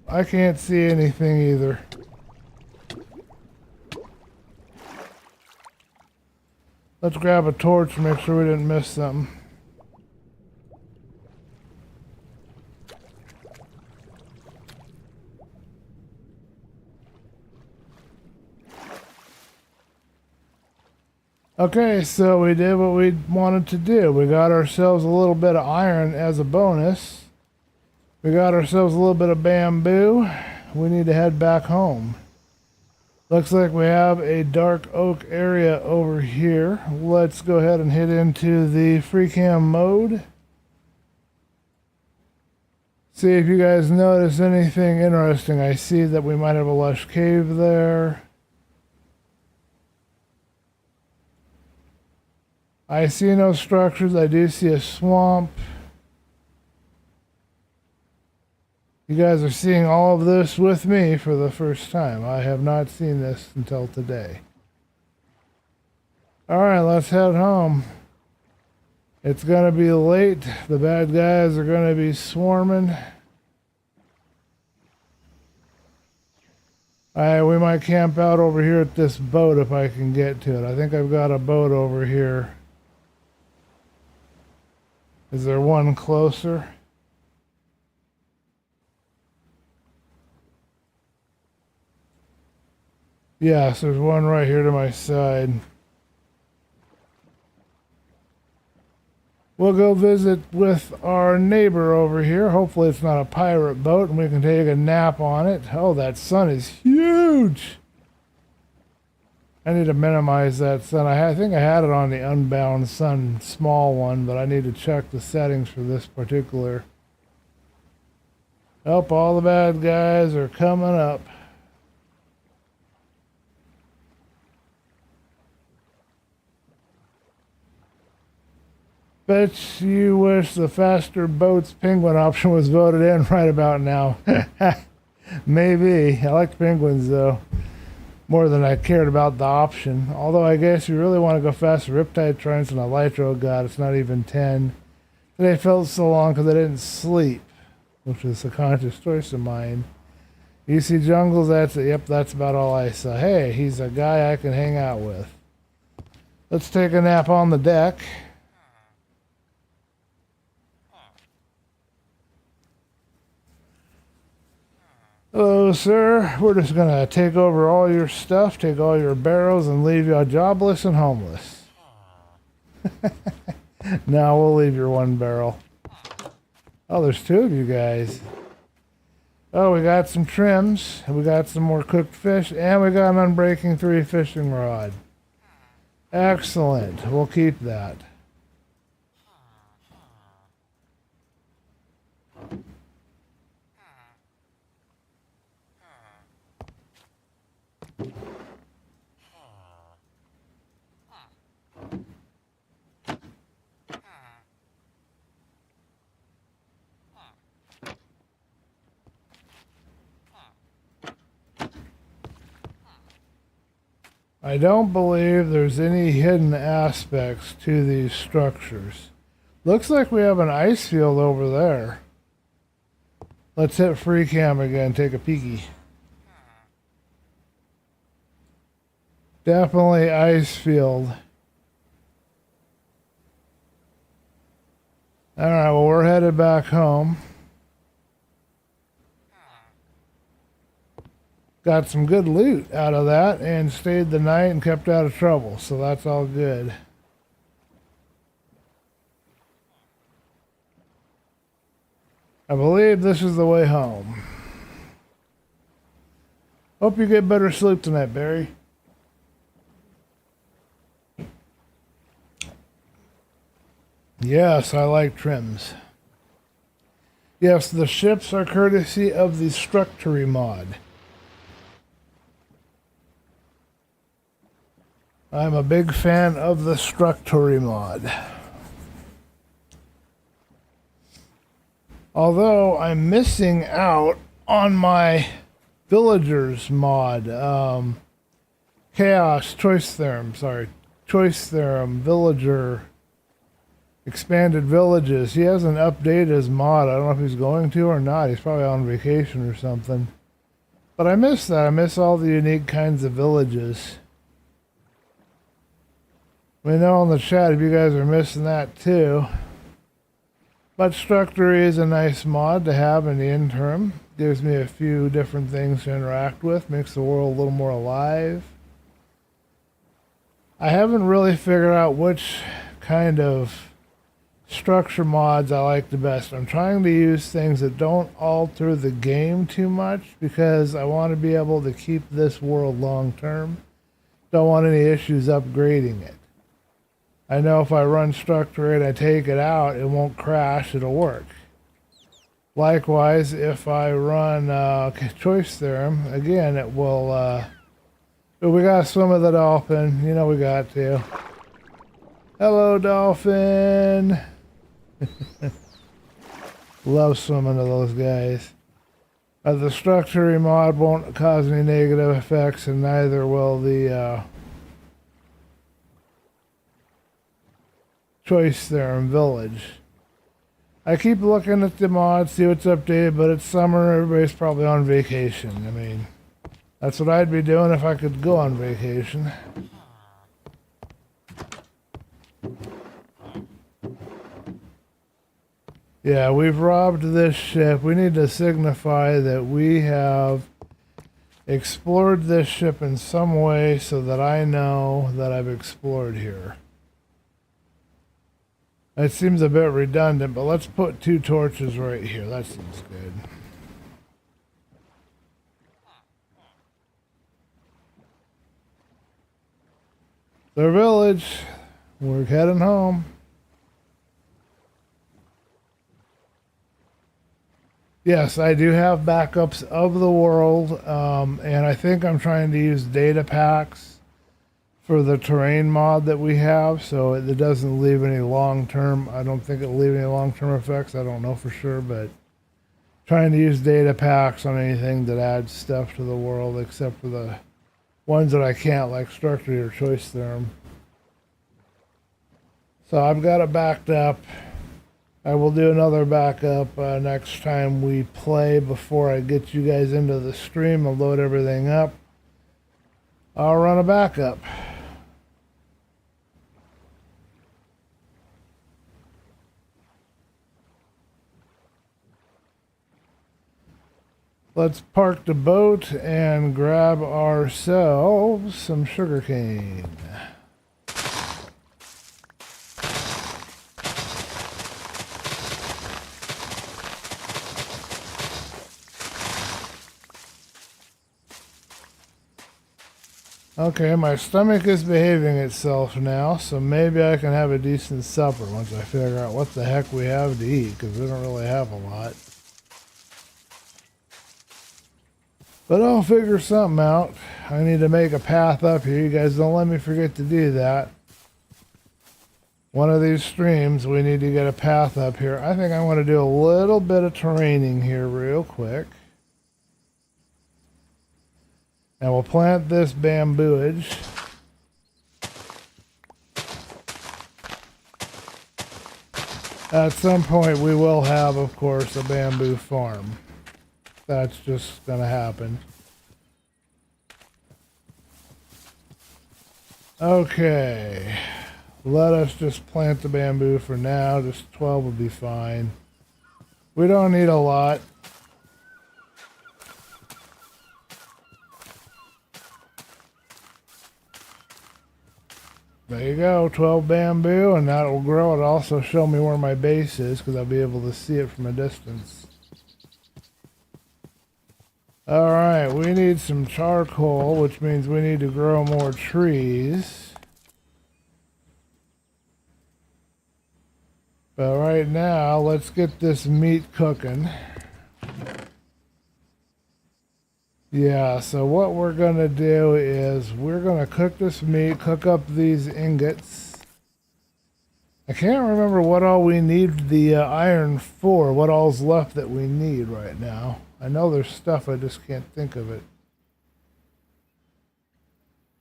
I can't see anything either. Let's grab a torch and make sure we didn't miss something. Okay, so we did what we wanted to do. We got ourselves a little bit of iron as a bonus. We got ourselves a little bit of bamboo. We need to head back home. Looks like we have a dark oak area over here. Let's go ahead and hit into the free cam mode. See if you guys notice anything interesting. I see that we might have a lush cave there. I see no structures. I do see a swamp. You guys are seeing all of this with me for the first time. I have not seen this until today. Alright, let's head home. It's gonna be late. The bad guys are gonna be swarming. We might camp out over here at this boat if I can get to it. I think I've got a boat over here. Is there one closer? Yes, there's one right here to my side. We'll go visit with our neighbor over here. Hopefully it's not a pirate boat and we can take a nap on it. Oh, that sun is huge. I need to minimize that sun. I think I had it on the unbound sun small one, but I need to check the settings for this particular. Oh, all the bad guys are coming up. Bet you wish the faster boats penguin option was voted in right about now. Maybe. I like penguins though, more than I cared about the option. Although I guess you really want to go fast, Riptide Torrents and a Lytro God, it's not even 10. Today felt so long because I didn't sleep, which was a conscious choice of mine. You see jungles, that's it. Yep, that's about all I saw. Hey, he's a guy I can hang out with. Let's take a nap on the deck. Hello, sir. We're just going to take over all your stuff, take all your barrels, and leave you jobless and homeless. No, we'll leave your one barrel. Oh, there's two of you guys. Oh, we got some trims, we got some more cooked fish, and we got an Unbreaking 3 fishing rod. Excellent. We'll keep that. I don't believe there's any hidden aspects to these structures. Looks like we have an ice field over there. Let's hit free cam again, take a peeky. Definitely ice field. Alright, well we're headed back home. Got some good loot out of that and stayed the night and kept out of trouble, so that's all good. I believe this is the way home. Hope you get better sleep tonight, Barry. Yes, I like trims. Yes, the ships are courtesy of the Structure mod. I'm a big fan of the Structure mod. Although I'm missing out on my Villagers mod. Chaos Choice Theorem, Choice Theorem, Villager, Expanded Villages. He hasn't updated his mod. I don't know if he's going to or not. He's probably on vacation or something. But I miss that. I miss all the unique kinds of villages. Let me know in the chat if you guys are missing that too. But Structure is a nice mod to have in the interim. Gives me a few different things to interact with. Makes the world a little more alive. I haven't really figured out which kind of structure mods I like the best. I'm trying to use things that don't alter the game too much because I want to be able to keep this world long term. Don't want any issues upgrading it. I know if I run Structure and I take it out, it won't crash, it'll work. Likewise, if I run Choice Theorem, again, it will, we gotta swim with the dolphin, you know we got to. Hello, dolphin! Love swimming to those guys. The Structure mod won't cause any negative effects, and neither will the, Choice Theorem Village. I keep looking at the mods, see what's updated, but it's summer, everybody's probably on vacation. I mean, that's what I'd be doing if I could go on vacation. Yeah, we've robbed this ship. We need to signify that we have explored this ship in some way so that I know that I've explored here. It seems a bit redundant, but let's put 2 torches right here. That seems good. Their village. We're heading home. Yes, I do have backups of the world, and I think I'm trying to use data packs for the terrain mod that we have, so it doesn't leave any long-term, I don't think it'll leave any long-term effects, I don't know for sure, but trying to use data packs on anything that adds stuff to the world, except for the ones that I can't, like structure or choice theorem. So I've got it backed up. I will do another backup next time we play before I get you guys into the stream and load everything up. I'll run a backup. Let's park the boat and grab ourselves some sugarcane. Okay, my stomach is behaving itself now, so maybe I can have a decent supper once I figure out what the heck we have to eat, because we don't really have a lot. But I'll figure something out. I need to make a path up here. You guys don't let me forget to do that. One of these streams, we need to get a path up here. I think I want to do a little bit of terraining here real quick. And we'll plant this bambooage. At some point we will have, of course, a bamboo farm. That's just gonna happen. Okay. Let us just plant the bamboo for now. Just 12 will be fine. We don't need a lot. There you go, 12 bamboo, and that will grow. It'll also show me where my base is, because I'll be able to see it from a distance. Alright, we need some charcoal, which means we need to grow more trees. But right now, let's get this meat cooking. Yeah, so what we're going to do is we're going to cook this meat, cook up these ingots. I can't remember what all we need the iron for, what all's left that we need right now. I know there's stuff, I just can't think of it.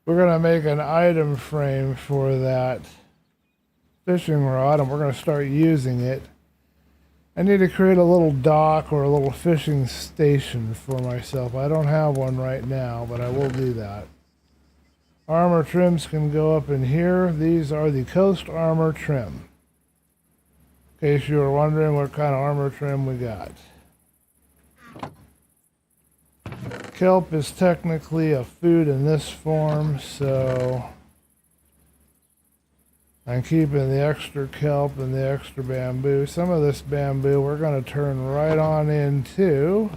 We're going to make an item frame for that fishing rod, and we're going to start using it. I need to create a little dock or a little fishing station for myself. I don't have one right now, but I will do that. Armor trims can go up in here. These are the coast armor trim. In case you were wondering what kind of armor trim we got. Kelp is technically a food in this form, so I'm keeping the extra kelp and the extra bamboo. Some of this bamboo we're going to turn right on into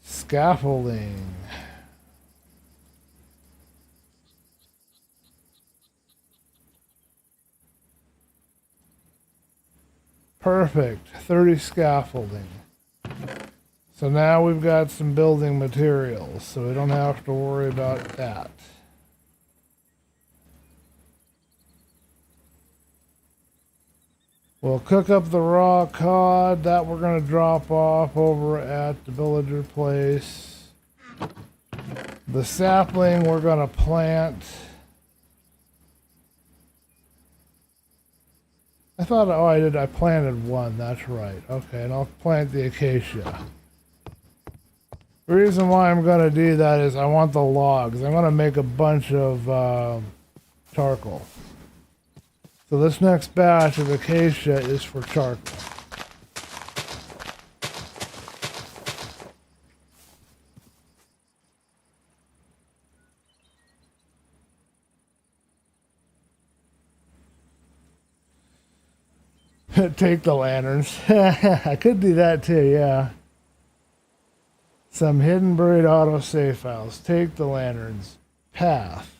scaffolding. Perfect. 30 scaffolding. So now we've got some building materials, so we don't have to worry about that. We'll cook up the raw cod that we're going to drop off over at the villager place. The sapling we're going to plant. I thought, oh, I did. I planted one. That's right. Okay, and I'll plant the acacia. The reason why I'm going to do that is I want the logs. I'm going to make a bunch of charcoal. So this next batch of acacia is for charcoal. Take the lanterns. I could do that too, yeah. Some hidden buried autosave files. Take the lanterns. Path.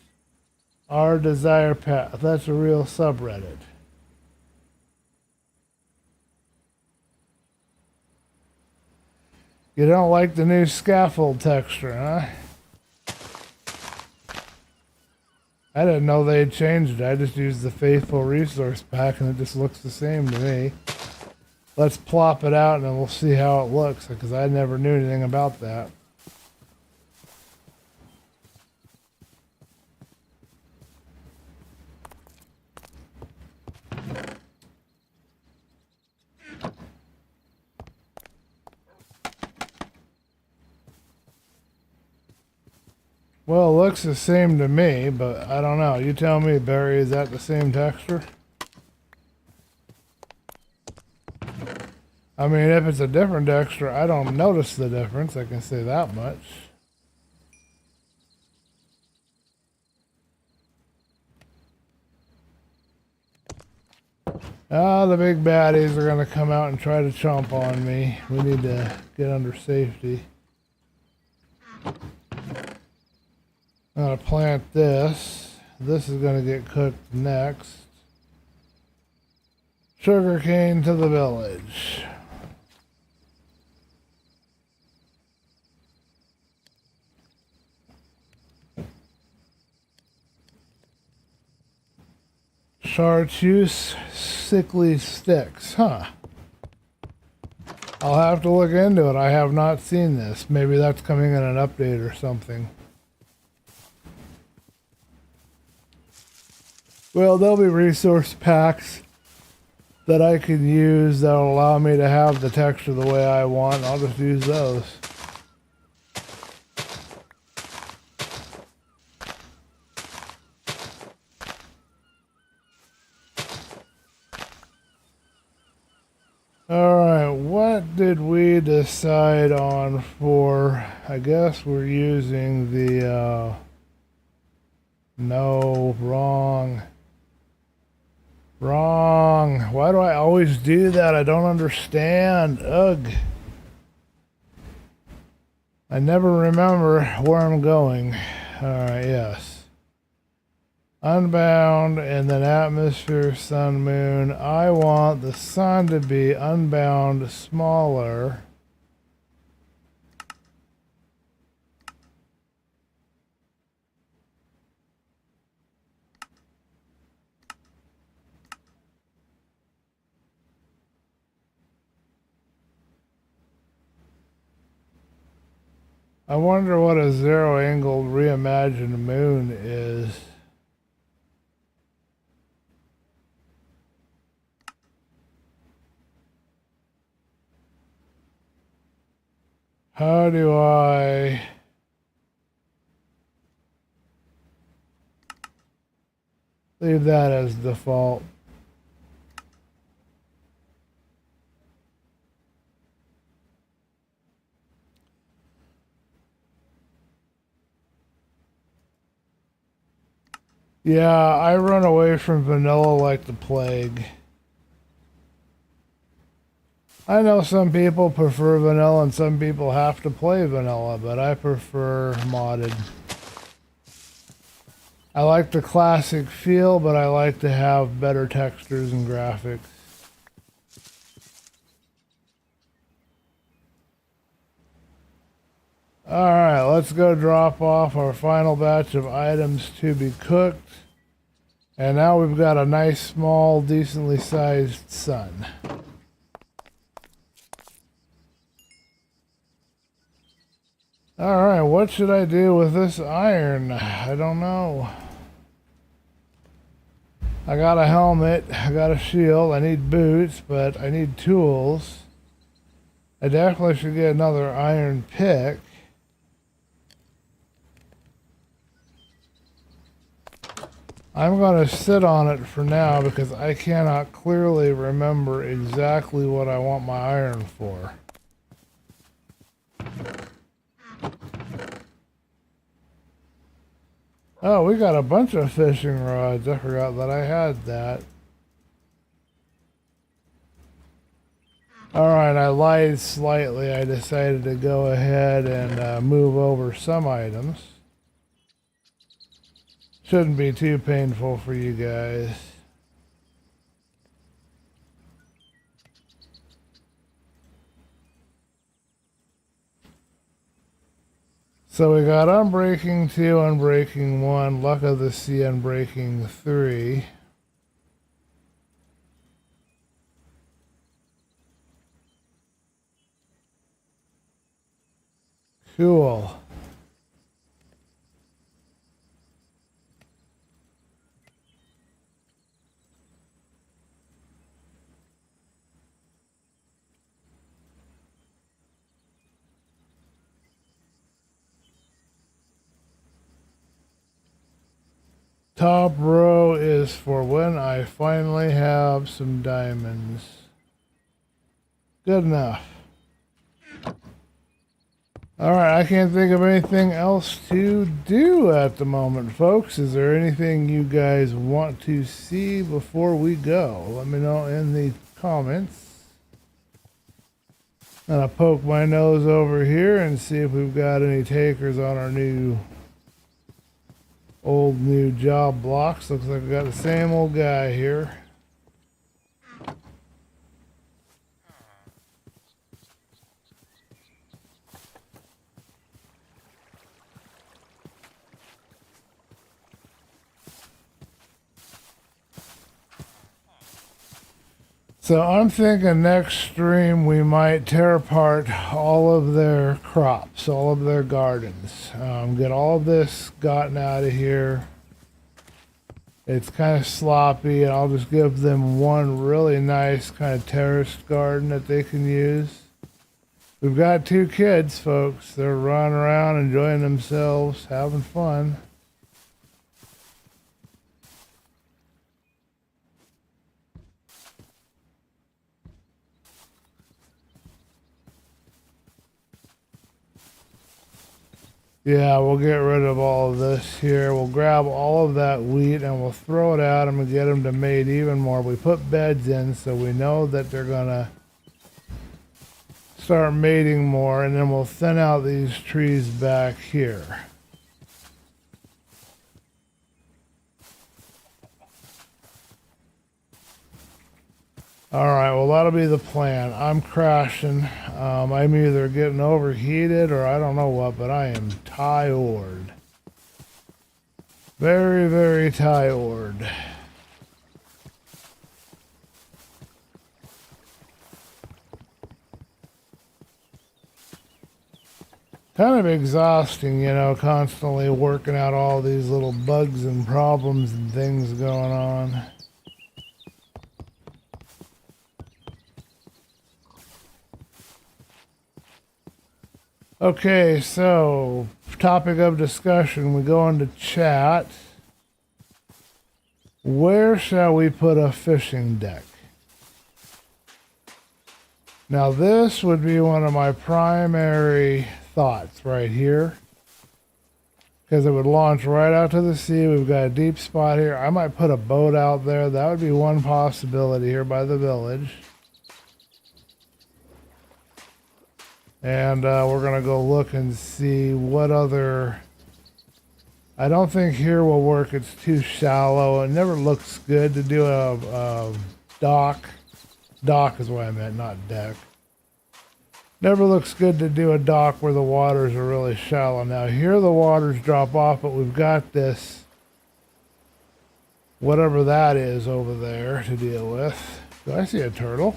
Our desire path. That's a real subreddit. You don't like the new scaffold texture, huh? I didn't know they had changed it. I just used the faithful resource pack and it just looks the same to me. let's plop it out and then we'll see how it looks, because I never knew anything about that. Well, it looks the same to me, but I don't know. You tell me, Barry, is that the same texture? I mean, if it's a different texture, I don't notice the difference. I can say that much. Ah, the big baddies are going to come out and try to chomp on me. We need to get under safety. I'm going to plant this. This is going to get cooked next. Sugarcane to the village. Chartreuse sickly sticks, huh? I'll have to look into it. I have not seen this. Maybe that's coming in an update or something. Well, there'll be resource packs that I can use that'll allow me to have the texture the way I want. I'll just use those. Alright, what did we decide on for? I guess we're using the, no, wrong. Wrong. Why do I always do that? I don't understand. Ugh. I never remember where I'm going. Alright, yes. Unbound, and then atmosphere, sun, moon. I want the sun to be unbound, smaller. I wonder what a zero-angled reimagined moon is. How do I... leave that as default? Yeah, I run away from vanilla like the plague. I know some people prefer vanilla and some people have to play vanilla, but I prefer modded. I like the classic feel, but I like to have better textures and graphics. Alright, let's go drop off our final batch of items to be cooked. And now we've got a nice, small, decently sized sun. Alright, what should I do with this iron? I don't know. I got a helmet, I got a shield, I need boots, but I need tools. I definitely should get another iron pick. I'm going to sit on it for now because I cannot clearly remember exactly what I want my iron for. Oh, we got a bunch of fishing rods. I forgot that I had that. Alright, I lied slightly. I decided to go ahead and move over some items. Shouldn't be too painful for you guys. So we got Unbreaking 2, Unbreaking 1, Luck of the Sea, Unbreaking 3. Cool. Top row is for when I finally have some diamonds. Good enough. Alright, I can't think of anything else to do at the moment, folks. Is there anything you guys want to see before we go? Let me know in the comments. And I'll poke my nose over here and see if we've got any takers on our new job blocks. Looks like we got the same old guy here. So I'm thinking next stream we might tear apart all of their crops, all of their gardens. Get all of this gotten out of here. It's kind of sloppy, and I'll just give them one really nice kind of terraced garden that they can use. We've got 2 kids, folks. They're running around enjoying themselves, having fun. Yeah, we'll get rid of all of this here. We'll grab all of that wheat and we'll throw it at them and get them to mate even more. We put beds in so we know that they're going to start mating more, and then we'll thin out these trees back here. Alright, well that'll be the plan. I'm crashing. I'm either getting overheated or I don't know what, but I am tired. Very, very tired. Kind of exhausting, you know, constantly working out all these little bugs and problems and things going on. Okay, so topic of discussion, we go into chat. Where shall we put a fishing deck? Now this would be one of my primary thoughts right here, because it would launch right out to the sea. We've got a deep spot here. I might put a boat out there. That would be one possibility here by the village. And we're going to go look and see what other... I don't think here will work. It's too shallow. It never looks good to do a dock. Dock is what I meant, not deck. Never looks good to do a dock where the waters are really shallow. Now here the waters drop off, but we've got this, whatever that is over there to deal with. Do I see a turtle?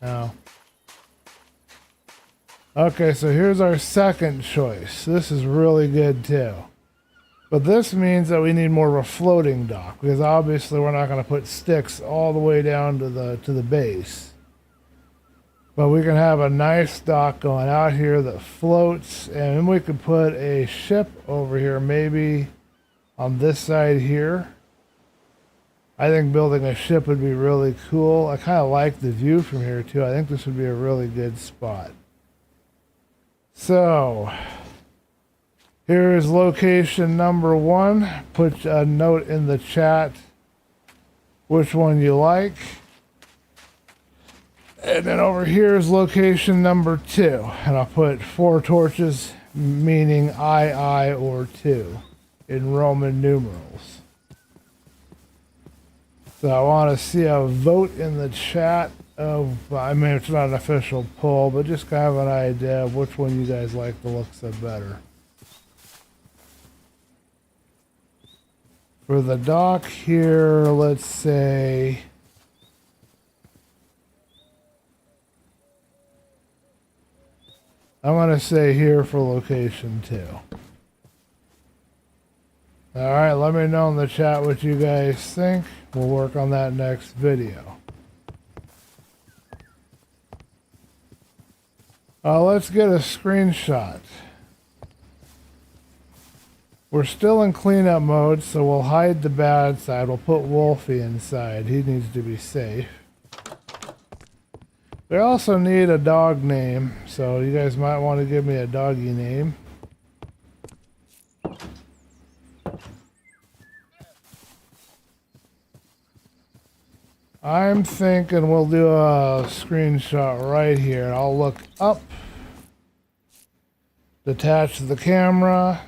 No. Okay, so here's our second choice. This is really good too. But this means that we need more of a floating dock, because obviously we're not going to put sticks all the way down to the base. But we can have a nice dock going out here that floats, and then we could put a ship over here, maybe on this side here. I think building a ship would be really cool. I kind of like the view from here too. I think this would be a really good spot. So, here is location number 1. Put a note in the chat which one you like. And then over here is location number 2. And I'll put 4 torches, meaning I or 2 in Roman numerals. So I want to see a vote in the chat of, I mean, it's not an official poll, but just kind of an idea of which one you guys like the looks of better. For the dock here, let's say I'm going to say here for location 2. Alright, let me know in the chat what you guys think. We'll work on that next video. Let's get a screenshot. We're still in cleanup mode, so we'll hide the bad side. We'll put Wolfie inside. He needs to be safe. We also need a dog name, so you guys might want to give me a doggy name. I'm thinking we'll do a screenshot right here. I'll look up, detach the camera.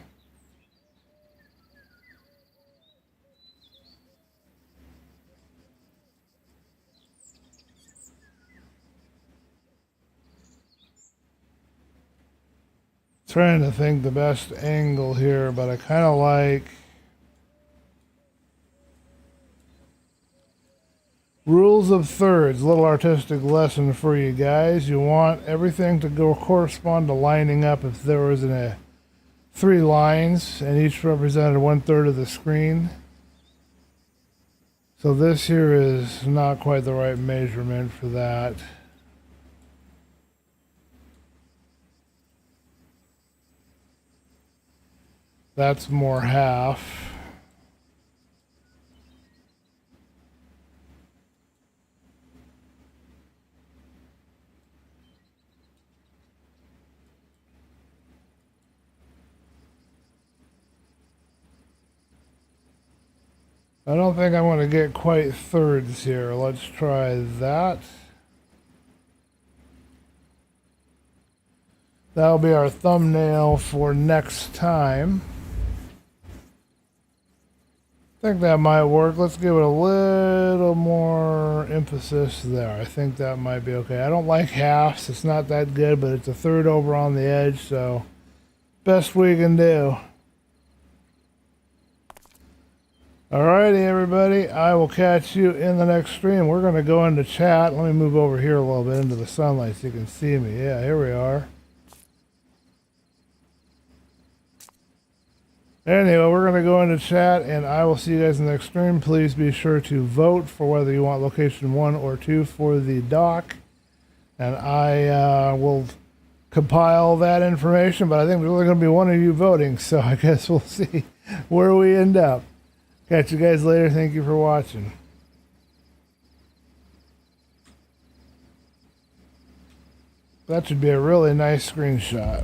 Trying to think the best angle here, but I kind of like rules of thirds. A little artistic lesson for you guys. You want everything to go correspond to lining up. If there was a 3 lines and each represented 1/3 of the screen. So this here is not quite the right measurement for that. That's more half. I don't think I'm going to get quite thirds here. Let's try that. That'll be our thumbnail for next time. I think that might work. Let's give it a little more emphasis there. I think that might be okay. I don't like halves. It's not that good, but it's a 1/3 over on the edge, so best we can do. Alrighty, everybody. I will catch you in the next stream. We're going to go into chat. Let me move over here a little bit into the sunlight so you can see me. Yeah, here we are. Anyway, we're going to go into chat, and I will see you guys in the next stream. Please be sure to vote for whether you want location 1 or 2 for the dock. And I will compile that information, but I think there's only going to be one of you voting, so I guess we'll see where we end up. Catch you guys later. Thank you for watching. That should be a really nice screenshot.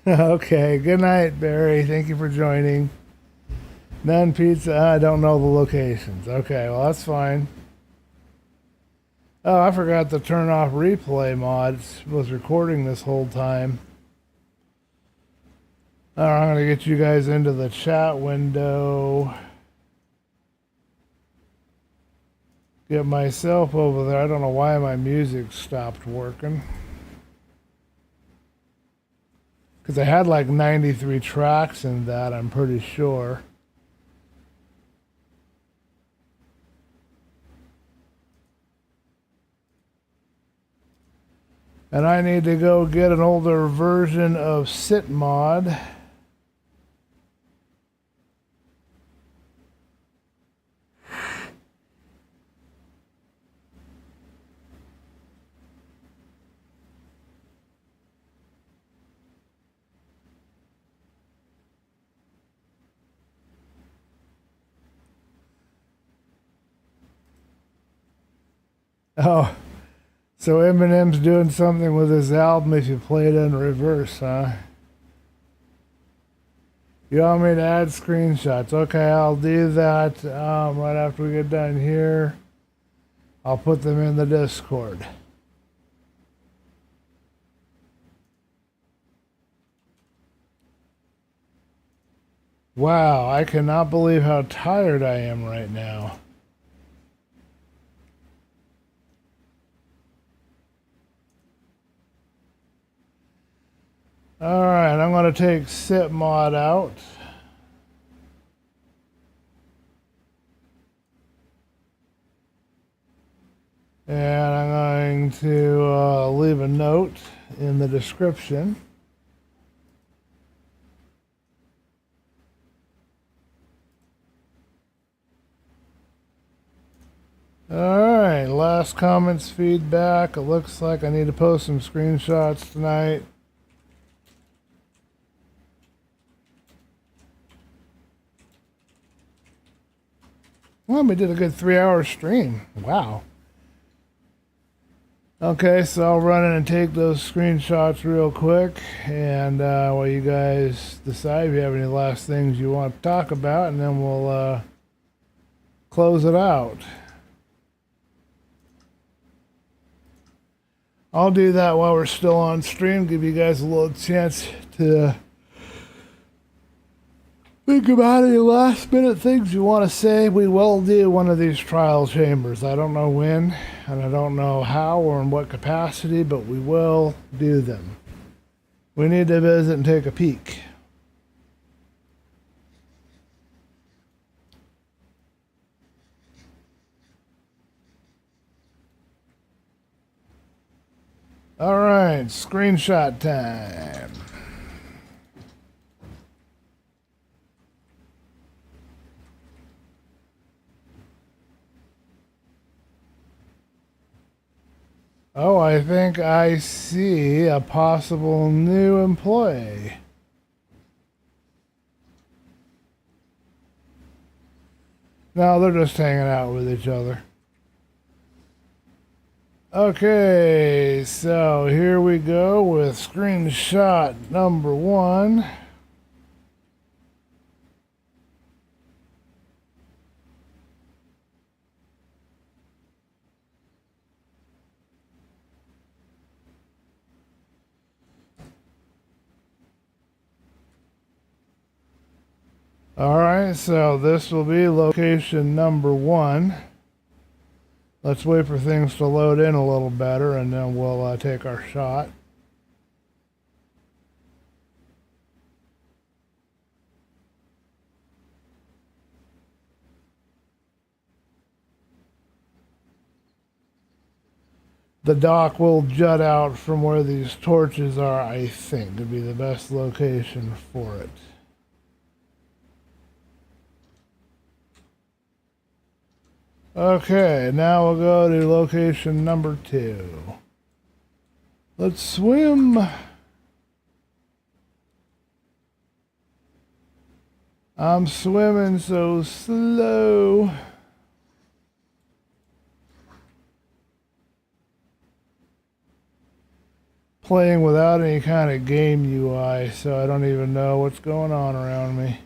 Okay, good night, Barry. Thank you for joining. None pizza. I don't know the locations. Okay, well, that's fine. Oh, I forgot to turn off replay mods. Was recording this whole time. All right, I'm going to get you guys into the chat window. Get myself over there. I don't know why my music stopped working. Because I had like 93 tracks in that, I'm pretty sure. And I need to go get an older version of SitMod. Oh, so Eminem's doing something with his album if you play it in reverse, huh? You want me to add screenshots? Okay, I'll do that right after we get done here. I'll put them in the Discord. Wow, I cannot believe how tired I am right now. All right, I'm going to take sit mod out. And I'm going to leave a note in the description. Alright, last comments, feedback. It looks like I need to post some screenshots tonight. Well, we did a good 3-hour stream. Wow. Okay, so I'll run in and take those screenshots real quick. And while you guys decide if you have any last things you want to talk about, and then we'll close it out. I'll do that while we're still on stream, give you guys a little chance to think about any last minute things you want to say. We will do one of these trial chambers. I don't know when, and I don't know how or in what capacity, but we will do them. We need to visit and take a peek. All right, screenshot time. Oh, I think I see a possible new employee. No, they're just hanging out with each other. Okay, so here we go with screenshot number 1. Alright, so this will be location number 1. Let's wait for things to load in a little better, and then we'll take our shot. The dock will jut out from where these torches are, I think, to be the best location for it. Okay, now we'll go to location number 2. Let's swim. I'm swimming so slow. Playing without any kind of game UI, so I don't even know what's going on around me.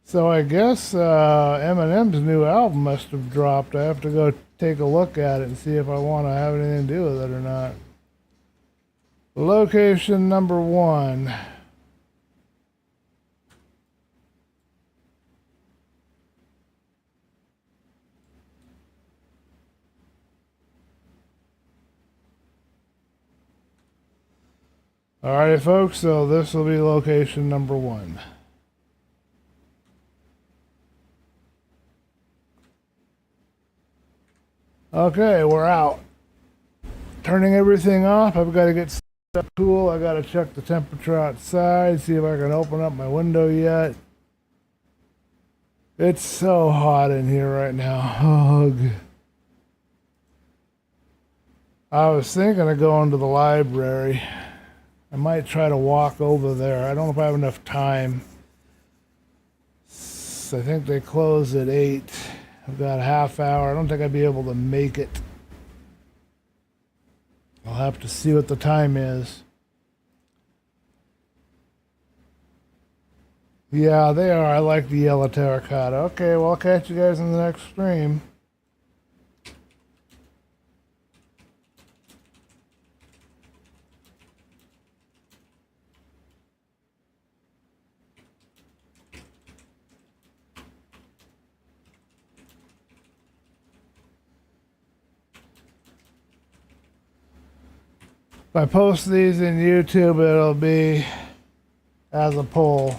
So I guess Eminem's new album must have dropped. I have to go take a look at it and see if I want to have anything to do with it or not. Location number 1. Alright folks, so this will be location number 1. Okay, we're out. Turning everything off. I've got to get stuff cool. I got to check the temperature outside, see if I can open up my window yet. It's so hot in here right now. Ugh. I was thinking of going to the library. I might try to walk over there. I don't know if I have enough time. I think they close at 8. I've got a half hour. I don't think I'd be able to make it. I'll have to see what the time is. Yeah, they are. I like the yellow terracotta. Okay, well, I'll catch you guys in the next stream. If I post these in YouTube, it'll be as a poll.